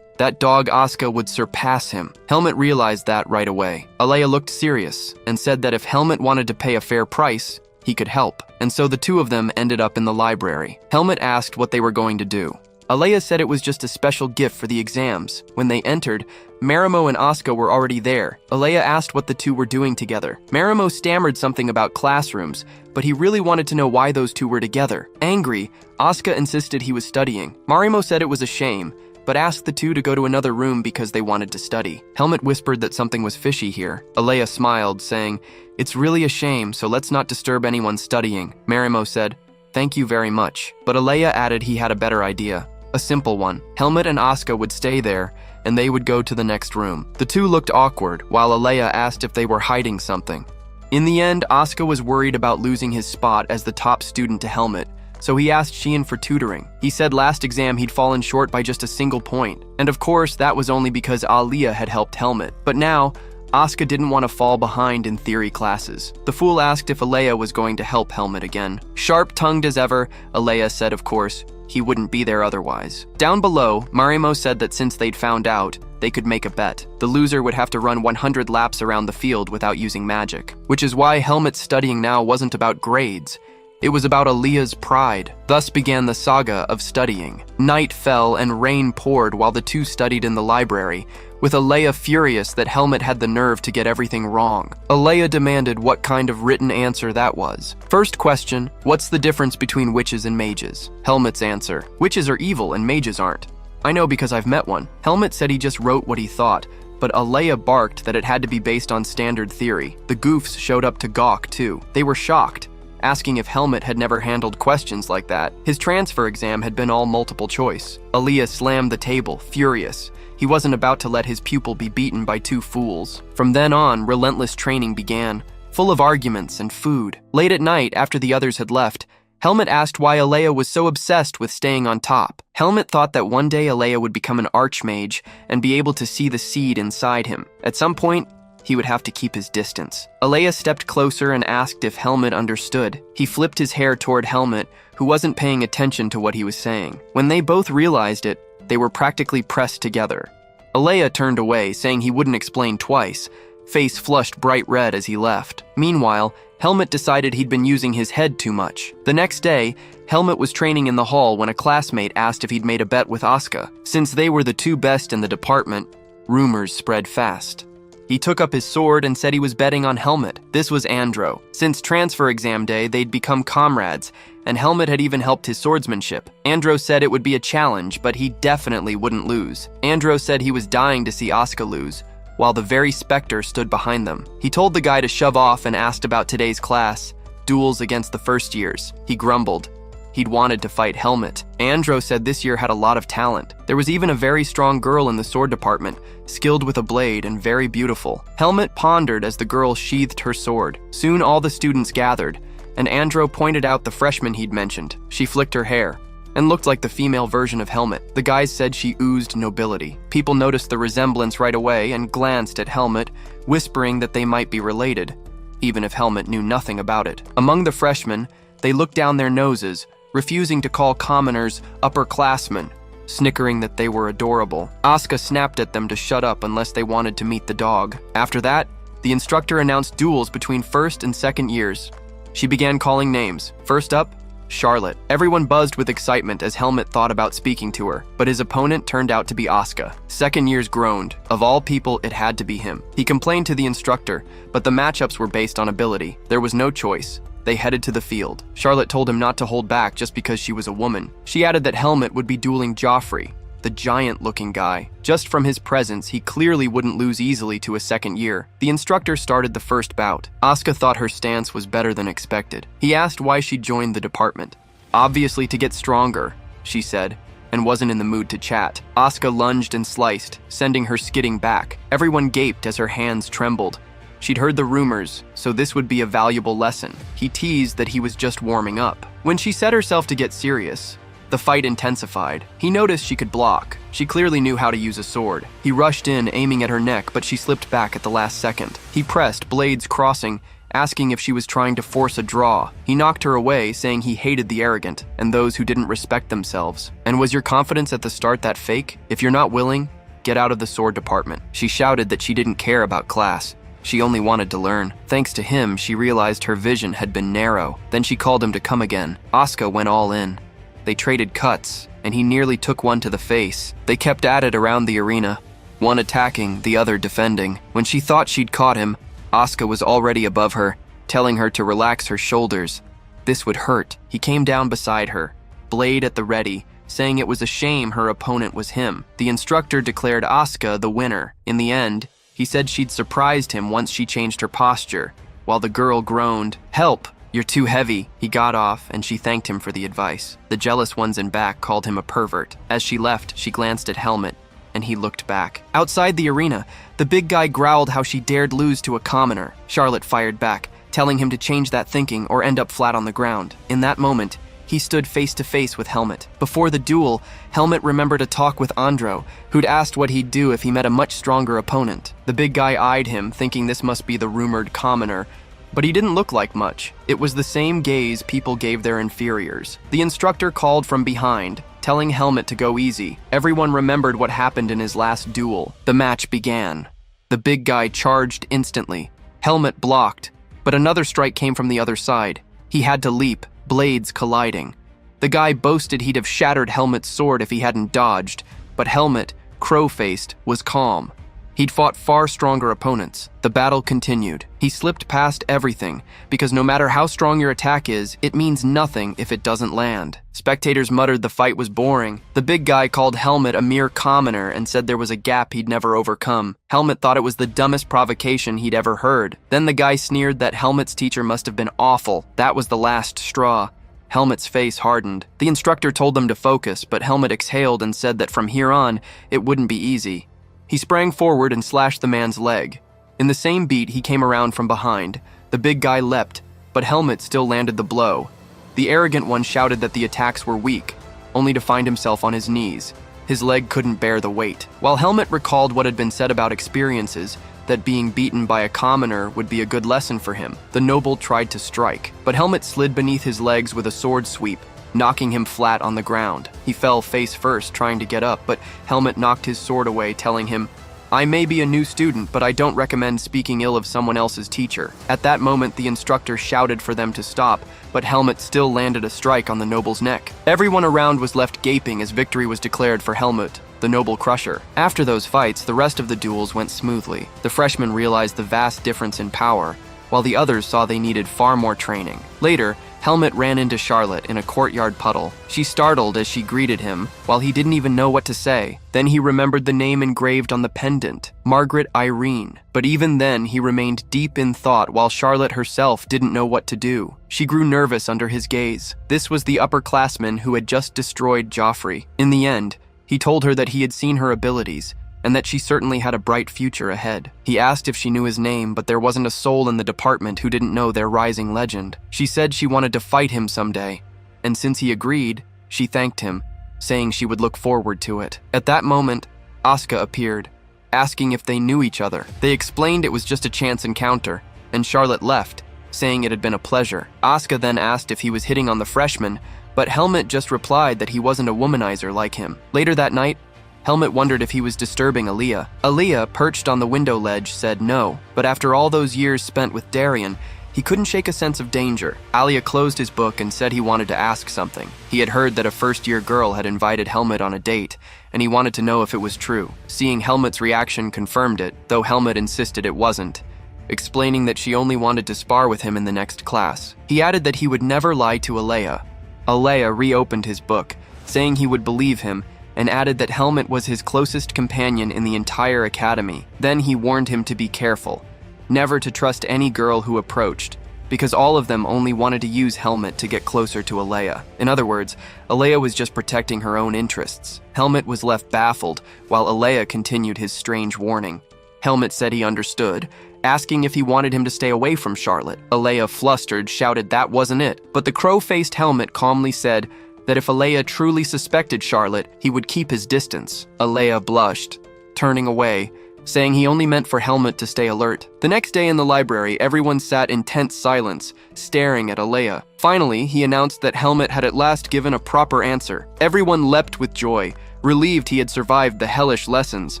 dog Asuka would surpass him. Helmet realized that right away. Alea looked serious and said that if Helmet wanted to pay a fair price, he could help. And so the 2 of them ended up in the library. Helmet asked what they were going to do. Alea said it was just a special gift for the exams. When they entered, Marimo and Asuka were already there. Alea asked what the 2 were doing together. Marimo stammered something about classrooms, but he really wanted to know why those 2 were together. Angry, Asuka insisted he was studying. Marimo said it was a shame, but asked the 2 to go to another room because they wanted to study. Helmet whispered that something was fishy here. Alea smiled, saying, "It's really a shame, so let's not disturb anyone studying." Marimo said, "Thank you very much." But Alea added he had a better idea. A simple one. Helmet and Asuka would stay there, and they would go to the next room. The 2 looked awkward, while Alea asked if they were hiding something. In the end, Asuka was worried about losing his spot as the top student to Helmet, so he asked Sheehan for tutoring. He said last exam he'd fallen short by just a single point. And of course, that was only because Alea had helped Helmet. But now, Asuka didn't want to fall behind in theory classes. The fool asked if Alea was going to help Helmet again. Sharp-tongued as ever, Alea said of course, he wouldn't be there otherwise. Down below, Marimo said that since they'd found out, they could make a bet. The loser would have to run 100 laps around the field without using magic. Which is why Helmet's studying now wasn't about grades. It was about Aaliyah's pride. Thus began the saga of studying. Night fell and rain poured while the two studied in the library, with Aaliyah furious that Helmut had the nerve to get everything wrong. Aaliyah demanded what kind of written answer that was. First question, what's the difference between witches and mages? Helmut's answer, witches are evil and mages aren't. I know because I've met one. Helmut said he just wrote what he thought, but Aaliyah barked that it had to be based on standard theory. The goofs showed up to gawk too. They were shocked, asking if Helmut had never handled questions like that. His transfer exam had been all multiple choice. Aaliyah slammed the table, furious. He wasn't about to let his pupil be beaten by two fools. From then on, relentless training began, full of arguments and food. Late at night, after the others had left, Helmut asked why Aaliyah was so obsessed with staying on top. Helmut thought that one day Aaliyah would become an archmage and be able to see the seed inside him. At some point, he would have to keep his distance. Aaliyah stepped closer and asked if Helmut understood. He flipped his hair toward Helmut, who wasn't paying attention to what he was saying. When they both realized it, they were practically pressed together. Aaliyah turned away, saying he wouldn't explain twice, face flushed bright red as he left. Meanwhile, Helmut decided he'd been using his head too much. The next day, Helmut was training in the hall when a classmate asked if he'd made a bet with Asuka. Since they were the two best in the department, rumors spread fast. He took up his sword and said he was betting on Helmut. This was Andro. Since transfer exam day, they'd become comrades, and Helmut had even helped his swordsmanship. Andro said it would be a challenge, but he definitely wouldn't lose. Andro said he was dying to see Asuka lose, while the very specter stood behind them. He told the guy to shove off and asked about today's class, duels against the first years. He grumbled. He'd wanted to fight Helmut. Andro said this year had a lot of talent. There was even a very strong girl in the sword department, skilled with a blade and very beautiful. Helmut pondered as the girl sheathed her sword. Soon all the students gathered, and Andro pointed out the freshman he'd mentioned. She flicked her hair and looked like the female version of Helmut. The guys said she oozed nobility. People noticed the resemblance right away and glanced at Helmut, whispering that they might be related, even if Helmut knew nothing about it. Among the freshmen, they looked down their noses, refusing to call commoners upperclassmen, snickering that they were adorable. Asuka snapped at them to shut up unless they wanted to meet the dog. After that, the instructor announced duels between first and second years. She began calling names. First up, Charlotte. Everyone buzzed with excitement as Helmut thought about speaking to her, but his opponent turned out to be Asuka. Second years groaned. Of all people, it had to be him. He complained to the instructor, but the matchups were based on ability. There was no choice. They headed to the field. Charlotte told him not to hold back just because she was a woman. She added that Helmut would be dueling Joffrey, the giant-looking guy. Just from his presence, he clearly wouldn't lose easily to a second year. The instructor started the first bout. Asuka thought her stance was better than expected. He asked why she joined the department. Obviously to get stronger, she said, and wasn't in the mood to chat. Asuka lunged and sliced, sending her skidding back. Everyone gaped as her hands trembled. She'd heard the rumors, so this would be a valuable lesson. He teased that he was just warming up. When she set herself to get serious, the fight intensified. He noticed she could block. She clearly knew how to use a sword. He rushed in, aiming at her neck, but she slipped back at the last second. He pressed, blades crossing, asking if she was trying to force a draw. He knocked her away, saying he hated the arrogant and those who didn't respect themselves. And was your confidence at the start that fake? If you're not willing, get out of the sword department. She shouted that she didn't care about class. She only wanted to learn. Thanks to him, she realized her vision had been narrow. Then she called him to come again. Asuka went all in. They traded cuts, and he nearly took one to the face. They kept at it around the arena, one attacking, the other defending. When she thought she'd caught him, Asuka was already above her, telling her to relax her shoulders. This would hurt. He came down beside her, blade at the ready, saying it was a shame her opponent was him. The instructor declared Asuka the winner. In the end, he said she'd surprised him once she changed her posture, while the girl groaned, "Help! You're too heavy." He got off, and she thanked him for the advice. The jealous ones in back called him a pervert. As she left, she glanced at Helmut, and he looked back. Outside the arena, the big guy growled how she dared lose to a commoner. Charlotte fired back, telling him to change that thinking or end up flat on the ground. In that moment, he stood face to face with Helmut. Before the duel, Helmut remembered a talk with Andro, who'd asked what he'd do if he met a much stronger opponent. The big guy eyed him, thinking this must be the rumored commoner, but he didn't look like much. It was the same gaze people gave their inferiors. The instructor called from behind, telling Helmut to go easy. Everyone remembered what happened in his last duel. The match began. The big guy charged instantly. Helmut blocked, but another strike came from the other side. He had to leap, blades colliding. The guy boasted he'd have shattered Helmet's sword if he hadn't dodged, but Helmet, crow-faced, was calm. He'd fought far stronger opponents. The battle continued. He slipped past everything, because no matter how strong your attack is, it means nothing if it doesn't land. Spectators muttered the fight was boring. The big guy called Helmet a mere commoner and said there was a gap he'd never overcome. Helmet thought it was the dumbest provocation he'd ever heard. Then the guy sneered that Helmet's teacher must have been awful. That was the last straw. Helmet's face hardened. The instructor told them to focus, but Helmet exhaled and said that from here on, it wouldn't be easy. He sprang forward and slashed the man's leg. In the same beat, he came around from behind. The big guy leapt, but Helmet still landed the blow. The arrogant one shouted that the attacks were weak, only to find himself on his knees. His leg couldn't bear the weight. While Helmet recalled what had been said about experiences, that being beaten by a commoner would be a good lesson for him, the noble tried to strike, but Helmet slid beneath his legs with a sword sweep, knocking him flat on the ground. He fell face first, trying to get up, but Helmet knocked his sword away, telling him, "I may be a new student, but I don't recommend speaking ill of someone else's teacher." At that moment, the instructor shouted for them to stop, but Helmet still landed a strike on the noble's neck. Everyone around was left gaping as victory was declared for Helmet, the noble crusher. After those fights, the rest of the duels went smoothly. The freshmen realized the vast difference in power, while the others saw they needed far more training. Later, Helmet ran into Charlotte in a courtyard puddle. She startled as she greeted him, while he didn't even know what to say. Then he remembered the name engraved on the pendant, Margaret Irene. But even then, he remained deep in thought while Charlotte herself didn't know what to do. She grew nervous under his gaze. This was the upperclassman who had just destroyed Joffrey. In the end, he told her that he had seen her abilities, and that she certainly had a bright future ahead. He asked if she knew his name, but there wasn't a soul in the department who didn't know their rising legend. She said she wanted to fight him someday, and since he agreed, she thanked him, saying she would look forward to it. At that moment, Asuka appeared, asking if they knew each other. They explained it was just a chance encounter, and Charlotte left, saying it had been a pleasure. Asuka then asked if he was hitting on the freshman, but Helmet just replied that he wasn't a womanizer like him. Later that night, Helmet wondered if he was disturbing Aaliyah. Aaliyah, perched on the window ledge, said no, but after all those years spent with Darian, he couldn't shake a sense of danger. Aaliyah closed his book and said he wanted to ask something. He had heard that a first-year girl had invited Helmet on a date, and he wanted to know if it was true. Seeing Helmet's reaction confirmed it, though Helmet insisted it wasn't, explaining that she only wanted to spar with him in the next class. He added that he would never lie to Aaliyah. Aaliyah reopened his book, saying he would believe him, and added that Helmet was his closest companion in the entire academy. Then he warned him to be careful, never to trust any girl who approached, because all of them only wanted to use Helmet to get closer to Aaliyah. In other words, Aaliyah was just protecting her own interests. Helmet was left baffled, while Aaliyah continued his strange warning. Helmet said he understood, asking if he wanted him to stay away from Charlotte. Aaliyah, flustered, shouted that wasn't it, but the crow-faced Helmet calmly said that if Aaliyah truly suspected Charlotte, he would keep his distance. Aaliyah blushed, turning away, saying he only meant for Helmet to stay alert. The next day in the library, everyone sat in tense silence, staring at Aaliyah. Finally, he announced that Helmet had at last given a proper answer. Everyone leapt with joy, relieved he had survived the hellish lessons.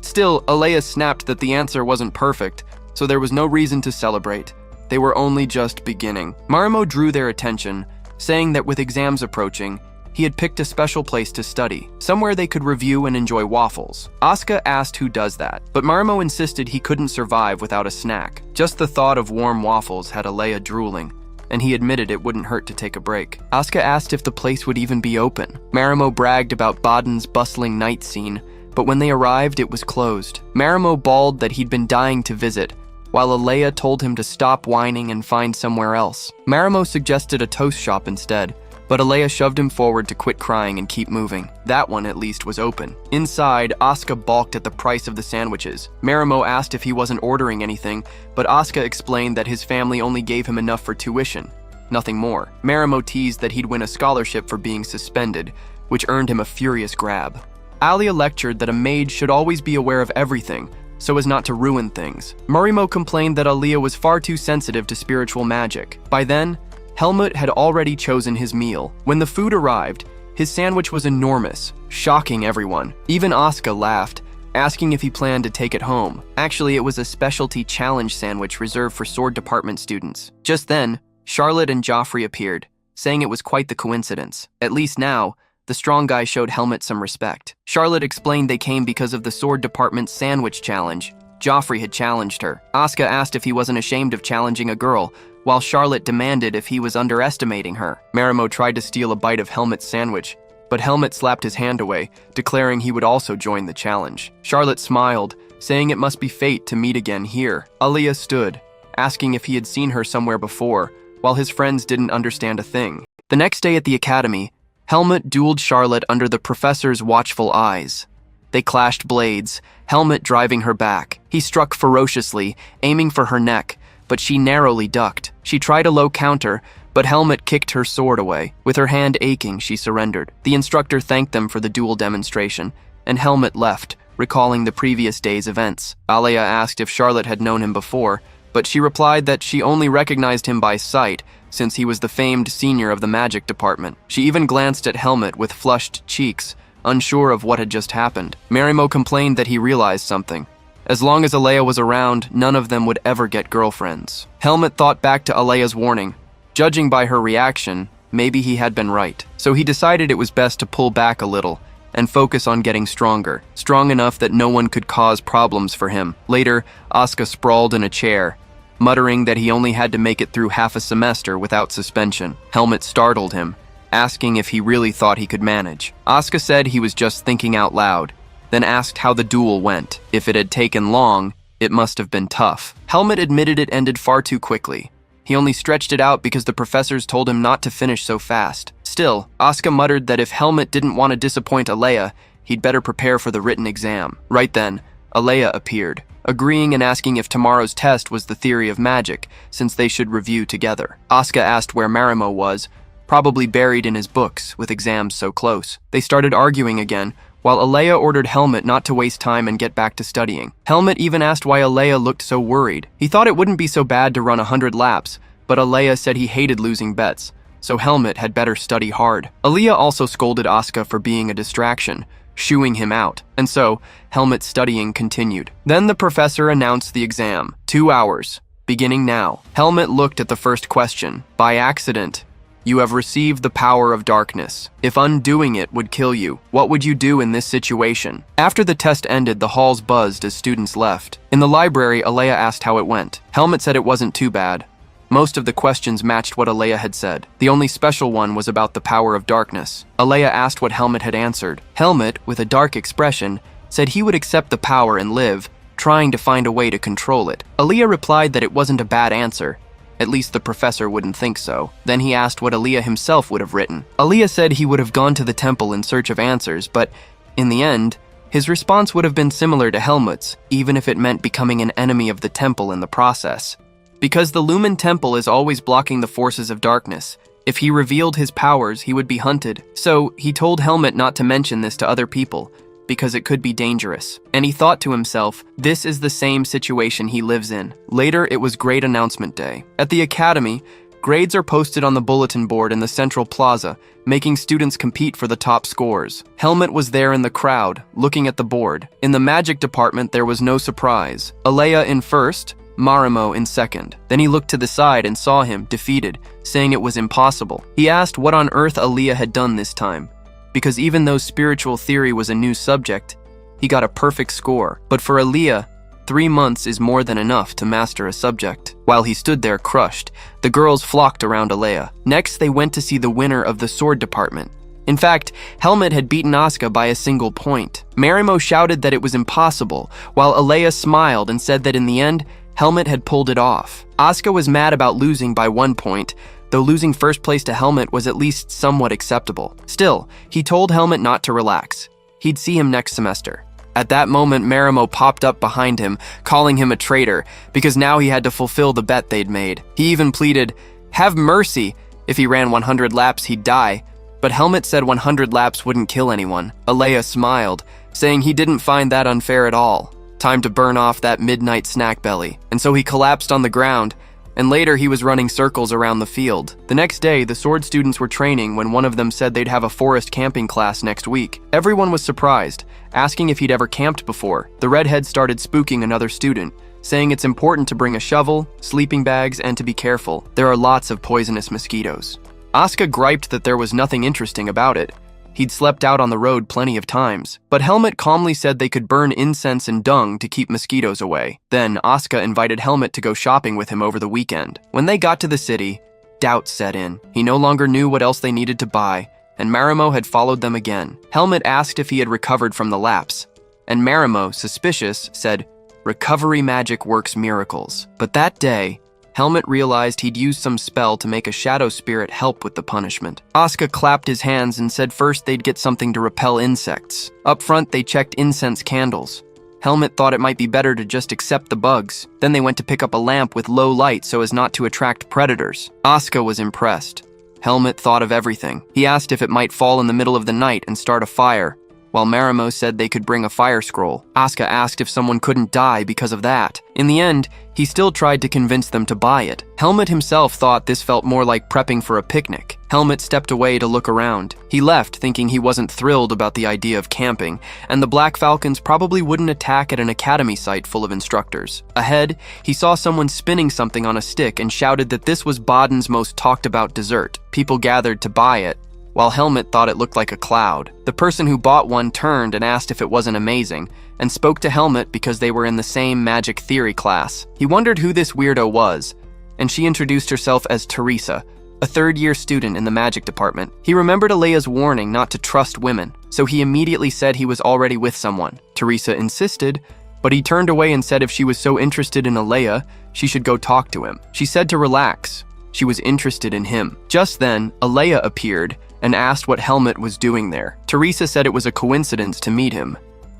Still, Aaliyah snapped that the answer wasn't perfect, so there was no reason to celebrate. They were only just beginning. Marimo drew their attention, saying that with exams approaching, he had picked a special place to study, somewhere they could review and enjoy waffles. Asuka asked who does that, but Marimo insisted he couldn't survive without a snack. Just the thought of warm waffles had Aaliyah drooling, and he admitted it wouldn't hurt to take a break. Asuka asked if the place would even be open. Marimo bragged about Baden's bustling night scene, but when they arrived, it was closed. Marimo bawled that he'd been dying to visit, while Aaliyah told him to stop whining and find somewhere else. Marimo suggested a toast shop instead, but Aaliyah shoved him forward to quit crying and keep moving. That one, at least, was open. Inside, Asuka balked at the price of the sandwiches. Marimo asked if he wasn't ordering anything, but Asuka explained that his family only gave him enough for tuition, nothing more. Marimo teased that he'd win a scholarship for being suspended, which earned him a furious grab. Aaliyah lectured that a mage should always be aware of everything, so as not to ruin things. Marimo complained that Aaliyah was far too sensitive to spiritual magic. By then, Helmut had already chosen his meal. When the food arrived, his sandwich was enormous, shocking everyone. Even Asuka laughed, asking if he planned to take it home. Actually, it was a specialty challenge sandwich reserved for sword department students. Just then, Charlotte and Joffrey appeared, saying it was quite the coincidence. At least now, the strong guy showed Helmut some respect. Charlotte explained they came because of the sword department's sandwich challenge. Joffrey had challenged her. Asuka asked if he wasn't ashamed of challenging a girl, while Charlotte demanded if he was underestimating her. Marimo tried to steal a bite of Helmut's sandwich, but Helmut slapped his hand away, declaring he would also join the challenge. Charlotte smiled, saying it must be fate to meet again here. Aaliyah stood, asking if he had seen her somewhere before, while his friends didn't understand a thing. The next day at the academy, Helmut dueled Charlotte under the professor's watchful eyes. They clashed blades, Helmut driving her back. He struck ferociously, aiming for her neck, but she narrowly ducked. She tried a low counter, but Helmut kicked her sword away. With her hand aching, she surrendered. The instructor thanked them for the duel demonstration, and Helmut left, recalling the previous day's events. Aaliyah asked if Charlotte had known him before, but she replied that she only recognized him by sight, since he was the famed senior of the magic department. She even glanced at Helmut with flushed cheeks, unsure of what had just happened. Marimo complained that he realized something. As long as Aaliyah was around, none of them would ever get girlfriends. Helmut thought back to Aaliyah's warning. Judging by her reaction, maybe he had been right. So he decided it was best to pull back a little and focus on getting stronger, strong enough that no one could cause problems for him. Later, Asuka sprawled in a chair, muttering that he only had to make it through half a semester without suspension. Helmut startled him, asking if he really thought he could manage. Asuka said he was just thinking out loud, then asked how the duel went. If it had taken long, it must have been tough. Helmut admitted it ended far too quickly. He only stretched it out because the professors told him not to finish so fast. Still, Asuka muttered that if Helmut didn't want to disappoint Aaliyah, he'd better prepare for the written exam. Right then, Aaliyah appeared, agreeing and asking if tomorrow's test was the theory of magic, since they should review together. Asuka asked where Marimo was, probably buried in his books with exams so close. They started arguing again, while Aaliyah ordered Helmut not to waste time and get back to studying. Helmut even asked why Aaliyah looked so worried. He thought it wouldn't be so bad to run 100 laps, but Aaliyah said he hated losing bets, so Helmut had better study hard. Aaliyah also scolded Asuka for being a distraction, shooing him out, and so Helmut's studying continued. Then the professor announced the exam. 2 hours, beginning now. Helmut looked at the first question. By accident, you have received the power of darkness. If undoing it would kill you, what would you do in this situation? After the test ended, the halls buzzed as students left. In the library, Aaliyah asked how it went. Helmut said it wasn't too bad. Most of the questions matched what Aaliyah had said. The only special one was about the power of darkness. Aaliyah asked what Helmut had answered. Helmut, with a dark expression, said he would accept the power and live, trying to find a way to control it. Aaliyah replied that it wasn't a bad answer. At least the professor wouldn't think so. Then he asked what Aaliyah himself would have written. Aaliyah said he would have gone to the temple in search of answers, but in the end, his response would have been similar to Helmut's, even if it meant becoming an enemy of the temple in the process. Because the Lumen Temple is always blocking the forces of darkness, if he revealed his powers, he would be hunted. So he told Helmut not to mention this to other people, because it could be dangerous. And he thought to himself, this is the same situation he lives in. Later, it was grade announcement day. At the academy, grades are posted on the bulletin board in the central plaza, making students compete for the top scores. Helmut was there in the crowd, looking at the board. In the magic department, there was no surprise. Aaliyah in first, Marimo in second. Then he looked to the side and saw him, defeated, saying it was impossible. He asked what on earth Aaliyah had done this time, because even though spiritual theory was a new subject, he got a perfect score. But for Aaliyah, 3 months is more than enough to master a subject. While he stood there crushed, the girls flocked around Aaliyah. Next, they went to see the winner of the sword department. In fact, Helmut had beaten Asuka by a single point. Marimo shouted that it was impossible, while Aaliyah smiled and said that in the end, Helmut had pulled it off. Asuka was mad about losing by 1 point, though losing first place to Helmut was at least somewhat acceptable. Still, he told Helmut not to relax. He'd see him next semester. At that moment, Marimo popped up behind him, calling him a traitor, because now he had to fulfill the bet they'd made. He even pleaded, "Have mercy! If he ran 100 laps, he'd die." But Helmut said 100 laps wouldn't kill anyone. Aaliyah smiled, saying he didn't find that unfair at all. Time to burn off that midnight snack belly. And so he collapsed on the ground, and later he was running circles around the field. The next day, the sword students were training when one of them said they'd have a forest camping class next week. Everyone was surprised, asking if he'd ever camped before. The redhead started spooking another student, saying it's important to bring a shovel, sleeping bags, and to be careful. There are lots of poisonous mosquitoes. Asuka griped that there was nothing interesting about it. He'd slept out on the road plenty of times. But Helmet calmly said they could burn incense and dung to keep mosquitoes away. Then Asuka invited Helmet to go shopping with him over the weekend. When they got to the city, doubt set in. He no longer knew what else they needed to buy, and Marimo had followed them again. Helmet asked if he had recovered from the lapse, and Marimo, suspicious, said, "Recovery magic works miracles." But that day, Helmet realized he'd used some spell to make a shadow spirit help with the punishment. Asuka clapped his hands and said first they'd get something to repel insects. Up front, they checked incense candles. Helmet thought it might be better to just accept the bugs. Then they went to pick up a lamp with low light so as not to attract predators. Asuka was impressed. Helmet thought of everything. He asked if it might fall in the middle of the night and start a fire, while Marimo said they could bring a fire scroll. Asuka asked if someone couldn't die because of that. In the end, he still tried to convince them to buy it. Helmet himself thought this felt more like prepping for a picnic. Helmet stepped away to look around. He left thinking he wasn't thrilled about the idea of camping, and the Black Falcons probably wouldn't attack at an academy site full of instructors. Ahead, he saw someone spinning something on a stick and shouted that this was Baden's most talked about dessert. People gathered to buy it, while Helmet thought it looked like a cloud. The person who bought one turned and asked if it wasn't amazing, and spoke to Helmet because they were in the same magic theory class. He wondered who this weirdo was, and she introduced herself as Teresa, a third-year student in the magic department. He remembered Alea's warning not to trust women, so he immediately said he was already with someone. Teresa insisted, but he turned away and said if she was so interested in Alea, she should go talk to him. She said to relax. She was interested in him. Just then, Alea appeared and asked what Helmet was doing there. Teresa said it was a coincidence to meet him.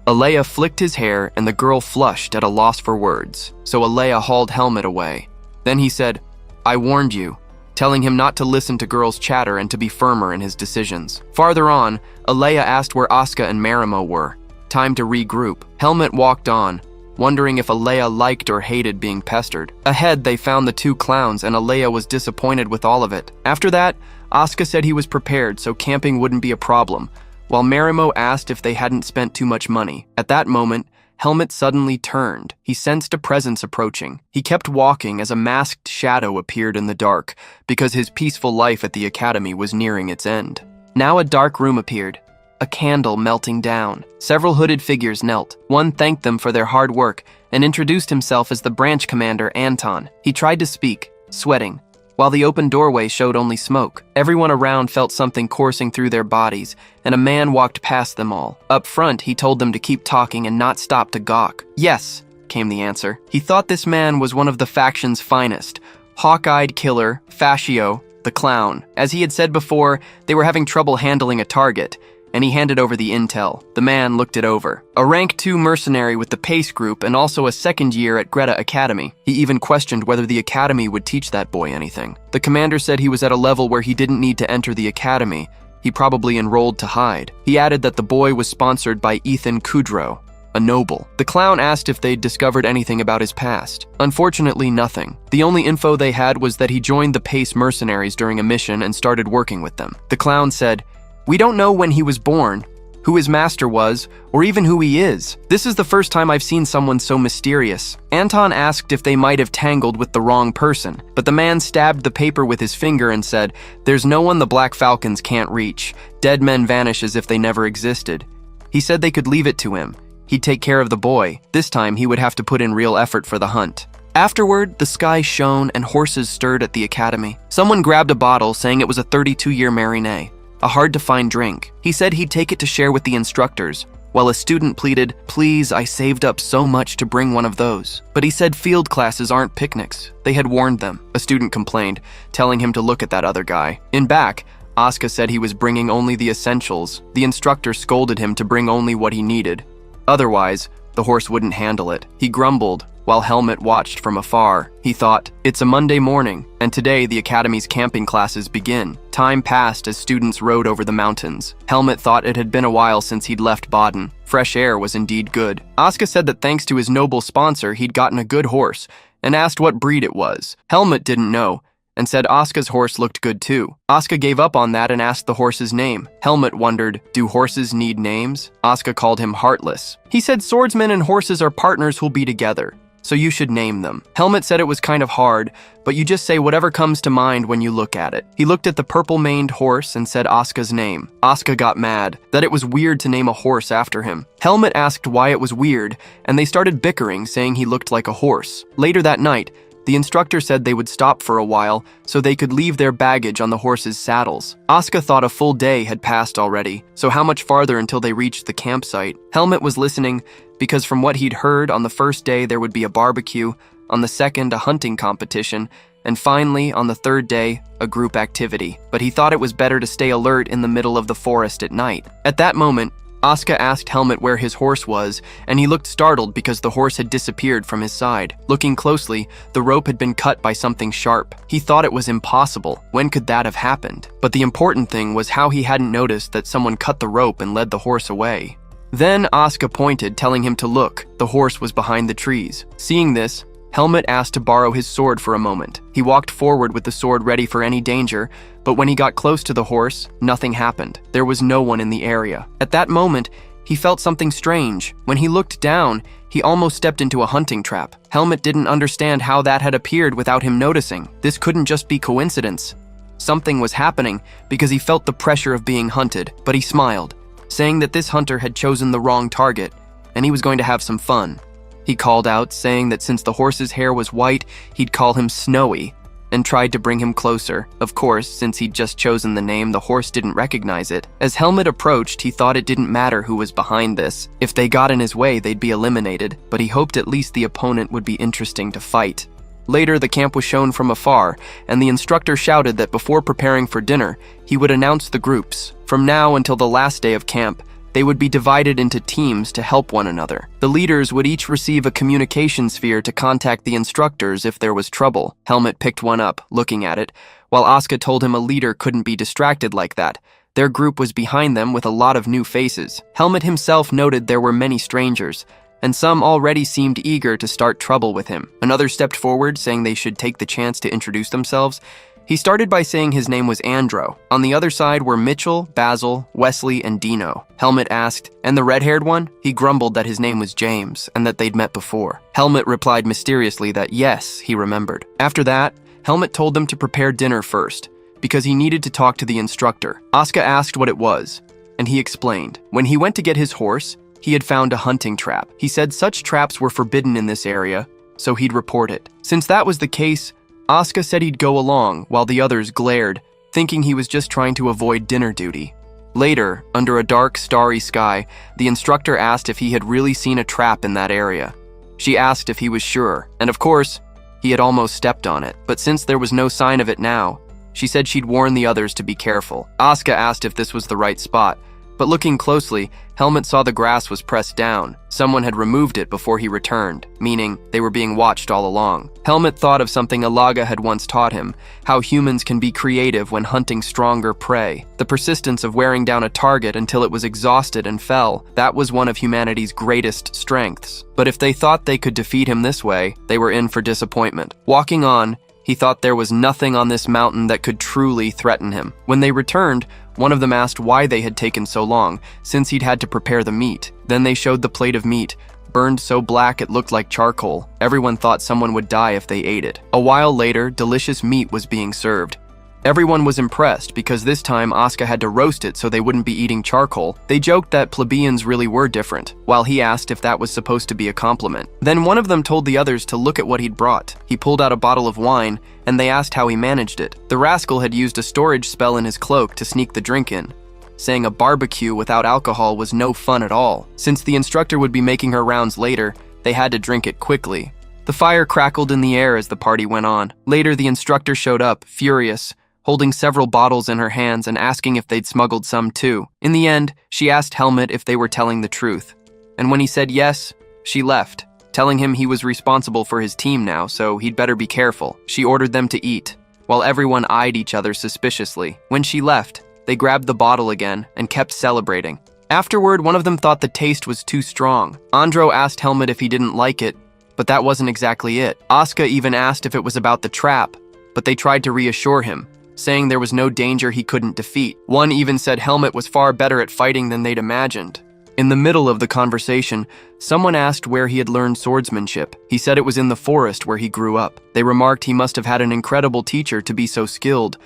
Alea flicked his hair and the girl flushed at a loss for words, so Alea hauled Helmet away. Then he said, "I warned you," telling him not to listen to girls' chatter and to be firmer in his decisions. Farther on, Alea asked where Asuka and Marimo were. Time to regroup. Helmet walked on, wondering if Alea liked or hated being pestered. Ahead, they found the two clowns, and Alea was disappointed with all of it. After that, Asuka said he was prepared so camping wouldn't be a problem, while Marimo asked if they hadn't spent too much money. At that moment, Helmet suddenly turned. He sensed a presence approaching. He kept walking as a masked shadow appeared in the dark, because his peaceful life at the academy was nearing its end. Now a dark room appeared, a candle melting down. Several hooded figures knelt. One thanked them for their hard work and introduced himself as the branch commander, Anton. He tried to speak, sweating, while the open doorway showed only smoke. Everyone around felt something coursing through their bodies, and a man walked past them all. Up front, he told them to keep talking and not stop to gawk. "Yes," came the answer. He thought this man was one of the faction's finest. Hawk-eyed killer, Fascio, the clown. As he had said before, they were having trouble handling a target, and he handed over the intel. The man looked it over. A rank 2 mercenary with the Pace group and also a second year at Greta Academy. He even questioned whether the academy would teach that boy anything. The commander said he was at a level where he didn't need to enter the academy. He probably enrolled to hide. He added that the boy was sponsored by Ethan Kudrow, a noble. The clown asked if they'd discovered anything about his past. Unfortunately, nothing. The only info they had was that he joined the Pace mercenaries during a mission and started working with them. The clown said, "We don't know when he was born, who his master was, or even who he is. This is the first time I've seen someone so mysterious." Anton asked if they might have tangled with the wrong person, but the man stabbed the paper with his finger and said, "There's no one the Black Falcons can't reach. Dead men vanish as if they never existed." He said they could leave it to him. He'd take care of the boy. This time he would have to put in real effort for the hunt. Afterward, the sky shone and horses stirred at the academy. Someone grabbed a bottle, saying it was a 32-year Marinée, a hard-to-find drink. He said he'd take it to share with the instructors, while a student pleaded, "Please, I saved up so much to bring one of those." But he said field classes aren't picnics. They had warned them. A student complained, telling him to look at that other guy. In back, Asuka said he was bringing only the essentials. The instructor scolded him to bring only what he needed. Otherwise, the horse wouldn't handle it. He grumbled, while Helmet watched from afar. He thought, it's a Monday morning, and today the academy's camping classes begin. Time passed as students rode over the mountains. Helmet thought it had been a while since he'd left Baden. Fresh air was indeed good. Asuka said that thanks to his noble sponsor, he'd gotten a good horse, and asked what breed it was. Helmet didn't know, and said Asuka's horse looked good too. Asuka gave up on that and asked the horse's name. Helmet wondered, do horses need names? Asuka called him Heartless. He said swordsmen and horses are partners who'll be together. so you should name them. Helmet said it was kind of hard, but you just say whatever comes to mind when you look at it. He looked at the purple-maned horse and said Asuka's name. Asuka got mad, that it was weird to name a horse after him. Helmet asked why it was weird, and they started bickering, saying he looked like a horse. Later that night, the instructor said they would stop for a while so they could leave their baggage on the horses' saddles. Asuka thought a full day had passed already, so how much farther until they reached the campsite? Helmet was listening because from what he'd heard, on the first day there would be a barbecue, on the second a hunting competition, and finally, on the third day, a group activity. But he thought it was better to stay alert in the middle of the forest at night. At that moment, Asuka asked Helmet where his horse was, and he looked startled because the horse had disappeared from his side. Looking closely, the rope had been cut by something sharp. He thought it was impossible. When could that have happened? But the important thing was how he hadn't noticed that someone cut the rope and led the horse away. Then Asuka pointed, telling him to look. The horse was behind the trees. Seeing this, Helmet asked to borrow his sword for a moment. He walked forward with the sword ready for any danger, but when he got close to the horse, nothing happened. There was no one in the area. At that moment, he felt something strange. When he looked down, he almost stepped into a hunting trap. Helmet didn't understand how that had appeared without him noticing. This couldn't just be coincidence. Something was happening because he felt the pressure of being hunted, but he smiled, saying that this hunter had chosen the wrong target, and he was going to have some fun. He called out, saying that since the horse's hair was white, he'd call him Snowy, and tried to bring him closer. Of course, since he'd just chosen the name, the horse didn't recognize it. As Helmet approached, he thought it didn't matter who was behind this. If they got in his way, they'd be eliminated, but he hoped at least the opponent would be interesting to fight. Later, the camp was shown from afar, and the instructor shouted that before preparing for dinner, he would announce the groups. From now until the last day of camp, they would be divided into teams to help one another. The leaders would each receive a communication sphere to contact the instructors if there was trouble. Helmet picked one up, looking at it, while Asuka told him a leader couldn't be distracted like that. Their group was behind them with a lot of new faces. Helmet himself noted there were many strangers, and some already seemed eager to start trouble with him. Another stepped forward, saying they should take the chance to introduce themselves. He started by saying his name was Andro. On the other side were Mitchell, Basil, Wesley, and Dino. Helmet asked, "And the red-haired one?" He grumbled that his name was James, and that they'd met before. Helmet replied mysteriously that yes, he remembered. After that, Helmet told them to prepare dinner first, because he needed to talk to the instructor. Asuka asked what it was, and he explained. When he went to get his horse, he had found a hunting trap. He said such traps were forbidden in this area, so he'd report it. Since that was the case, Asuka said he'd go along, while the others glared, thinking he was just trying to avoid dinner duty. Later, under a dark, starry sky, the instructor asked if he had really seen a trap in that area. She asked if he was sure, and of course, he had almost stepped on it. But since there was no sign of it now, she said she'd warn the others to be careful. Asuka asked if this was the right spot, but looking closely, Helmet saw the grass was pressed down. Someone had removed it before he returned, meaning they were being watched all along. Helmet thought of something Alaga had once taught him, how humans can be creative when hunting stronger prey. The persistence of wearing down a target until it was exhausted and fell, that was one of humanity's greatest strengths. But if they thought they could defeat him this way, they were in for disappointment. Walking on, he thought there was nothing on this mountain that could truly threaten him. When they returned, one of them asked why they had taken so long, since he'd had to prepare the meat. Then they showed the plate of meat, burned so black it looked like charcoal. Everyone thought someone would die if they ate it. A while later, delicious meat was being served. Everyone was impressed because this time Asuka had to roast it so they wouldn't be eating charcoal. They joked that plebeians really were different, while he asked if that was supposed to be a compliment. Then one of them told the others to look at what he'd brought. He pulled out a bottle of wine, and they asked how he managed it. The rascal had used a storage spell in his cloak to sneak the drink in, saying a barbecue without alcohol was no fun at all. Since the instructor would be making her rounds later, they had to drink it quickly. The fire crackled in the air as the party went on. Later, the instructor showed up, furious, holding several bottles in her hands and asking if they'd smuggled some too. In the end, she asked Helmet if they were telling the truth. And when he said yes, she left, telling him he was responsible for his team now, so he'd better be careful. She ordered them to eat, while everyone eyed each other suspiciously. When she left, they grabbed the bottle again and kept celebrating. Afterward, one of them thought the taste was too strong. Andro asked Helmet if he didn't like it, but that wasn't exactly it. Asuka even asked if it was about the trap, but they tried to reassure him, saying there was no danger he couldn't defeat. One even said Helmet was far better at fighting than they'd imagined. In the middle of the conversation, someone asked where he had learned swordsmanship. He said it was in the forest where he grew up. They remarked he must have had an incredible teacher to be so skilled,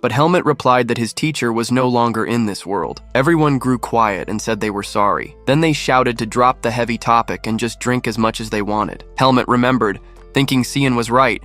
but Helmut replied that his teacher was no longer in this world. Everyone grew quiet and said they were sorry. Then they shouted to drop the heavy topic and just drink as much as they wanted. Helmut remembered, thinking Cian was right.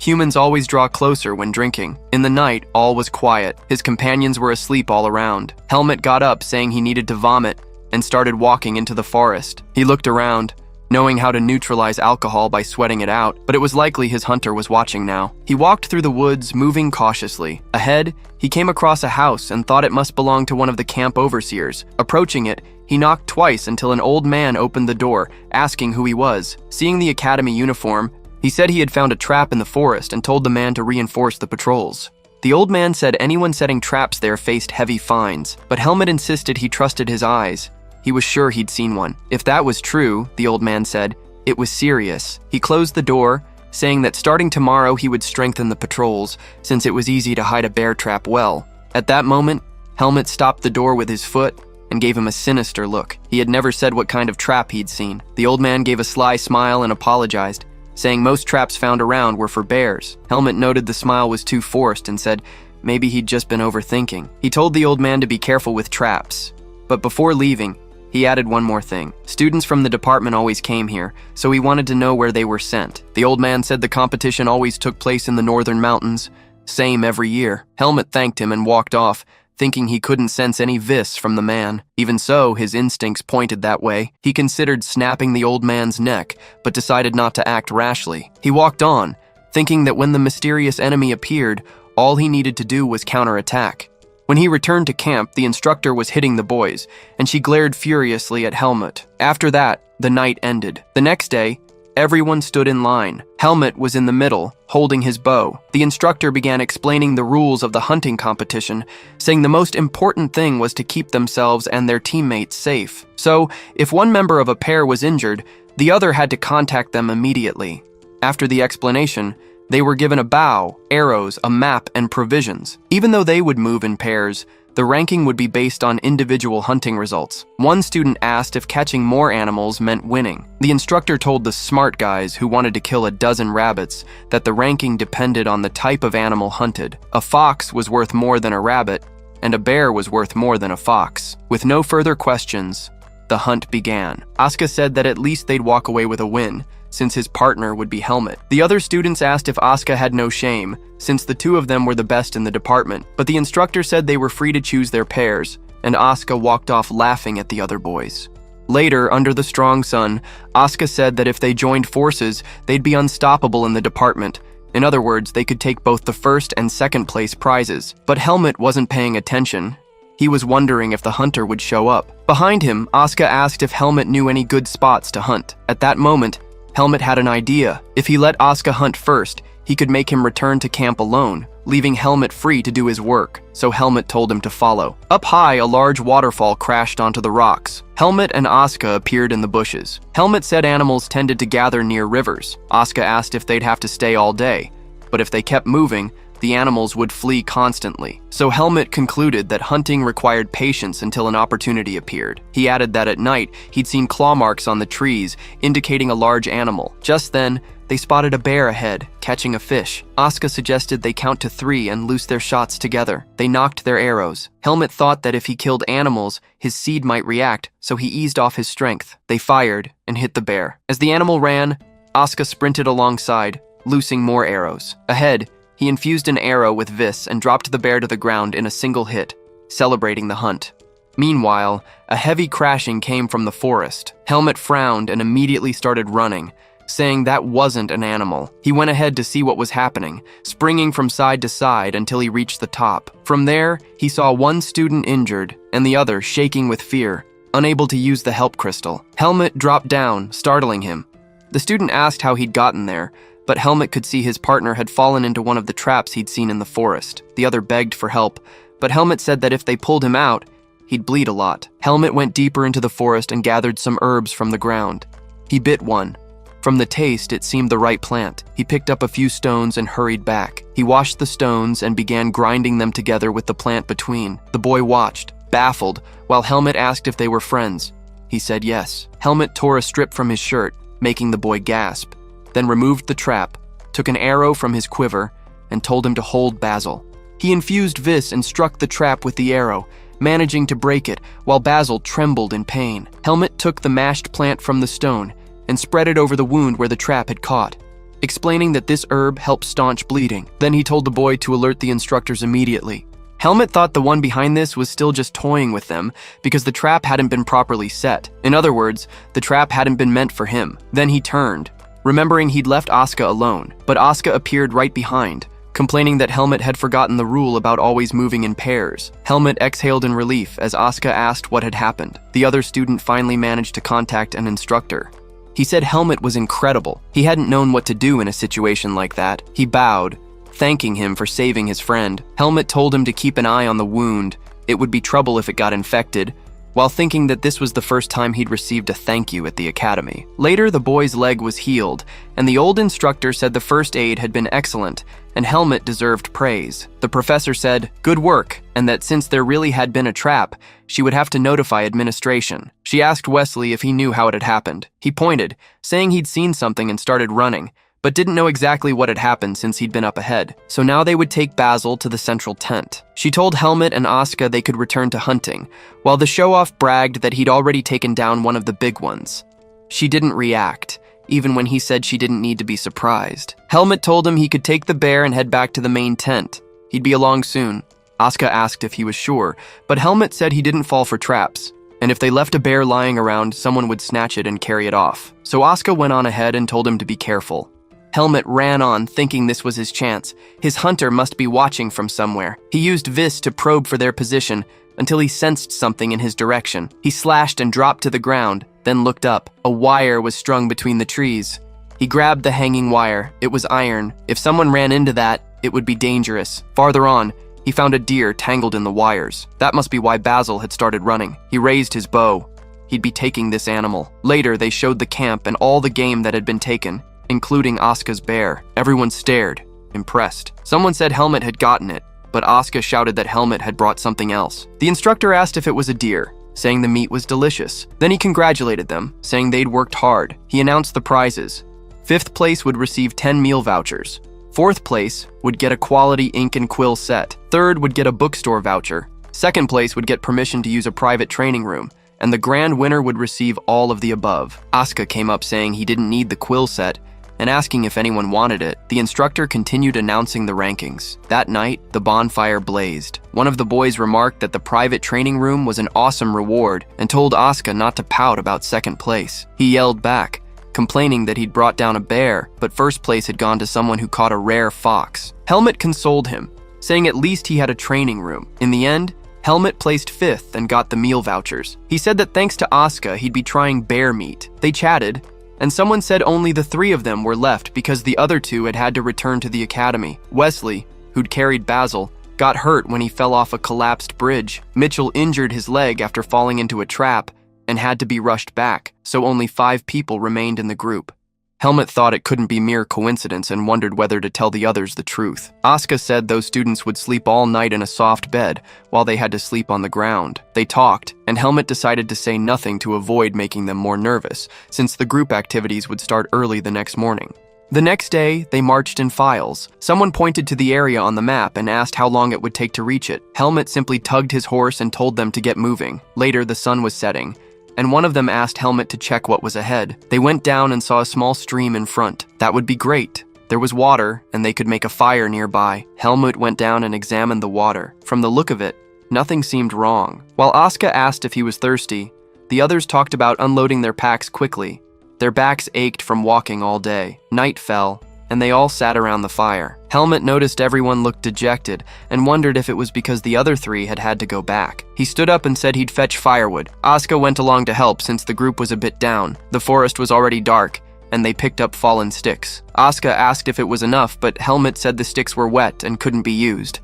Humans always draw closer when drinking. In the night, all was quiet. His companions were asleep all around. Helmut got up, saying he needed to vomit, and started walking into the forest. He looked around, knowing how to neutralize alcohol by sweating it out, but it was likely his hunter was watching now. He walked through the woods, moving cautiously. Ahead, he came across a house and thought it must belong to one of the camp overseers. Approaching it, he knocked twice until an old man opened the door, asking who he was. Seeing the academy uniform, he said he had found a trap in the forest and told the man to reinforce the patrols. The old man said anyone setting traps there faced heavy fines, but Helmut insisted he trusted his eyes. He was sure he'd seen one. If that was true, the old man said, it was serious. He closed the door, saying that starting tomorrow he would strengthen the patrols, since it was easy to hide a bear trap well. At that moment, Helmut stopped the door with his foot and gave him a sinister look. He had never said what kind of trap he'd seen. The old man gave a sly smile and apologized, saying most traps found around were for bears. Helmut noted the smile was too forced and said maybe he'd just been overthinking. He told the old man to be careful with traps, but before leaving, he added one more thing. Students from the department always came here, so he wanted to know where they were sent. The old man said the competition always took place in the northern mountains, same every year. Helmut thanked him and walked off, thinking he couldn't sense any vis from the man. Even so, his instincts pointed that way. He considered snapping the old man's neck, but decided not to act rashly. He walked on, thinking that when the mysterious enemy appeared, all he needed to do was counterattack. When he returned to camp, the instructor was hitting the boys, and she glared furiously at Helmut. After that, the night ended. The next day, everyone stood in line. Helmut was in the middle, holding his bow. The instructor began explaining the rules of the hunting competition, saying the most important thing was to keep themselves and their teammates safe. So, if one member of a pair was injured, the other had to contact them immediately. After the explanation, they were given a bow, arrows, a map, and provisions. Even though they would move in pairs, the ranking would be based on individual hunting results. One student asked if catching more animals meant winning. The instructor told the smart guys who wanted to kill a dozen rabbits that the ranking depended on the type of animal hunted. A fox was worth more than a rabbit, and a bear was worth more than a fox. With no further questions, the hunt began. Asuka said that at least they'd walk away with a win, since his partner would be Helmut. The other students asked if Asuka had no shame, since the two of them were the best in the department, but the instructor said they were free to choose their pairs, and Asuka walked off laughing at the other boys. Later, under the strong sun, Asuka said that if they joined forces, they'd be unstoppable in the department. In other words, they could take both the first and second place prizes. But Helmut wasn't paying attention. He was wondering if the hunter would show up. Behind him, Asuka asked if Helmut knew any good spots to hunt. At that moment, Helmut had an idea. If he let Asuka hunt first, he could make him return to camp alone, leaving Helmut free to do his work, so Helmut told him to follow. Up high, a large waterfall crashed onto the rocks. Helmut and Asuka appeared in the bushes. Helmut said animals tended to gather near rivers. Asuka asked if they'd have to stay all day, but if they kept moving, the animals would flee constantly. So Helmut concluded that hunting required patience until an opportunity appeared. He added that at night, he'd seen claw marks on the trees, indicating a large animal. Just then, they spotted a bear ahead, catching a fish. Asuka suggested they count to 3 and loose their shots together. They knocked their arrows. Helmut thought that if he killed animals, his seed might react, so he eased off his strength. They fired and hit the bear. As the animal ran, Asuka sprinted alongside, loosing more arrows. Ahead, he infused an arrow with vis and dropped the bear to the ground in a single hit, celebrating the hunt. Meanwhile, a heavy crashing came from the forest. Helmut frowned and immediately started running, saying that wasn't an animal. He went ahead to see what was happening, springing from side to side until he reached the top. From there, he saw one student injured and the other shaking with fear, unable to use the help crystal. Helmut dropped down, startling him. The student asked how he'd gotten there, but Helmut could see his partner had fallen into one of the traps he'd seen in the forest. The other begged for help, but Helmut said that if they pulled him out, he'd bleed a lot. Helmut went deeper into the forest and gathered some herbs from the ground. He bit one. From the taste, it seemed the right plant. He picked up a few stones and hurried back. He washed the stones and began grinding them together with the plant between. The boy watched, baffled, while Helmut asked if they were friends. He said yes. Helmet tore a strip from his shirt, making the boy gasp, then removed the trap, took an arrow from his quiver, and told him to hold Basor. He infused vis and struck the trap with the arrow, managing to break it while Basor trembled in pain. Helmet took the mashed plant from the stone and spread it over the wound where the trap had caught, explaining that this herb helps staunch bleeding. Then he told the boy to alert the instructors immediately. Helmet thought the one behind this was still just toying with them because the trap hadn't been properly set. In other words, the trap hadn't been meant for him. Then he turned, remembering he'd left Asuka alone, but Asuka appeared right behind, complaining that Helmet had forgotten the rule about always moving in pairs. Helmet exhaled in relief as Asuka asked what had happened. The other student finally managed to contact an instructor. He said Helmet was incredible. He hadn't known what to do in a situation like that. He bowed, thanking him for saving his friend. Helmet told him to keep an eye on the wound. It would be trouble if it got infected, while thinking that this was the first time he'd received a thank you at the academy. Later, the boy's leg was healed, and the old instructor said the first aid had been excellent, and Helmet deserved praise. The professor said, "Good work," and that since there really had been a trap, she would have to notify administration. She asked Wesley if he knew how it had happened. He pointed, saying he'd seen something and started running, but didn't know exactly what had happened since he'd been up ahead. So now they would take Basor to the central tent. She told Helmet and Asuka they could return to hunting, while the show-off bragged that he'd already taken down one of the big ones. She didn't react, even when he said she didn't need to be surprised. Helmet told him he could take the bear and head back to the main tent. He'd be along soon. Asuka asked if he was sure, but Helmet said he didn't fall for traps, and if they left a bear lying around, someone would snatch it and carry it off. So Asuka went on ahead and told him to be careful. Helmet ran on, thinking this was his chance. His hunter must be watching from somewhere. He used vis to probe for their position until he sensed something in his direction. He slashed and dropped to the ground, then looked up. A wire was strung between the trees. He grabbed the hanging wire. It was iron. If someone ran into that, it would be dangerous. Farther on, he found a deer tangled in the wires. That must be why Basor had started running. He raised his bow. He'd be taking this animal. Later, they showed the camp and all the game that had been taken, including Asuka's bear. Everyone stared, impressed. Someone said Helmet had gotten it, but Asuka shouted that Helmet had brought something else. The instructor asked if it was a deer, saying the meat was delicious. Then he congratulated them, saying they'd worked hard. He announced the prizes. 5th place would receive 10 meal vouchers. 4th place would get a quality ink and quill set. 3rd would get a bookstore voucher. 2nd place would get permission to use a private training room, and the grand winner would receive all of the above. Asuka came up saying he didn't need the quill set, and asking if anyone wanted it. The instructor continued announcing the rankings. That night, the bonfire blazed. One of the boys remarked that the private training room was an awesome reward and told Asuka not to pout about 2nd place. He yelled back, complaining that he'd brought down a bear, but 1st place had gone to someone who caught a rare fox. Helmet consoled him, saying at least he had a training room. In the end, Helmet placed 5th and got the meal vouchers. He said that thanks to Asuka, he'd be trying bear meat. They chatted, and someone said only the 3 of them were left because the other 2 had to return to the academy. Wesley, who'd carried Basor, got hurt when he fell off a collapsed bridge. Mitchell injured his leg after falling into a trap and had to be rushed back, so only 5 people remained in the group. Helmet thought it couldn't be mere coincidence and wondered whether to tell the others the truth. Asuka said those students would sleep all night in a soft bed while they had to sleep on the ground. They talked, and Helmet decided to say nothing to avoid making them more nervous, since the group activities would start early the next morning. The next day, they marched in files. Someone pointed to the area on the map and asked how long it would take to reach it. Helmet simply tugged his horse and told them to get moving. Later, the sun was setting, and one of them asked Helmet to check what was ahead. They went down and saw a small stream in front. That would be great. There was water, and they could make a fire nearby. Helmet went down and examined the water. From the look of it, nothing seemed wrong. While Asuka asked if he was thirsty, the others talked about unloading their packs quickly. Their backs ached from walking all day. Night fell, and they all sat around the fire. Helmet noticed everyone looked dejected and wondered if it was because the other 3 had had to go back. He stood up and said he'd fetch firewood. Asuka went along to help since the group was a bit down. The forest was already dark, and they picked up fallen sticks. Asuka asked if it was enough, but Helmet said the sticks were wet and couldn't be used.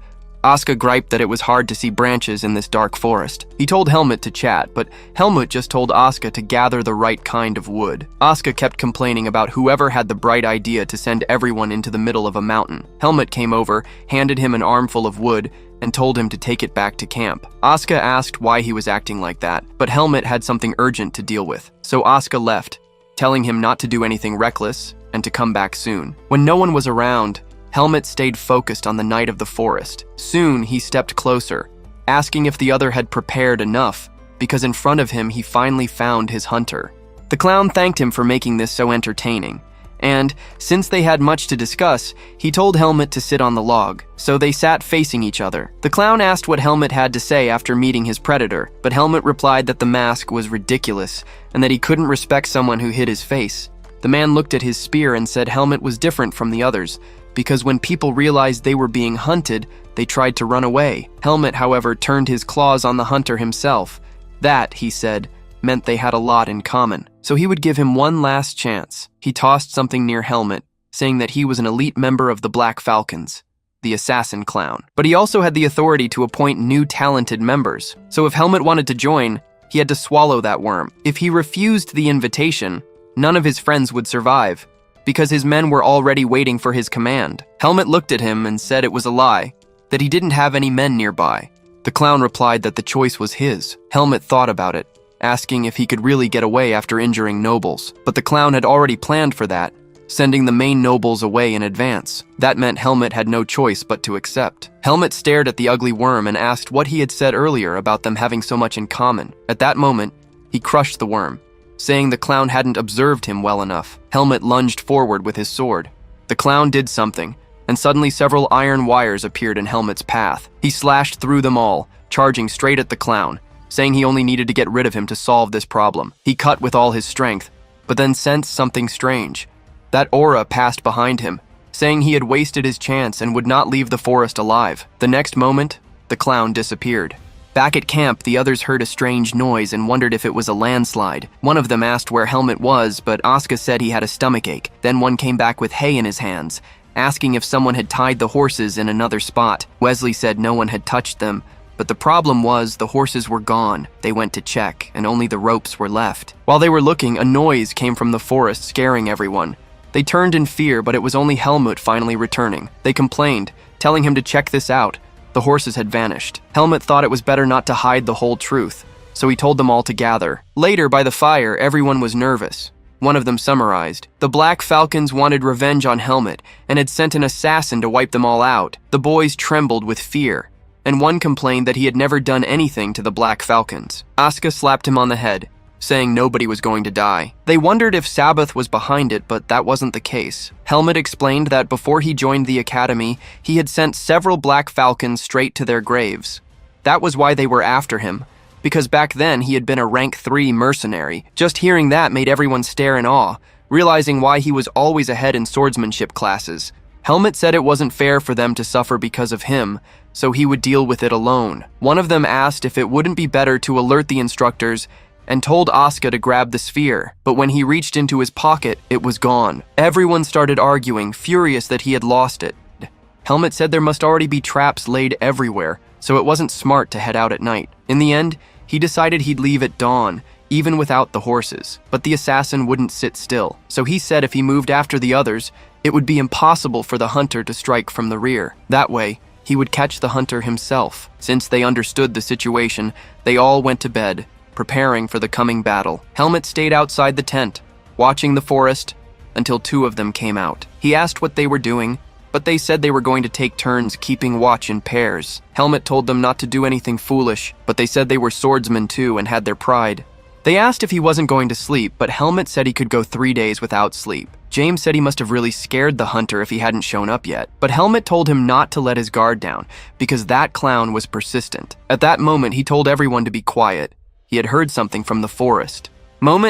Asuka griped that it was hard to see branches in this dark forest. He told Helmut to chat, but Helmut just told Asuka to gather the right kind of wood. Asuka kept complaining about whoever had the bright idea to send everyone into the middle of a mountain. Helmut came over, handed him an armful of wood, and told him to take it back to camp. Asuka asked why he was acting like that, but Helmut had something urgent to deal with. So Asuka left, telling him not to do anything reckless and to come back soon. When no one was around, Helmut stayed focused on the night of the forest. Soon, he stepped closer, asking if the other had prepared enough, because in front of him he finally found his hunter. The clown thanked him for making this so entertaining, and since they had much to discuss, he told Helmut to sit on the log, so they sat facing each other. The clown asked what Helmut had to say after meeting his predator, but Helmut replied that the mask was ridiculous and that he couldn't respect someone who hid his face. The man looked at his spear and said Helmut was different from the others, because when people realized they were being hunted, they tried to run away. Helmut, however, turned his claws on the hunter himself. That, he said, meant they had a lot in common. So he would give him one last chance. He tossed something near Helmut, saying that he was an elite member of the Black Falcons, the assassin clown. But he also had the authority to appoint new talented members. So if Helmut wanted to join, he had to swallow that worm. If he refused the invitation, none of his friends would survive, because his men were already waiting for his command. Helmut looked at him and said it was a lie, that he didn't have any men nearby. The clown replied that the choice was his. Helmut thought about it, asking if he could really get away after injuring nobles. But the clown had already planned for that, sending the main nobles away in advance. That meant Helmut had no choice but to accept. Helmut stared at the ugly worm and asked what he had said earlier about them having so much in common. At that moment, he crushed the worm, saying the clown hadn't observed him well enough. Helmut lunged forward with his sword. The clown did something, and suddenly several iron wires appeared in Helmut's path. He slashed through them all, charging straight at the clown, saying he only needed to get rid of him to solve this problem. He cut with all his strength, but then sensed something strange. That aura passed behind him, saying he had wasted his chance and would not leave the forest alive. The next moment, the clown disappeared. Back at camp, the others heard a strange noise and wondered if it was a landslide. One of them asked where Helmut was, but Asuka said he had a stomachache. Then one came back with hay in his hands, asking if someone had tied the horses in another spot. Wesley said no one had touched them, but the problem was the horses were gone. They went to check, and only the ropes were left. While they were looking, a noise came from the forest, scaring everyone. They turned in fear, but it was only Helmut finally returning. They complained, telling him to check this out. The horses had vanished. Helmut thought it was better not to hide the whole truth, so he told them all to gather. Later, by the fire, everyone was nervous. One of them summarized, "The Black Falcons wanted revenge on Helmut and had sent an assassin to wipe them all out." The boys trembled with fear, and one complained that he had never done anything to the Black Falcons. Asuka slapped him on the head, saying nobody was going to die. They wondered if Sabbath was behind it, but that wasn't the case. Helmut explained that before he joined the academy, he had sent several Black Falcons straight to their graves. That was why they were after him, because back then he had been a rank 3 mercenary. Just hearing that made everyone stare in awe, realizing why he was always ahead in swordsmanship classes. Helmut said it wasn't fair for them to suffer because of him, so he would deal with it alone. One of them asked if it wouldn't be better to alert the instructors and told Asuka to grab the sphere, but when he reached into his pocket, it was gone. Everyone started arguing, furious that he had lost it. Helmut said there must already be traps laid everywhere, so it wasn't smart to head out at night. In the end, he decided he'd leave at dawn, even without the horses. But the assassin wouldn't sit still, so he said if he moved after the others, it would be impossible for the hunter to strike from the rear. That way, he would catch the hunter himself. Since they understood the situation, they all went to bed, preparing for the coming battle. Helmut stayed outside the tent, watching the forest, until 2 of them came out. He asked what they were doing, but they said they were going to take turns keeping watch in pairs. Helmut told them not to do anything foolish, but they said they were swordsmen too and had their pride. They asked if he wasn't going to sleep, but Helmut said he could go 3 days without sleep. James said he must have really scared the hunter if he hadn't shown up yet, but Helmut told him not to let his guard down, because that clown was persistent. At that moment, he told everyone to be quiet. He had heard something from the forest.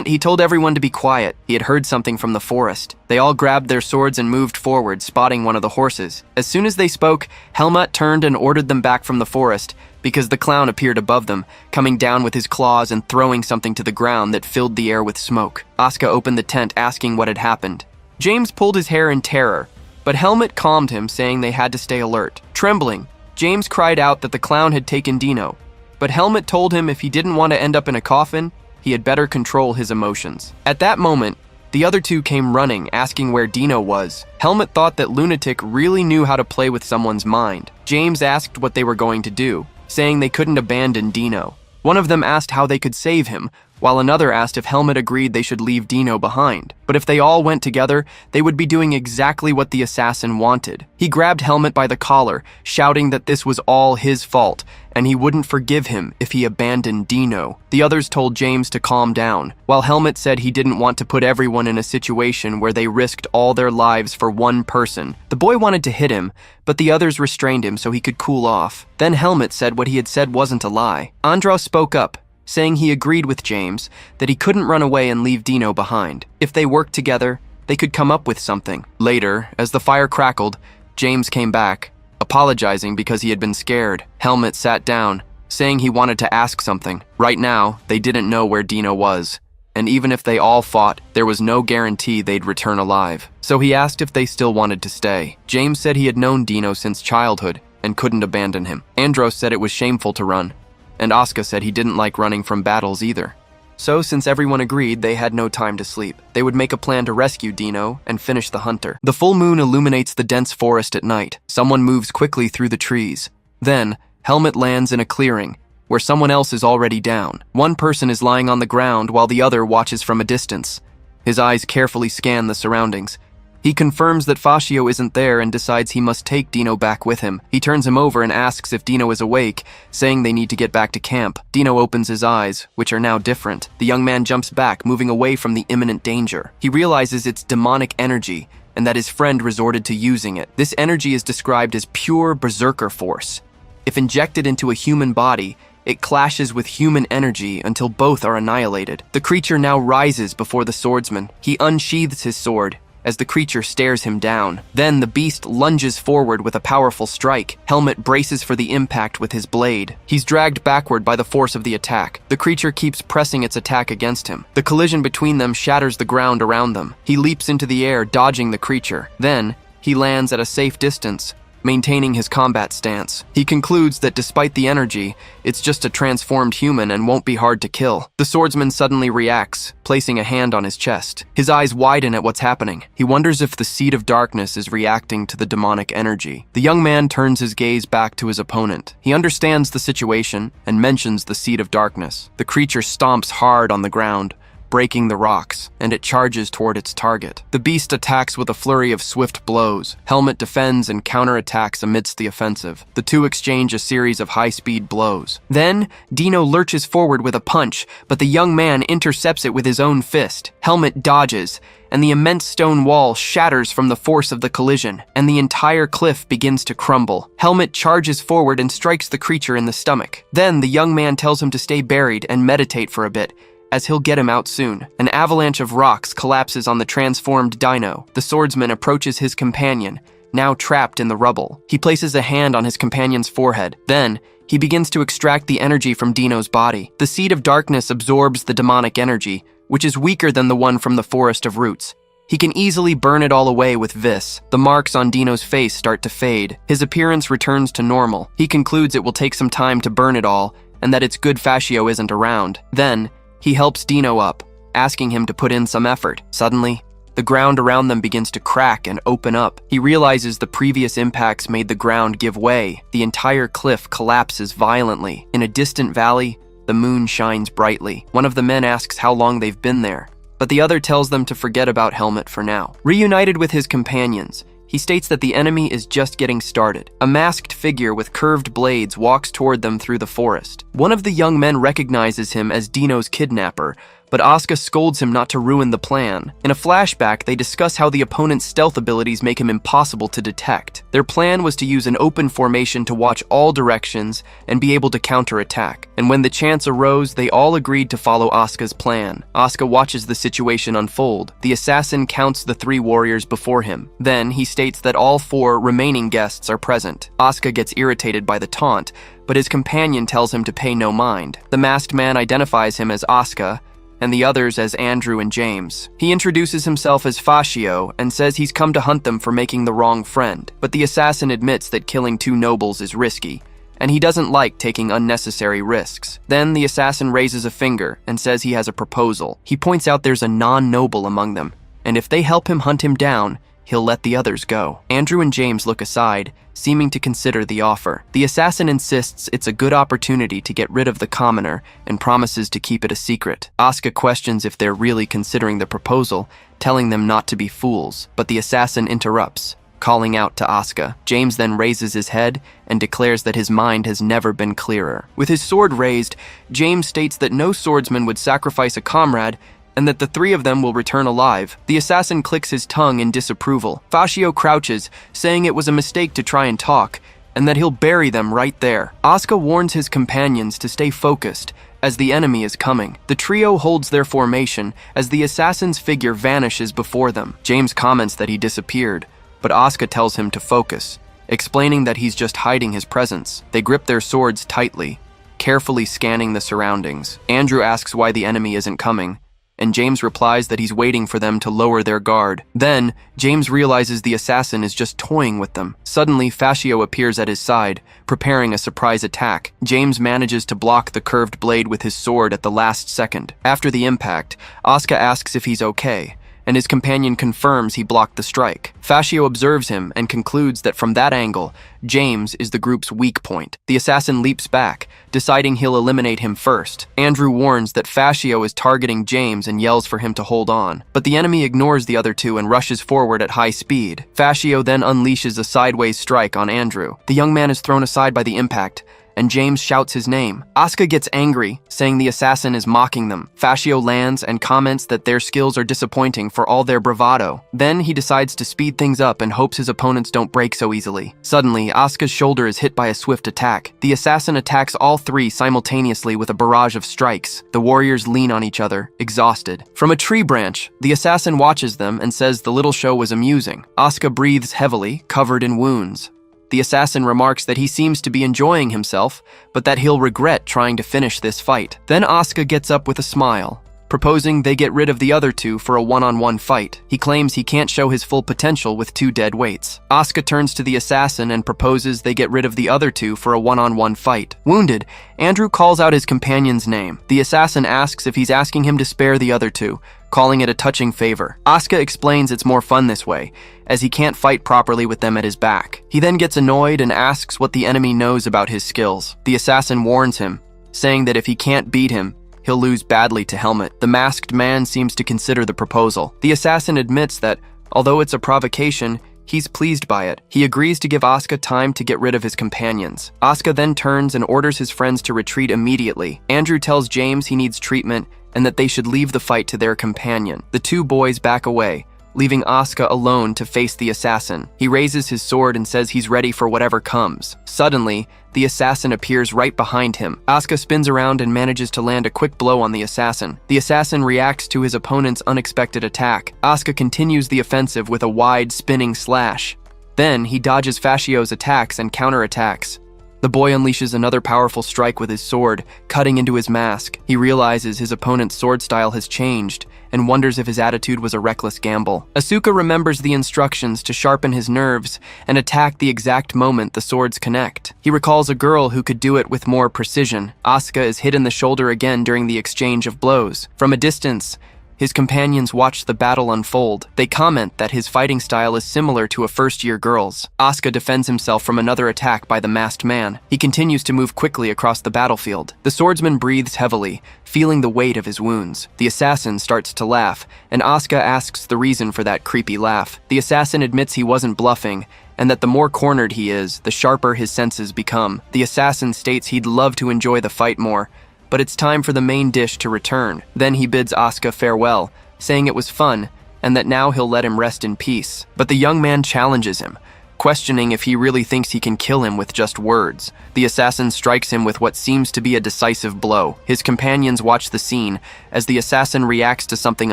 He told everyone to be quiet. He had heard something from the forest. They all grabbed their swords and moved forward, spotting one of the horses. As soon as they spoke, Helmut turned and ordered them back from the forest, because the clown appeared above them, coming down with his claws and throwing something to the ground that filled the air with smoke. Asuka opened the tent, asking what had happened. James pulled his hair in terror, but Helmut calmed him, saying they had to stay alert. Trembling, James cried out that the clown had taken Dino, but Helmet told him if he didn't want to end up in a coffin, he had better control his emotions. At that moment, the other two came running, asking where Dino was. Helmet thought that Lunatic really knew how to play with someone's mind. James asked what they were going to do, saying they couldn't abandon Dino. One of them asked how they could save him, while another asked if Helmet agreed they should leave Dino behind. But if they all went together, they would be doing exactly what the assassin wanted. He grabbed Helmet by the collar, shouting that this was all his fault, and he wouldn't forgive him if he abandoned Dino. The others told James to calm down, while Helmet said he didn't want to put everyone in a situation where they risked all their lives for one person. The boy wanted to hit him, but the others restrained him so he could cool off. Then Helmet said what he had said wasn't a lie. Andros spoke up, saying he agreed with James that he couldn't run away and leave Dino behind. If they worked together, they could come up with something. Later, as the fire crackled, James came back, apologizing because he had been scared. Helmet sat down, saying he wanted to ask something. Right now, they didn't know where Dino was, and even if they all fought, there was no guarantee they'd return alive. So he asked if they still wanted to stay. James said he had known Dino since childhood and couldn't abandon him. Andros said it was shameful to run, and Asuka said he didn't like running from battles either. So since everyone agreed, they had no time to sleep. They would make a plan to rescue Dino and finish the hunter. The full moon illuminates the dense forest at night. Someone moves quickly through the trees. Then, Helmet lands in a clearing, where someone else is already down. One person is lying on the ground while the other watches from a distance. His eyes carefully scan the surroundings. He confirms that Fascio isn't there and decides he must take Dino back with him. He turns him over and asks if Dino is awake, saying they need to get back to camp. Dino opens his eyes, which are now different. The young man jumps back, moving away from the imminent danger. He realizes it's demonic energy, and that his friend resorted to using it. This energy is described as pure berserker force. If injected into a human body, it clashes with human energy until both are annihilated. The creature now rises before the swordsman. He unsheathes his sword as the creature stares him down. Then the beast lunges forward with a powerful strike. Helmet braces for the impact with his blade. He's dragged backward by the force of the attack. The creature keeps pressing its attack against him. The collision between them shatters the ground around them. He leaps into the air, dodging the creature. Then, he lands at a safe distance, maintaining his combat stance. He concludes that despite the energy, it's just a transformed human and won't be hard to kill. The swordsman suddenly reacts, placing a hand on his chest. His eyes widen at what's happening. He wonders if the seed of darkness is reacting to the demonic energy. The young man turns his gaze back to his opponent. He understands the situation and mentions the seed of darkness. The creature stomps hard on the ground, breaking the rocks, and it charges toward its target. The beast attacks with a flurry of swift blows. Helmet defends and counterattacks amidst the offensive. The two exchange a series of high-speed blows. Then, Dino lurches forward with a punch, but the young man intercepts it with his own fist. Helmet dodges, and the immense stone wall shatters from the force of the collision, and the entire cliff begins to crumble. Helmet charges forward and strikes the creature in the stomach. Then, the young man tells him to stay buried and meditate for a bit, as he'll get him out soon. An avalanche of rocks collapses on the transformed Dino. The swordsman approaches his companion, now trapped in the rubble. He places a hand on his companion's forehead. Then, he begins to extract the energy from Dino's body. The seed of darkness absorbs the demonic energy, which is weaker than the one from the forest of roots. He can easily burn it all away with Vis. The marks on Dino's face start to fade. His appearance returns to normal. He concludes it will take some time to burn it all, and that it's good Fascio isn't around. Then, he helps Dino up, asking him to put in some effort. Suddenly, the ground around them begins to crack and open up. He realizes the previous impacts made the ground give way. The entire cliff collapses violently. In a distant valley, the moon shines brightly. One of the men asks how long they've been there, but the other tells them to forget about Helmet for now. Reunited with his companions, he states that the enemy is just getting started. A masked figure with curved blades walks toward them through the forest. One of the young men recognizes him as Dino's kidnapper, but Asuka scolds him not to ruin the plan. In a flashback, they discuss how the opponent's stealth abilities make him impossible to detect. Their plan was to use an open formation to watch all directions and be able to counterattack. And when the chance arose, they all agreed to follow Asuka's plan. Asuka watches the situation unfold. The assassin counts the 3 warriors before him. Then, he states that all 4 remaining guests are present. Asuka gets irritated by the taunt, but his companion tells him to pay no mind. The masked man identifies him as Asuka, and the others as Andrew and James. He introduces himself as Fascio and says he's come to hunt them for making the wrong friend, but the assassin admits that killing two nobles is risky, and he doesn't like taking unnecessary risks. Then the assassin raises a finger and says he has a proposal. He points out there's a non-noble among them, and if they help him hunt him down, he'll let the others go. Andrew and James look aside, seeming to consider the offer. The assassin insists it's a good opportunity to get rid of the commoner and promises to keep it a secret. Asuka questions if they're really considering the proposal, telling them not to be fools, but the assassin interrupts, calling out to Asuka. James then raises his head and declares that his mind has never been clearer. With his sword raised, James states that no swordsman would sacrifice a comrade and that the three of them will return alive. The assassin clicks his tongue in disapproval. Fascio crouches, saying it was a mistake to try and talk, and that he'll bury them right there. Asuka warns his companions to stay focused, as the enemy is coming. The trio holds their formation as the assassin's figure vanishes before them. James comments that he disappeared, but Asuka tells him to focus, explaining that he's just hiding his presence. They grip their swords tightly, carefully scanning the surroundings. Andrew asks why the enemy isn't coming, and James replies that he's waiting for them to lower their guard. Then, James realizes the assassin is just toying with them. Suddenly, Fascio appears at his side, preparing a surprise attack. James manages to block the curved blade with his sword at the last second. After the impact, Asuka asks if he's okay, and his companion confirms he blocked the strike. Fascio observes him and concludes that from that angle, James is the group's weak point. The assassin leaps back, deciding he'll eliminate him first. Andrew warns that Fascio is targeting James and yells for him to hold on, but the enemy ignores the other two and rushes forward at high speed. Fascio then unleashes a sideways strike on Andrew. The young man is thrown aside by the impact, and James shouts his name. Asuka gets angry, saying the assassin is mocking them. Fascio lands and comments that their skills are disappointing for all their bravado. Then he decides to speed things up and hopes his opponents don't break so easily. Suddenly, Asuka's shoulder is hit by a swift attack. The assassin attacks all three simultaneously with a barrage of strikes. The warriors lean on each other, exhausted. From a tree branch, the assassin watches them and says the little show was amusing. Asuka breathes heavily, covered in wounds. The assassin remarks that he seems to be enjoying himself, but that he'll regret trying to finish this fight. Then Asuka gets up with a smile, proposing they get rid of the other two for a one-on-one fight. He claims he can't show his full potential with two dead weights. Asuka turns to the assassin and proposes they get rid of the other two for a one-on-one fight. Wounded, Andrew calls out his companion's name. The assassin asks if he's asking him to spare the other two, calling it a touching favor. Asuka explains it's more fun this way, as he can't fight properly with them at his back. He then gets annoyed and asks what the enemy knows about his skills. The assassin warns him, saying that if he can't beat him, he'll lose badly to Helmet. The masked man seems to consider the proposal. The assassin admits that, although it's a provocation, he's pleased by it. He agrees to give Asuka time to get rid of his companions. Asuka then turns and orders his friends to retreat immediately. Andrew tells James he needs treatment and that they should leave the fight to their companion. The two boys back away, leaving Asuka alone to face the assassin. He raises his sword and says he's ready for whatever comes. Suddenly, the assassin appears right behind him. Asuka spins around and manages to land a quick blow on the assassin. The assassin reacts to his opponent's unexpected attack. Asuka continues the offensive with a wide, spinning slash. Then, he dodges Fascio's attacks and counterattacks. The boy unleashes another powerful strike with his sword, cutting into his mask. He realizes his opponent's sword style has changed and wonders if his attitude was a reckless gamble. Asuka remembers the instructions to sharpen his nerves and attack the exact moment the swords connect. He recalls a girl who could do it with more precision. Asuka is hit in the shoulder again during the exchange of blows. From a distance, his companions watch the battle unfold. They comment that his fighting style is similar to a first-year girl's. Asuka defends himself from another attack by the masked man. He continues to move quickly across the battlefield. The swordsman breathes heavily, feeling the weight of his wounds. The assassin starts to laugh, and Asuka asks the reason for that creepy laugh. The assassin admits he wasn't bluffing, and that the more cornered he is, the sharper his senses become. The assassin states he'd love to enjoy the fight more, but it's time for the main dish to return. Then he bids Asuka farewell, saying it was fun, and that now he'll let him rest in peace. But the young man challenges him, questioning if he really thinks he can kill him with just words. The assassin strikes him with what seems to be a decisive blow. His companions watch the scene as the assassin reacts to something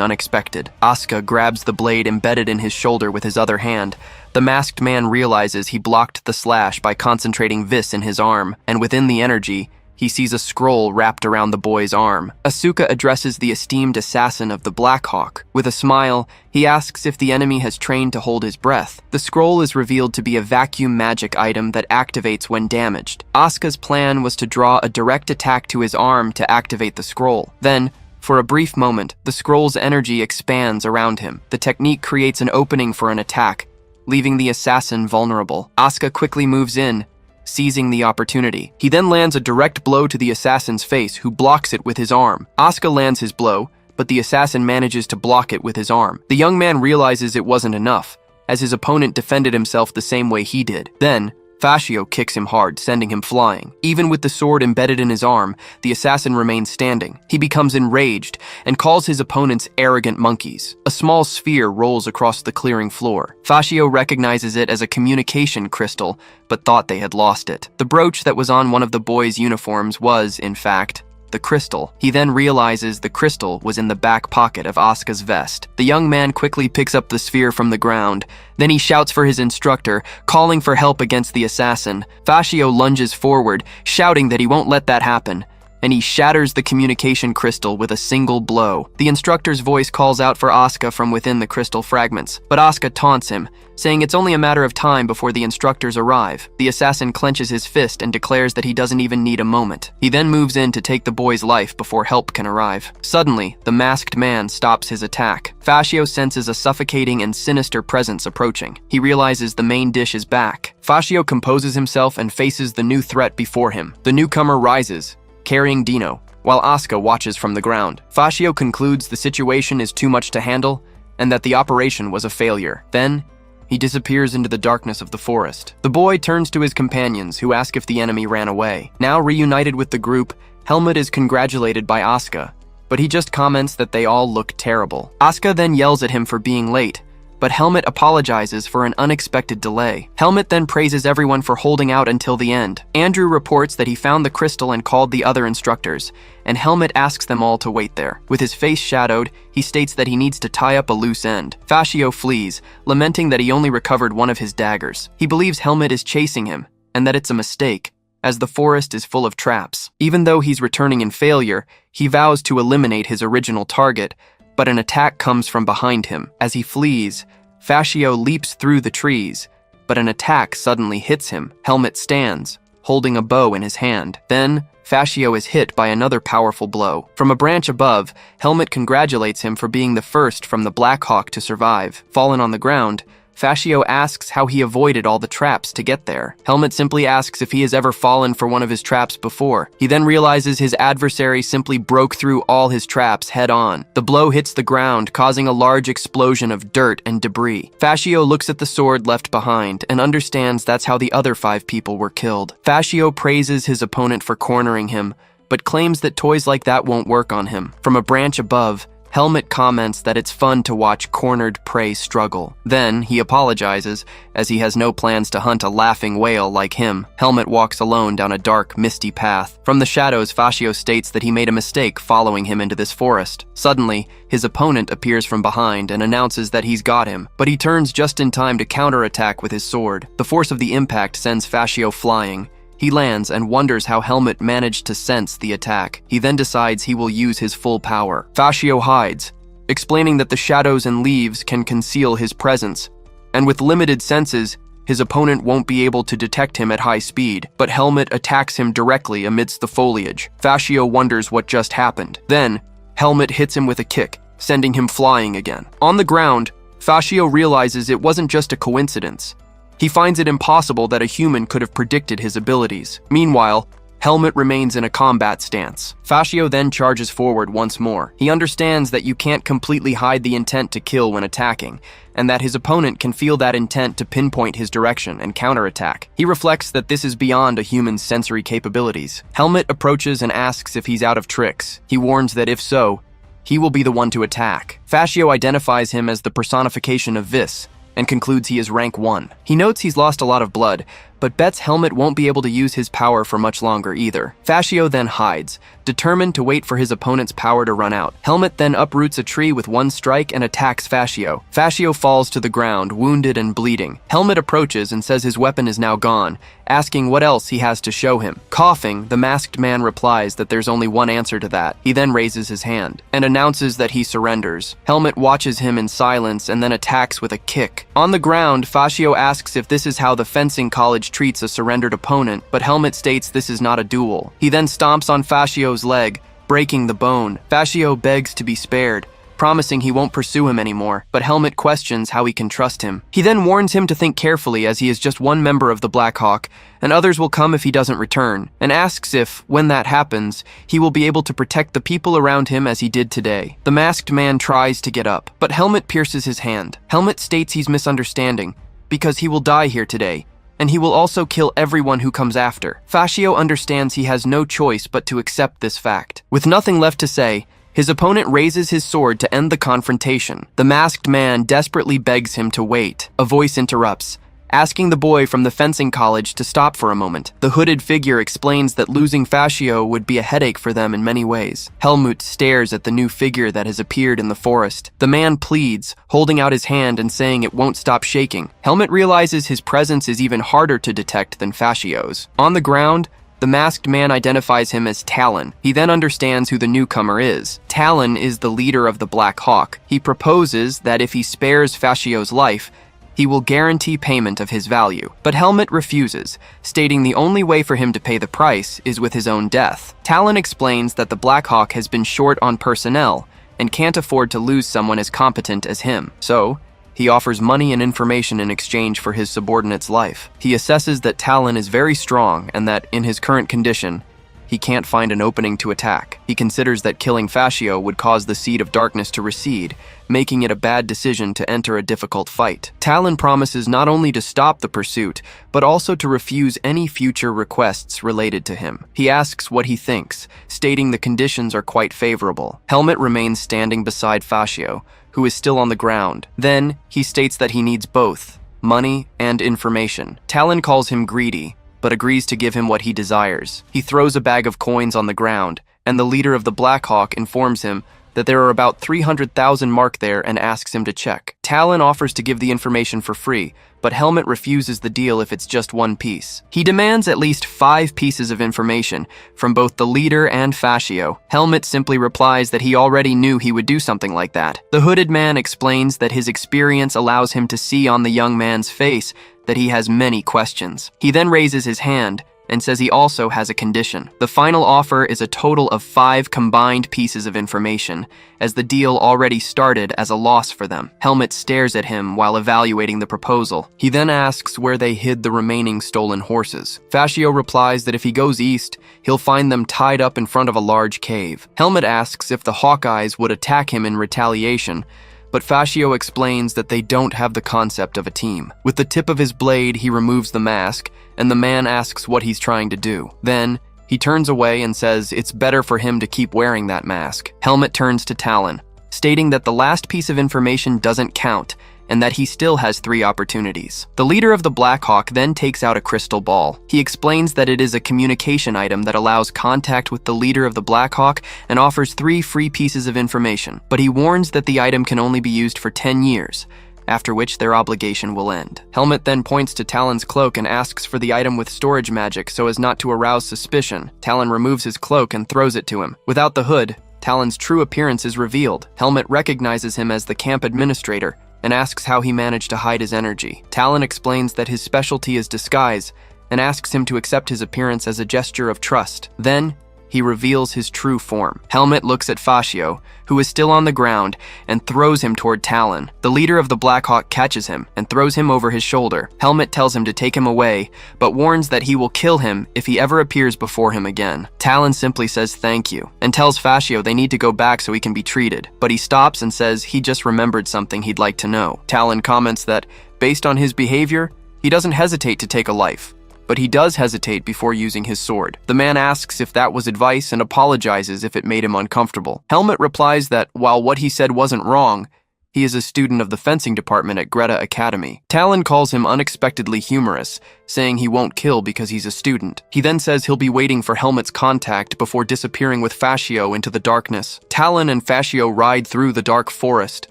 unexpected. Asuka grabs the blade embedded in his shoulder with his other hand. The masked man realizes he blocked the slash by concentrating vis in his arm, and within the energy, he sees a scroll wrapped around the boy's arm. Asuka addresses the esteemed assassin of the Blackhawk. With a smile, he asks if the enemy has trained to hold his breath. The scroll is revealed to be a vacuum magic item that activates when damaged. Asuka's plan was to draw a direct attack to his arm to activate the scroll. Then, for a brief moment, the scroll's energy expands around him. The technique creates an opening for an attack, leaving the assassin vulnerable. Asuka quickly moves in, seizing the opportunity. He then lands a direct blow to the assassin's face, who blocks it with his arm. Asuka lands his blow, but the assassin manages to block it with his arm. The young man realizes it wasn't enough, as his opponent defended himself the same way he did. Then, Fascio kicks him hard, sending him flying. Even with the sword embedded in his arm, the assassin remains standing. He becomes enraged and calls his opponents arrogant monkeys. A small sphere rolls across the clearing floor. Fascio recognizes it as a communication crystal, but thought they had lost it. The brooch that was on one of the boys' uniforms was, in fact, the crystal. He then realizes the crystal was in the back pocket of Asuka's vest. The young man quickly picks up the sphere from the ground. Then he shouts for his instructor, calling for help against the assassin. Fascio lunges forward, shouting that he won't let that happen, and he shatters the communication crystal with a single blow. The instructor's voice calls out for Asuka from within the crystal fragments, but Asuka taunts him, saying it's only a matter of time before the instructors arrive. The assassin clenches his fist and declares that he doesn't even need a moment. He then moves in to take the boy's life before help can arrive. Suddenly, the masked man stops his attack. Fascio senses a suffocating and sinister presence approaching. He realizes the main dish is back. Fascio composes himself and faces the new threat before him. The newcomer rises, carrying Dino, while Asuka watches from the ground. Fascio concludes the situation is too much to handle and that the operation was a failure. Then, he disappears into the darkness of the forest. The boy turns to his companions, who ask if the enemy ran away. Now reunited with the group, Helmut is congratulated by Asuka, but he just comments that they all look terrible. Asuka then yells at him for being late, but Helmut apologizes for an unexpected delay. Helmut then praises everyone for holding out until the end. Andrew reports that he found the crystal and called the other instructors, and Helmut asks them all to wait there. With his face shadowed, he states that he needs to tie up a loose end. Fascio flees, lamenting that he only recovered one of his daggers. He believes Helmut is chasing him, and that it's a mistake, as the forest is full of traps. Even though he's returning in failure, he vows to eliminate his original target, but an attack comes from behind him. As he flees, Fascio leaps through the trees, but an attack suddenly hits him. Helmut stands, holding a bow in his hand. Then, Fascio is hit by another powerful blow. From a branch above, Helmut congratulates him for being the first from the Blackhawk to survive. Fallen on the ground, Fascio asks how he avoided all the traps to get there. Helmut simply asks if he has ever fallen for one of his traps before. He then realizes his adversary simply broke through all his traps head on. The blow hits the ground, causing a large explosion of dirt and debris. Fascio looks at the sword left behind and understands that's how the other 5 people were killed. Fascio praises his opponent for cornering him, but claims that toys like that won't work on him. From a branch above, Helmut comments that it's fun to watch cornered prey struggle. Then, he apologizes, as he has no plans to hunt a laughing whale like him. Helmut walks alone down a dark, misty path. From the shadows, Fascio states that he made a mistake following him into this forest. Suddenly, his opponent appears from behind and announces that he's got him, but he turns just in time to counterattack with his sword. The force of the impact sends Fascio flying. He lands and wonders how Helmut managed to sense the attack. He then decides he will use his full power. Fascio hides, explaining that the shadows and leaves can conceal his presence, and with limited senses, his opponent won't be able to detect him at high speed. But Helmut attacks him directly amidst the foliage. Fascio wonders what just happened. Then, Helmut hits him with a kick, sending him flying again. On the ground, Fascio realizes it wasn't just a coincidence. He finds it impossible that a human could have predicted his abilities. Meanwhile, Helmut remains in a combat stance. Fascio then charges forward once more. He understands that you can't completely hide the intent to kill when attacking, and that his opponent can feel that intent to pinpoint his direction and counterattack. He reflects that this is beyond a human's sensory capabilities. Helmut approaches and asks if he's out of tricks. He warns that if so, he will be the one to attack. Fascio identifies him as the personification of Vis, and concludes he is rank 1. He notes he's lost a lot of blood, but bets Helmet won't be able to use his power for much longer either. Fascio then hides, determined to wait for his opponent's power to run out. Helmet then uproots a tree with one strike and attacks Fascio. Fascio falls to the ground, wounded and bleeding. Helmet approaches and says his weapon is now gone, asking what else he has to show him. Coughing, the masked man replies that there's only one answer to that. He then raises his hand and announces that he surrenders. Helmet watches him in silence and then attacks with a kick. On the ground, Fascio asks if this is how the fencing college treats a surrendered opponent, but Helmet states this is not a duel. He then stomps on Fascio's leg, breaking the bone. Fascio begs to be spared, promising he won't pursue him anymore, but Helmet questions how he can trust him. He then warns him to think carefully as he is just one member of the Blackhawk, and others will come if he doesn't return, and asks if, when that happens, he will be able to protect the people around him as he did today. The masked man tries to get up, but Helmet pierces his hand. Helmet states he's misunderstanding, because he will die here today, and he will also kill everyone who comes after. Fascio understands he has no choice but to accept this fact. With nothing left to say, his opponent raises his sword to end the confrontation. The masked man desperately begs him to wait. A voice interrupts, asking the boy from the fencing college to stop for a moment. The hooded figure explains that losing Fascio would be a headache for them in many ways. Helmut stares at the new figure that has appeared in the forest. The man pleads, holding out his hand and saying it won't stop shaking. Helmut realizes his presence is even harder to detect than Fascio's. On the ground, the masked man identifies him as Talon. He then understands who the newcomer is. Talon is the leader of the Black Hawk. He proposes that if he spares Fascio's life, he will guarantee payment of his value. But Helmet refuses, stating the only way for him to pay the price is with his own death. Talon explains that the Black Hawk has been short on personnel and can't afford to lose someone as competent as him. So, he offers money and information in exchange for his subordinate's life. He assesses that Talon is very strong and that, in his current condition, he can't find an opening to attack. He considers that killing Fascio would cause the Seed of Darkness to recede, making it a bad decision to enter a difficult fight. Talon promises not only to stop the pursuit, but also to refuse any future requests related to him. He asks what he thinks, stating the conditions are quite favorable. Helmet remains standing beside Fascio, who is still on the ground. Then, he states that he needs both money and information. Talon calls him greedy, but agrees to give him what he desires. He throws a bag of coins on the ground, and the leader of the Blackhawk informs him that there are about 300,000 mark there and asks him to check. Talon offers to give the information for free, but Helmet refuses the deal if it's just one piece. He demands at least 5 pieces of information from both the leader and Fascio. Helmet simply replies that he already knew he would do something like that. The hooded man explains that his experience allows him to see on the young man's face that he has many questions. He then raises his hand and says he also has a condition. The final offer is a total of 5 combined pieces of information, as the deal already started as a loss for them. Helmet stares at him while evaluating the proposal. He then asks where they hid the remaining stolen horses. Fascio replies that if he goes east, he'll find them tied up in front of a large cave. Helmet asks if the Hawkeyes would attack him in retaliation, but Fascio explains that they don't have the concept of a team. With the tip of his blade, he removes the mask, and the man asks what he's trying to do. Then, he turns away and says it's better for him to keep wearing that mask. Helmet turns to Talon, stating that the last piece of information doesn't count, and that he still has 3 opportunities. The leader of the Blackhawk then takes out a crystal ball. He explains that it is a communication item that allows contact with the leader of the Blackhawk and offers 3 free pieces of information, but he warns that the item can only be used for 10 years, after which their obligation will end. Helmet then points to Talon's cloak and asks for the item with storage magic so as not to arouse suspicion. Talon removes his cloak and throws it to him. Without the hood, Talon's true appearance is revealed. Helmet recognizes him as the camp administrator and asks how he managed to hide his energy. Talon explains that his specialty is disguise and asks him to accept his appearance as a gesture of trust. Then, he reveals his true form. Helmet looks at Fascio, who is still on the ground, and throws him toward Talon. The leader of the Blackhawk catches him and throws him over his shoulder. Helmet tells him to take him away, but warns that he will kill him if he ever appears before him again. Talon simply says thank you, and tells Fascio they need to go back so he can be treated, but he stops and says he just remembered something he'd like to know. Talon comments that, based on his behavior, he doesn't hesitate to take a life, but he does hesitate before using his sword. The man asks if that was advice and apologizes if it made him uncomfortable. Helmet replies that while what he said wasn't wrong, He is a student of the fencing department at Greta Academy. Talon calls him unexpectedly humorous, saying he won't kill because he's a student. He then says he'll be waiting for Helmet's contact before disappearing with Fascio into the darkness. Talon and Fascio ride through the dark forest.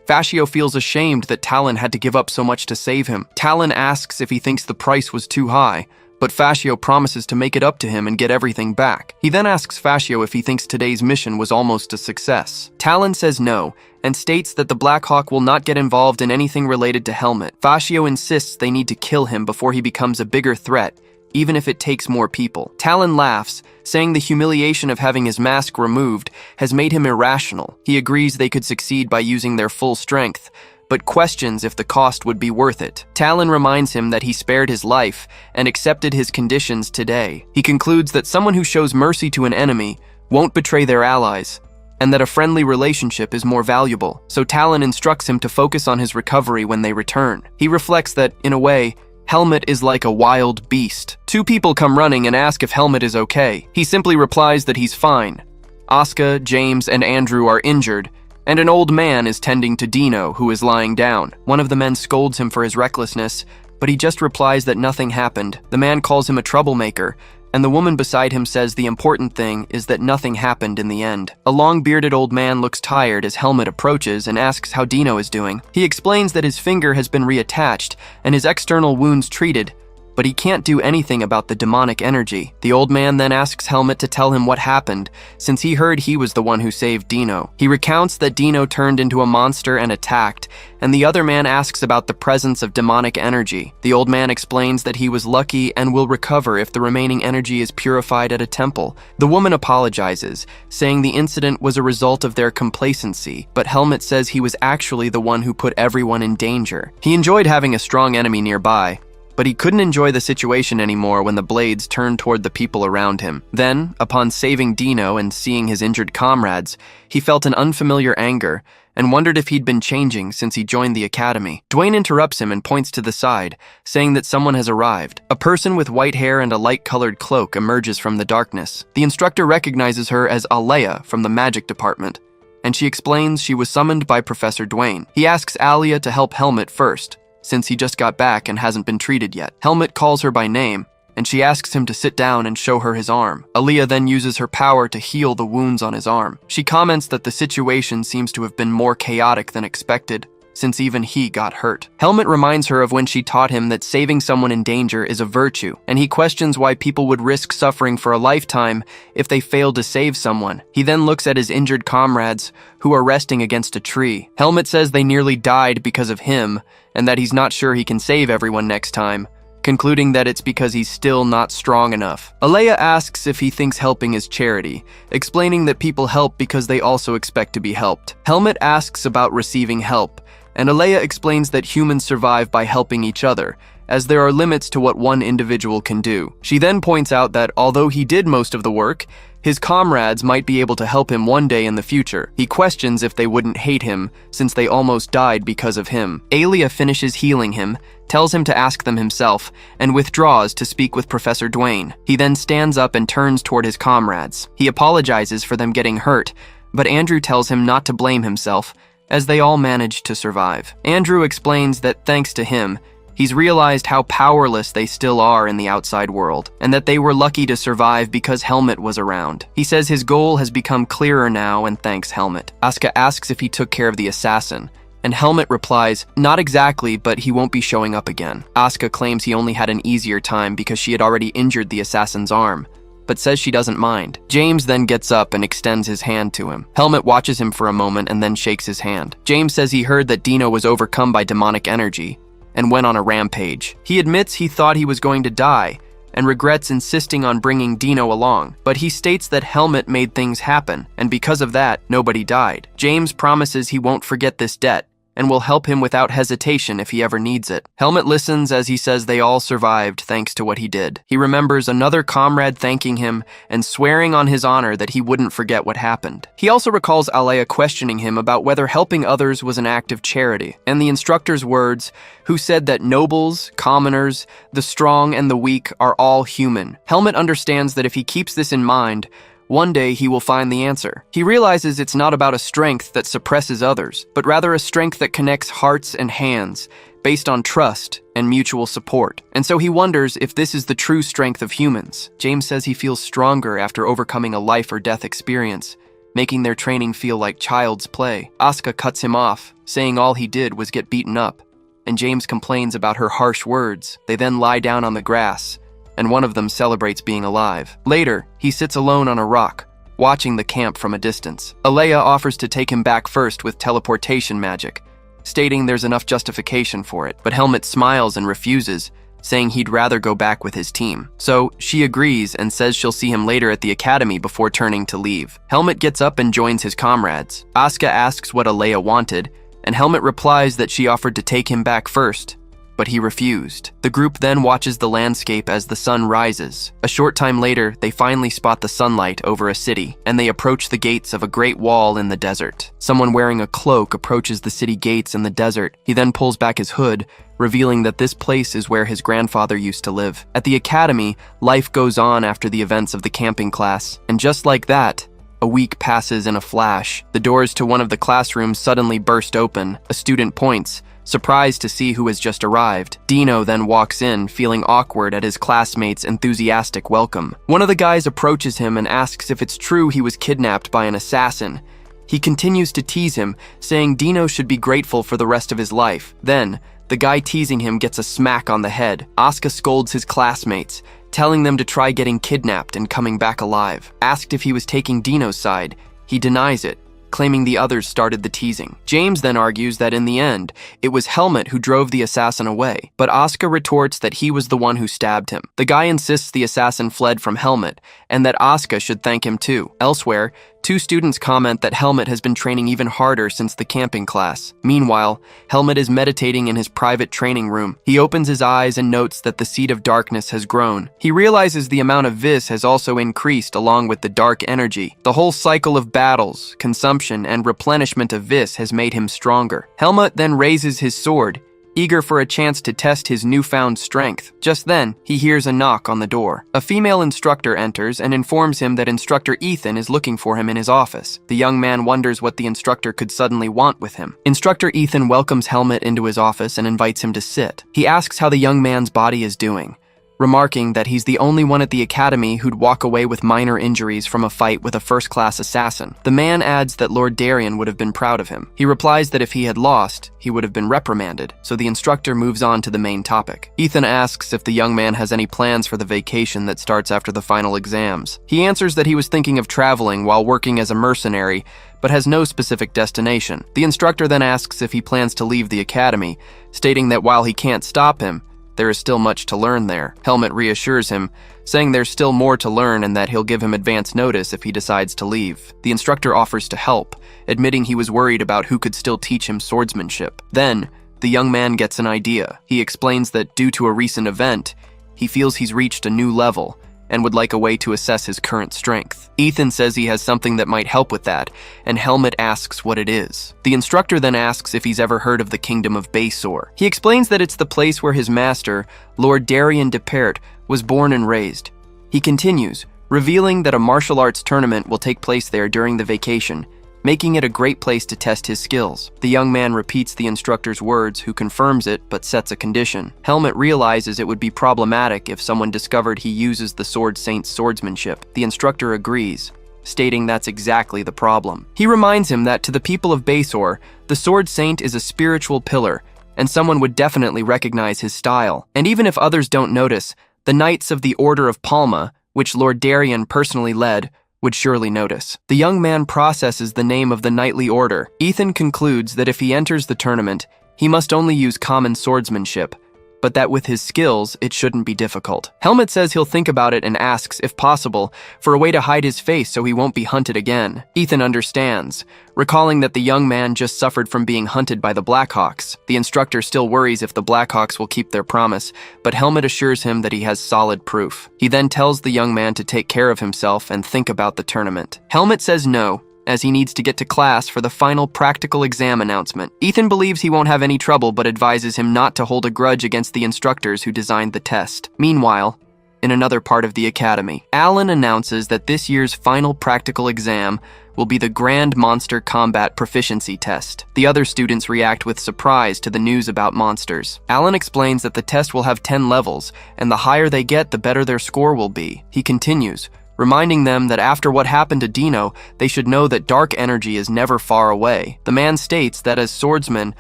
Fascio feels ashamed that Talon had to give up so much to save him. Talon asks if he thinks the price was too high, but Fascio promises to make it up to him and get everything back. He then asks Fascio if he thinks today's mission was almost a success. Talon says no, and states that the Blackhawk will not get involved in anything related to Helmet. Fascio insists they need to kill him before he becomes a bigger threat, even if it takes more people. Talon laughs, saying the humiliation of having his mask removed has made him irrational. He agrees they could succeed by using their full strength, but questions if the cost would be worth it. Talon reminds him that he spared his life and accepted his conditions today. He concludes that someone who shows mercy to an enemy won't betray their allies, and that a friendly relationship is more valuable. So Talon instructs him to focus on his recovery when they return. He reflects that, in a way, Helmet is like a wild beast. Two people come running and ask if Helmet is okay. He simply replies that he's fine. Asuka, James, and Andrew are injured, and an old man is tending to Dino, who is lying down. One of the men scolds him for his recklessness, but he just replies that nothing happened. The man calls him a troublemaker, and the woman beside him says the important thing is that nothing happened in the end. A long-bearded old man looks tired as Helmet approaches and asks how Dino is doing. He explains that his finger has been reattached and his external wounds treated, but he can't do anything about the demonic energy. The old man then asks Helmet to tell him what happened, since he heard he was the one who saved Dino. He recounts that Dino turned into a monster and attacked, and the other man asks about the presence of demonic energy. The old man explains that he was lucky and will recover if the remaining energy is purified at a temple. The woman apologizes, saying the incident was a result of their complacency, but Helmet says he was actually the one who put everyone in danger. He enjoyed having a strong enemy nearby, but he couldn't enjoy the situation anymore when the blades turned toward the people around him. Then, upon saving Dino and seeing his injured comrades, he felt an unfamiliar anger and wondered if he'd been changing since he joined the academy. Dwayne interrupts him and points to the side, saying that someone has arrived. A person with white hair and a light-colored cloak emerges from the darkness. The instructor recognizes her as Alia from the magic department, and she explains she was summoned by Professor Dwayne. He asks Alia to help Helmet first, since he just got back and hasn't been treated yet. Helmet calls her by name, and she asks him to sit down and show her his arm. Alia then uses her power to heal the wounds on his arm. She comments that the situation seems to have been more chaotic than expected, since even he got hurt. Helmet reminds her of when she taught him that saving someone in danger is a virtue, and he questions why people would risk suffering for a lifetime if they failed to save someone. He then looks at his injured comrades, who are resting against a tree. Helmet says they nearly died because of him, and that he's not sure he can save everyone next time, concluding that it's because he's still not strong enough. Alia asks if he thinks helping is charity, explaining that people help because they also expect to be helped. Helmet asks about receiving help, and Alia explains that humans survive by helping each other, as there are limits to what one individual can do. She then points out that although he did most of the work, his comrades might be able to help him one day in the future. He questions if they wouldn't hate him, since they almost died because of him. Alia finishes healing him, tells him to ask them himself, and withdraws to speak with Professor Dwayne. He then stands up and turns toward his comrades. He apologizes for them getting hurt, but Andrew tells him not to blame himself, as they all managed to survive. Andrew explains that thanks to him, he's realized how powerless they still are in the outside world, and that they were lucky to survive because Helmet was around. He says his goal has become clearer now and thanks Helmet. Asuka asks if he took care of the assassin, and Helmet replies, not exactly, but he won't be showing up again. Asuka claims he only had an easier time because she had already injured the assassin's arm, but says she doesn't mind. James then gets up and extends his hand to him. Helmet watches him for a moment and then shakes his hand. James says he heard that Dino was overcome by demonic energy and went on a rampage. He admits he thought he was going to die and regrets insisting on bringing Dino along, but he states that Helmet made things happen, and because of that, nobody died. James promises he won't forget this debt and will help him without hesitation if he ever needs it. Helmet listens as he says they all survived thanks to what he did. He remembers another comrade thanking him and swearing on his honor that he wouldn't forget what happened. He also recalls Alia questioning him about whether helping others was an act of charity, and the instructor's words, who said that nobles, commoners, the strong and the weak are all human. Helmet understands that if he keeps this in mind, one day he will find the answer. He realizes it's not about a strength that suppresses others, but rather a strength that connects hearts and hands, based on trust and mutual support. And so he wonders if this is the true strength of humans. James says he feels stronger after overcoming a life or death experience, making their training feel like child's play. Asuka cuts him off, saying all he did was get beaten up, and James complains about her harsh words. They then lie down on the grass, and one of them celebrates being alive. Later, he sits alone on a rock, watching the camp from a distance. Alea offers to take him back first with teleportation magic, stating there's enough justification for it, but Helmut smiles and refuses, saying he'd rather go back with his team. So she agrees and says she'll see him later at the academy before turning to leave. Helmut gets up and joins his comrades. Asuka asks what Alea wanted, and Helmut replies that she offered to take him back first, but he refused. The group then watches the landscape as the sun rises. A short time later, they finally spot the sunlight over a city, and they approach the gates of a great wall in the desert. Someone wearing a cloak approaches the city gates in the desert. He then pulls back his hood, revealing that this place is where his grandfather used to live. At the academy, life goes on after the events of the camping class, and just like that, a week passes in a flash. The doors to one of the classrooms suddenly burst open. A student points, surprised to see who has just arrived. Dino then walks in, feeling awkward at his classmates' enthusiastic welcome. One of the guys approaches him and asks if it's true he was kidnapped by an assassin. He continues to tease him, saying Dino should be grateful for the rest of his life. Then, the guy teasing him gets a smack on the head. Asuka scolds his classmates, telling them to try getting kidnapped and coming back alive. Asked if he was taking Dino's side, he denies it, claiming the others started the teasing. James then argues that in the end, it was Helmut who drove the assassin away, but Asuka retorts that he was the one who stabbed him. The guy insists the assassin fled from Helmut, and that Asuka should thank him too. Elsewhere, two students comment that Helmut has been training even harder since the camping class. Meanwhile, Helmut is meditating in his private training room. He opens his eyes and notes that the seed of darkness has grown. He realizes the amount of vis has also increased along with the dark energy. The whole cycle of battles, consumption, and replenishment of vis has made him stronger. Helmut then raises his sword, eager for a chance to test his newfound strength. Just then, he hears a knock on the door. A female instructor enters and informs him that Instructor Ethan is looking for him in his office. The young man wonders what the instructor could suddenly want with him. Instructor Ethan welcomes Helmut into his office and invites him to sit. He asks how the young man's body is doing, remarking that he's the only one at the academy who'd walk away with minor injuries from a fight with a first-class assassin. The man adds that Lord Darien would have been proud of him. He replies that if he had lost, he would have been reprimanded, so the instructor moves on to the main topic. Ethan asks if the young man has any plans for the vacation that starts after the final exams. He answers that he was thinking of traveling while working as a mercenary, but has no specific destination. The instructor then asks if he plans to leave the academy, stating that while he can't stop him, there is still much to learn there. Helmut reassures him, saying there's still more to learn and that he'll give him advance notice if he decides to leave. The instructor offers to help, admitting he was worried about who could still teach him swordsmanship. Then, the young man gets an idea. He explains that due to a recent event, he feels he's reached a new level and would like a way to assess his current strength. Ethan says he has something that might help with that, and Helmut asks what it is. The instructor then asks if he's ever heard of the kingdom of Basor. He explains that it's the place where his master, Lord Darien de Pert, was born and raised. He continues, revealing that a martial arts tournament will take place there during the vacation, making it a great place to test his skills. The young man repeats the instructor's words, who confirms it but sets a condition. Helmut realizes it would be problematic if someone discovered he uses the Sword Saint's swordsmanship. The instructor agrees, stating that's exactly the problem. He reminds him that to the people of Basor, the Sword Saint is a spiritual pillar, and someone would definitely recognize his style. And even if others don't notice, the Knights of the Order of Palma, which Lord Darien personally led, would surely notice. The young man processes the name of the knightly order. Ethan concludes that if he enters the tournament, he must only use common swordsmanship, but that with his skills, it shouldn't be difficult. Helmut says he'll think about it and asks, if possible, for a way to hide his face so he won't be hunted again. Ethan understands, recalling that the young man just suffered from being hunted by the Blackhawks. The instructor still worries if the Blackhawks will keep their promise, but Helmut assures him that he has solid proof. He then tells the young man to take care of himself and think about the tournament. Helmut says no, as he needs to get to class for the final practical exam announcement. Ethan believes he won't have any trouble but advises him not to hold a grudge against the instructors who designed the test. Meanwhile, in another part of the academy. Alan announces that this year's final practical exam will be the Grand Monster Combat Proficiency Test. The other students react with surprise to the news about monsters. Alan explains that the test will have 10 levels, and the higher they get, the better their score will be. He continues, reminding them that after what happened to Dino, they should know that dark energy is never far away. The man states that as swordsmen,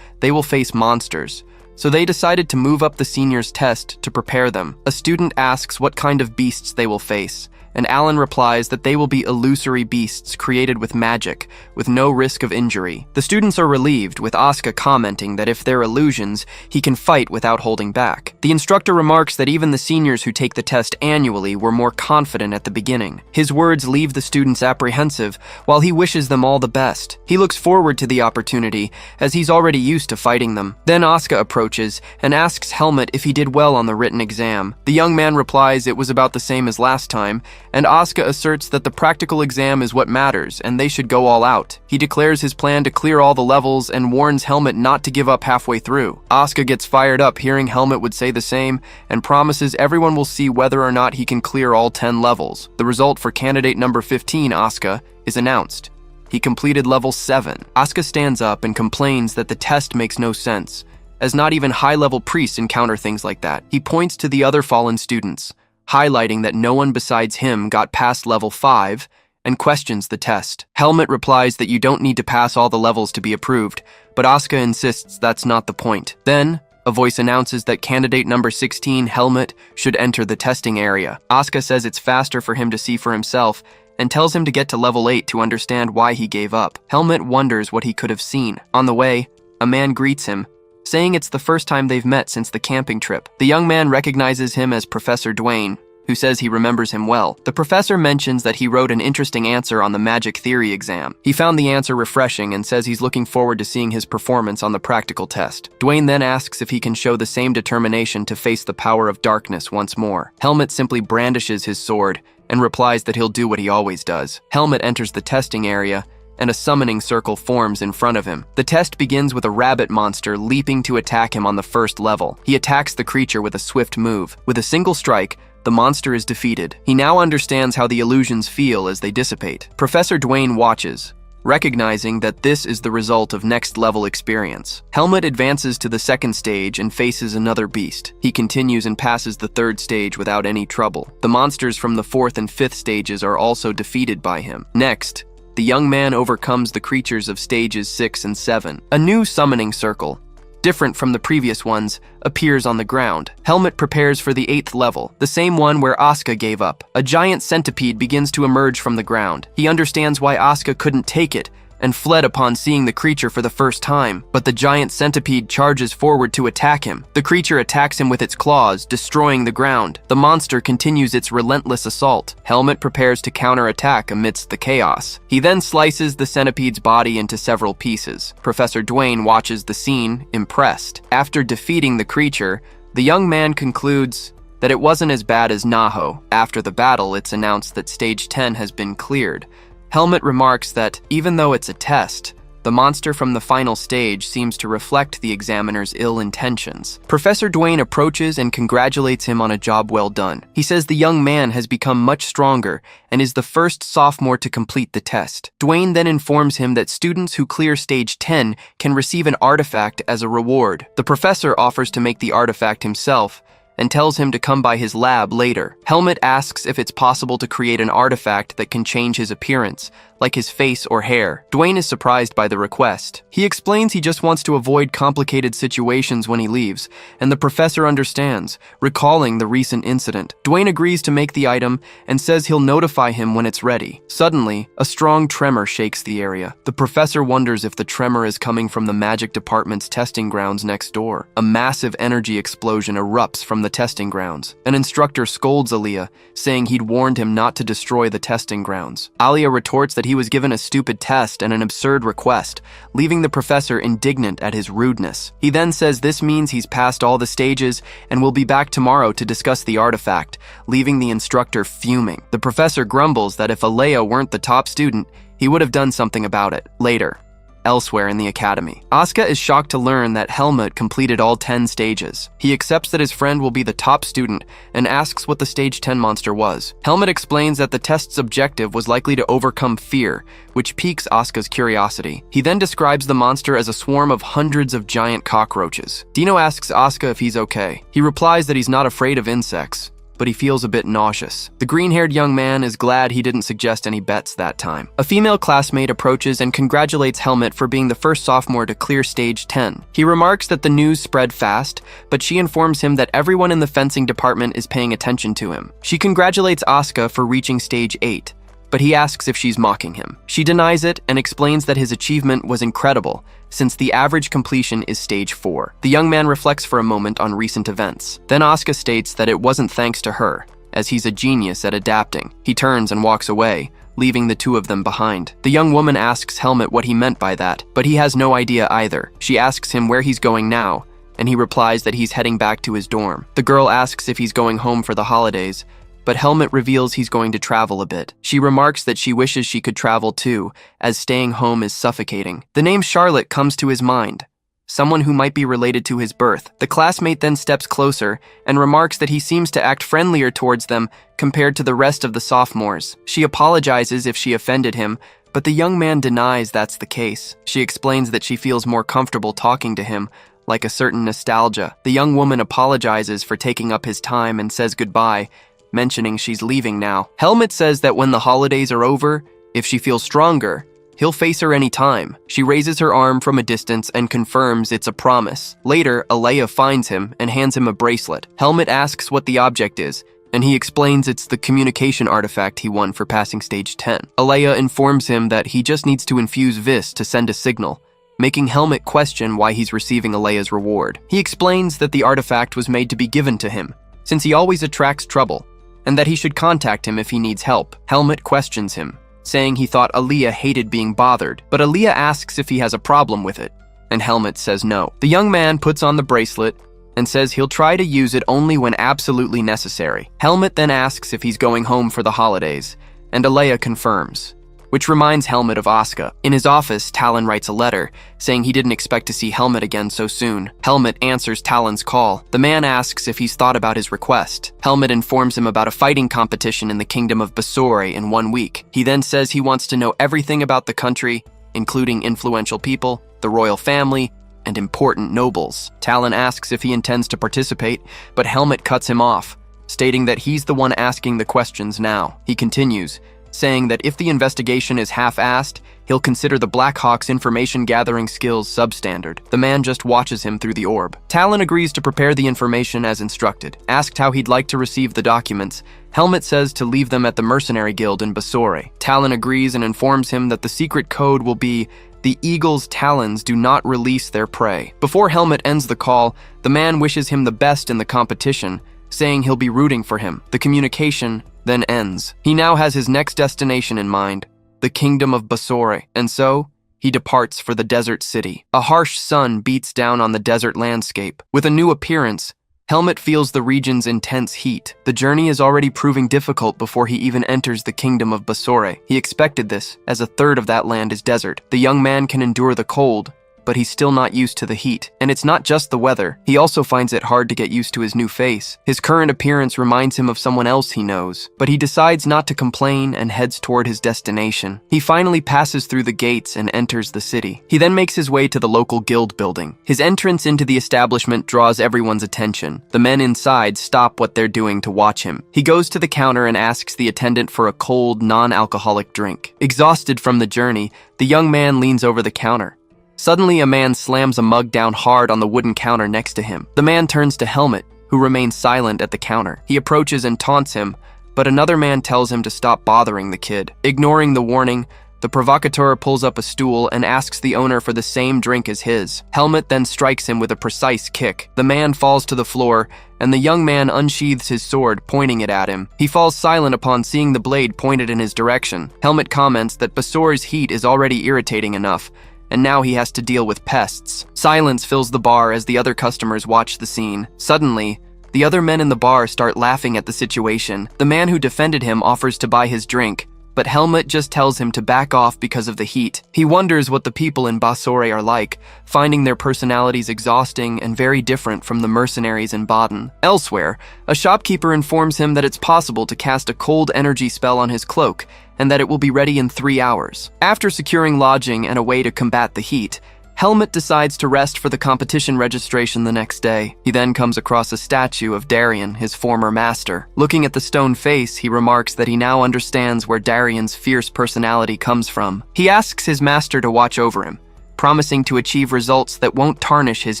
they will face monsters, so they decided to move up the seniors' test to prepare them. A student asks what kind of beasts they will face, and Alan replies that they will be illusory beasts created with magic, with no risk of injury. The students are relieved, with Asuka commenting that if they're illusions, he can fight without holding back. The instructor remarks that even the seniors who take the test annually were more confident at the beginning. His words leave the students apprehensive, while he wishes them all the best. He looks forward to the opportunity, as he's already used to fighting them. Then Asuka approaches and asks Helmut if he did well on the written exam. The young man replies it was about the same as last time, and Asuka asserts that the practical exam is what matters and they should go all out. He declares his plan to clear all the levels and warns Helmut not to give up halfway through. Asuka gets fired up hearing Helmut would say the same and promises everyone will see whether or not he can clear all 10 levels. The result for candidate number 15, Asuka, is announced. He completed level 7. Asuka stands up and complains that the test makes no sense, as not even high-level priests encounter things like that. He points to the other fallen students, highlighting that no one besides him got past level 5, and questions the test. Helmut replies that you don't need to pass all the levels to be approved, but Asuka insists that's not the point. Then, a voice announces that candidate number 16, Helmut, should enter the testing area. Asuka says it's faster for him to see for himself, and tells him to get to level 8 to understand why he gave up. Helmut wonders what he could have seen. On the way, a man greets him, saying it's the first time they've met since the camping trip. The young man recognizes him as Professor Dwayne, who says he remembers him well. The professor mentions that he wrote an interesting answer on the magic theory exam. He found the answer refreshing and says he's looking forward to seeing his performance on the practical test. Dwayne then asks if he can show the same determination to face the power of darkness once more. Helmut simply brandishes his sword and replies that he'll do what he always does. Helmut enters the testing area, and a summoning circle forms in front of him. The test begins with a rabbit monster leaping to attack him on the first level. He attacks the creature with a swift move. With a single strike, the monster is defeated. He now understands how the illusions feel as they dissipate. Professor Dwayne watches, recognizing that this is the result of next-level experience. Helmut advances to the second stage and faces another beast. He continues and passes the third stage without any trouble. The monsters from the fourth and fifth stages are also defeated by him. Next, the young man overcomes the creatures of stages 6 and 7. A new summoning circle, different from the previous ones, appears on the ground. Helmut prepares for the 8th level, the same one where Asuka gave up. A giant centipede begins to emerge from the ground. He understands why Asuka couldn't take it and fled upon seeing the creature for the first time, but the giant centipede charges forward to attack him. The creature attacks him with its claws, destroying the ground. The monster continues its relentless assault. Helmut prepares to counterattack amidst the chaos. He then slices the centipede's body into several pieces. Professor Dwayne watches the scene, impressed. After defeating the creature, the young man concludes that it wasn't as bad as Naho. After the battle, it's announced that stage 10 has been cleared. Helmut remarks that, even though it's a test, the monster from the final stage seems to reflect the examiner's ill intentions. Professor Dwayne approaches and congratulates him on a job well done. He says the young man has become much stronger and is the first sophomore to complete the test. Dwayne then informs him that students who clear stage 10 can receive an artifact as a reward. The professor offers to make the artifact himself, and tells him to come by his lab later. Helmut asks if it's possible to create an artifact that can change his appearance, like his face or hair. Dwayne is surprised by the request. He explains he just wants to avoid complicated situations when he leaves, and the professor understands, recalling the recent incident. Dwayne agrees to make the item and says he'll notify him when it's ready. Suddenly, a strong tremor shakes the area. The professor wonders if the tremor is coming from the magic department's testing grounds next door. A massive energy explosion erupts from the testing grounds. An instructor scolds Aliyah, saying he'd warned him not to destroy the testing grounds. Aliyah retorts that he was given a stupid test and an absurd request, leaving the professor indignant at his rudeness. He then says this means he's passed all the stages and will be back tomorrow to discuss the artifact, leaving the instructor fuming. The professor grumbles that if Aliyah weren't the top student, he would have done something about it. Later, elsewhere in the academy. Asuka is shocked to learn that Helmut completed all 10 stages. He accepts that his friend will be the top student and asks what the stage 10 monster was. Helmut explains that the test's objective was likely to overcome fear, which piques Asuka's curiosity. He then describes the monster as a swarm of hundreds of giant cockroaches. Dino asks Asuka if he's okay. He replies that he's not afraid of insects, but he feels a bit nauseous. The green-haired young man is glad he didn't suggest any bets that time. A female classmate approaches and congratulates Helmut for being the first sophomore to clear stage 10. He remarks that the news spread fast, but she informs him that everyone in the fencing department is paying attention to him. She congratulates Asuka for reaching stage 8, but he asks if she's mocking him. She denies it and explains that his achievement was incredible, since the average completion is stage 4. The young man reflects for a moment on recent events. Then Asuka states that it wasn't thanks to her, as he's a genius at adapting. He turns and walks away, leaving the two of them behind. The young woman asks Helmut what he meant by that, but he has no idea either. She asks him where he's going now, and he replies that he's heading back to his dorm. The girl asks if he's going home for the holidays, but Helmut reveals he's going to travel a bit. She remarks that she wishes she could travel too, as staying home is suffocating. The name Charlotte comes to his mind, someone who might be related to his birth. The classmate then steps closer and remarks that he seems to act friendlier towards them compared to the rest of the sophomores. She apologizes if she offended him, but the young man denies that's the case. She explains that she feels more comfortable talking to him, like a certain nostalgia. The young woman apologizes for taking up his time and says goodbye, mentioning she's leaving now. Helmut says that when the holidays are over, if she feels stronger, he'll face her any time. She raises her arm from a distance and confirms it's a promise. Later, Alea finds him and hands him a bracelet. Helmut asks what the object is, and he explains it's the communication artifact he won for passing stage 10. Alea informs him that he just needs to infuse Vis to send a signal, making Helmut question why he's receiving Alea's reward. He explains that the artifact was made to be given to him, since he always attracts trouble, and that he should contact him if he needs help. Helmut questions him, saying he thought Alea hated being bothered, but Alea asks if he has a problem with it, and Helmut says no. The young man puts on the bracelet and says he'll try to use it only when absolutely necessary. Helmut then asks if he's going home for the holidays, and Alea confirms, which reminds Helmut of Asuka. In his office, Talon writes a letter, saying he didn't expect to see Helmut again so soon. Helmut answers Talon's call. The man asks if he's thought about his request. Helmut informs him about a fighting competition in the kingdom of Basor in 1 week. He then says he wants to know everything about the country, including influential people, the royal family, and important nobles. Talon asks if he intends to participate, but Helmut cuts him off, stating that he's the one asking the questions now. He continues, saying that if the investigation is half-assed, he'll consider the Blackhawk's information-gathering skills substandard. The man just watches him through the orb. Talon agrees to prepare the information as instructed. Asked how he'd like to receive the documents, Helmut says to leave them at the mercenary guild in Basor. Talon agrees and informs him that the secret code will be the eagle's talons do not release their prey. Before Helmut ends the call, the man wishes him the best in the competition, saying he'll be rooting for him. The communication then ends. He now has his next destination in mind, the kingdom of Basor, and so he departs for the desert city. A harsh sun beats down on the desert landscape. With a new appearance, Helmut feels the region's intense heat. The journey is already proving difficult before he even enters the kingdom of Basor. He expected this, as a third of that land is desert. The young man can endure the cold, but he's still not used to the heat. And it's not just the weather. He also finds it hard to get used to his new face. His current appearance reminds him of someone else he knows, but he decides not to complain and heads toward his destination. He finally passes through the gates and enters the city. He then makes his way to the local guild building. His entrance into the establishment draws everyone's attention. The men inside stop what they're doing to watch him. He goes to the counter and asks the attendant for a cold, non-alcoholic drink. Exhausted from the journey, the young man leans over the counter. Suddenly, a man slams a mug down hard on the wooden counter next to him. The man turns to Helmut, who remains silent at the counter. He approaches and taunts him, but another man tells him to stop bothering the kid. Ignoring the warning, the provocateur pulls up a stool and asks the owner for the same drink as his. Helmut then strikes him with a precise kick. The man falls to the floor, and the young man unsheathes his sword, pointing it at him. He falls silent upon seeing the blade pointed in his direction. Helmut comments that Basor's heat is already irritating enough, and now he has to deal with pests. Silence fills the bar as the other customers watch the scene. Suddenly, the other men in the bar start laughing at the situation. The man who defended him offers to buy his drink, but Helmut just tells him to back off because of the heat. He wonders what the people in Basor are like, finding their personalities exhausting and very different from the mercenaries in Baden. Elsewhere, a shopkeeper informs him that it's possible to cast a cold energy spell on his cloak, and that it will be ready in 3 hours. After securing lodging and a way to combat the heat, Helmut decides to rest for the competition registration the next day. He then comes across a statue of Darien, his former master. Looking at the stone face, he remarks that he now understands where Darien's fierce personality comes from. He asks his master to watch over him, promising to achieve results that won't tarnish his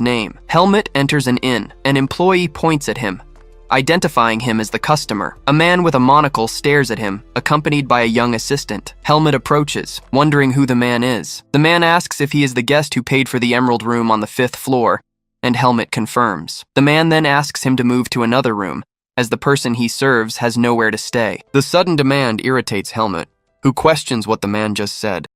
name. Helmut enters an inn. An employee points at him, identifying him as the customer. A man with a monocle stares at him, accompanied by a young assistant. Helmut approaches, wondering who the man is. The man asks if he is the guest who paid for the emerald room on the 5th floor, and Helmut confirms. The man then asks him to move to another room, as the person he serves has nowhere to stay. The sudden demand irritates Helmut, who questions what the man just said.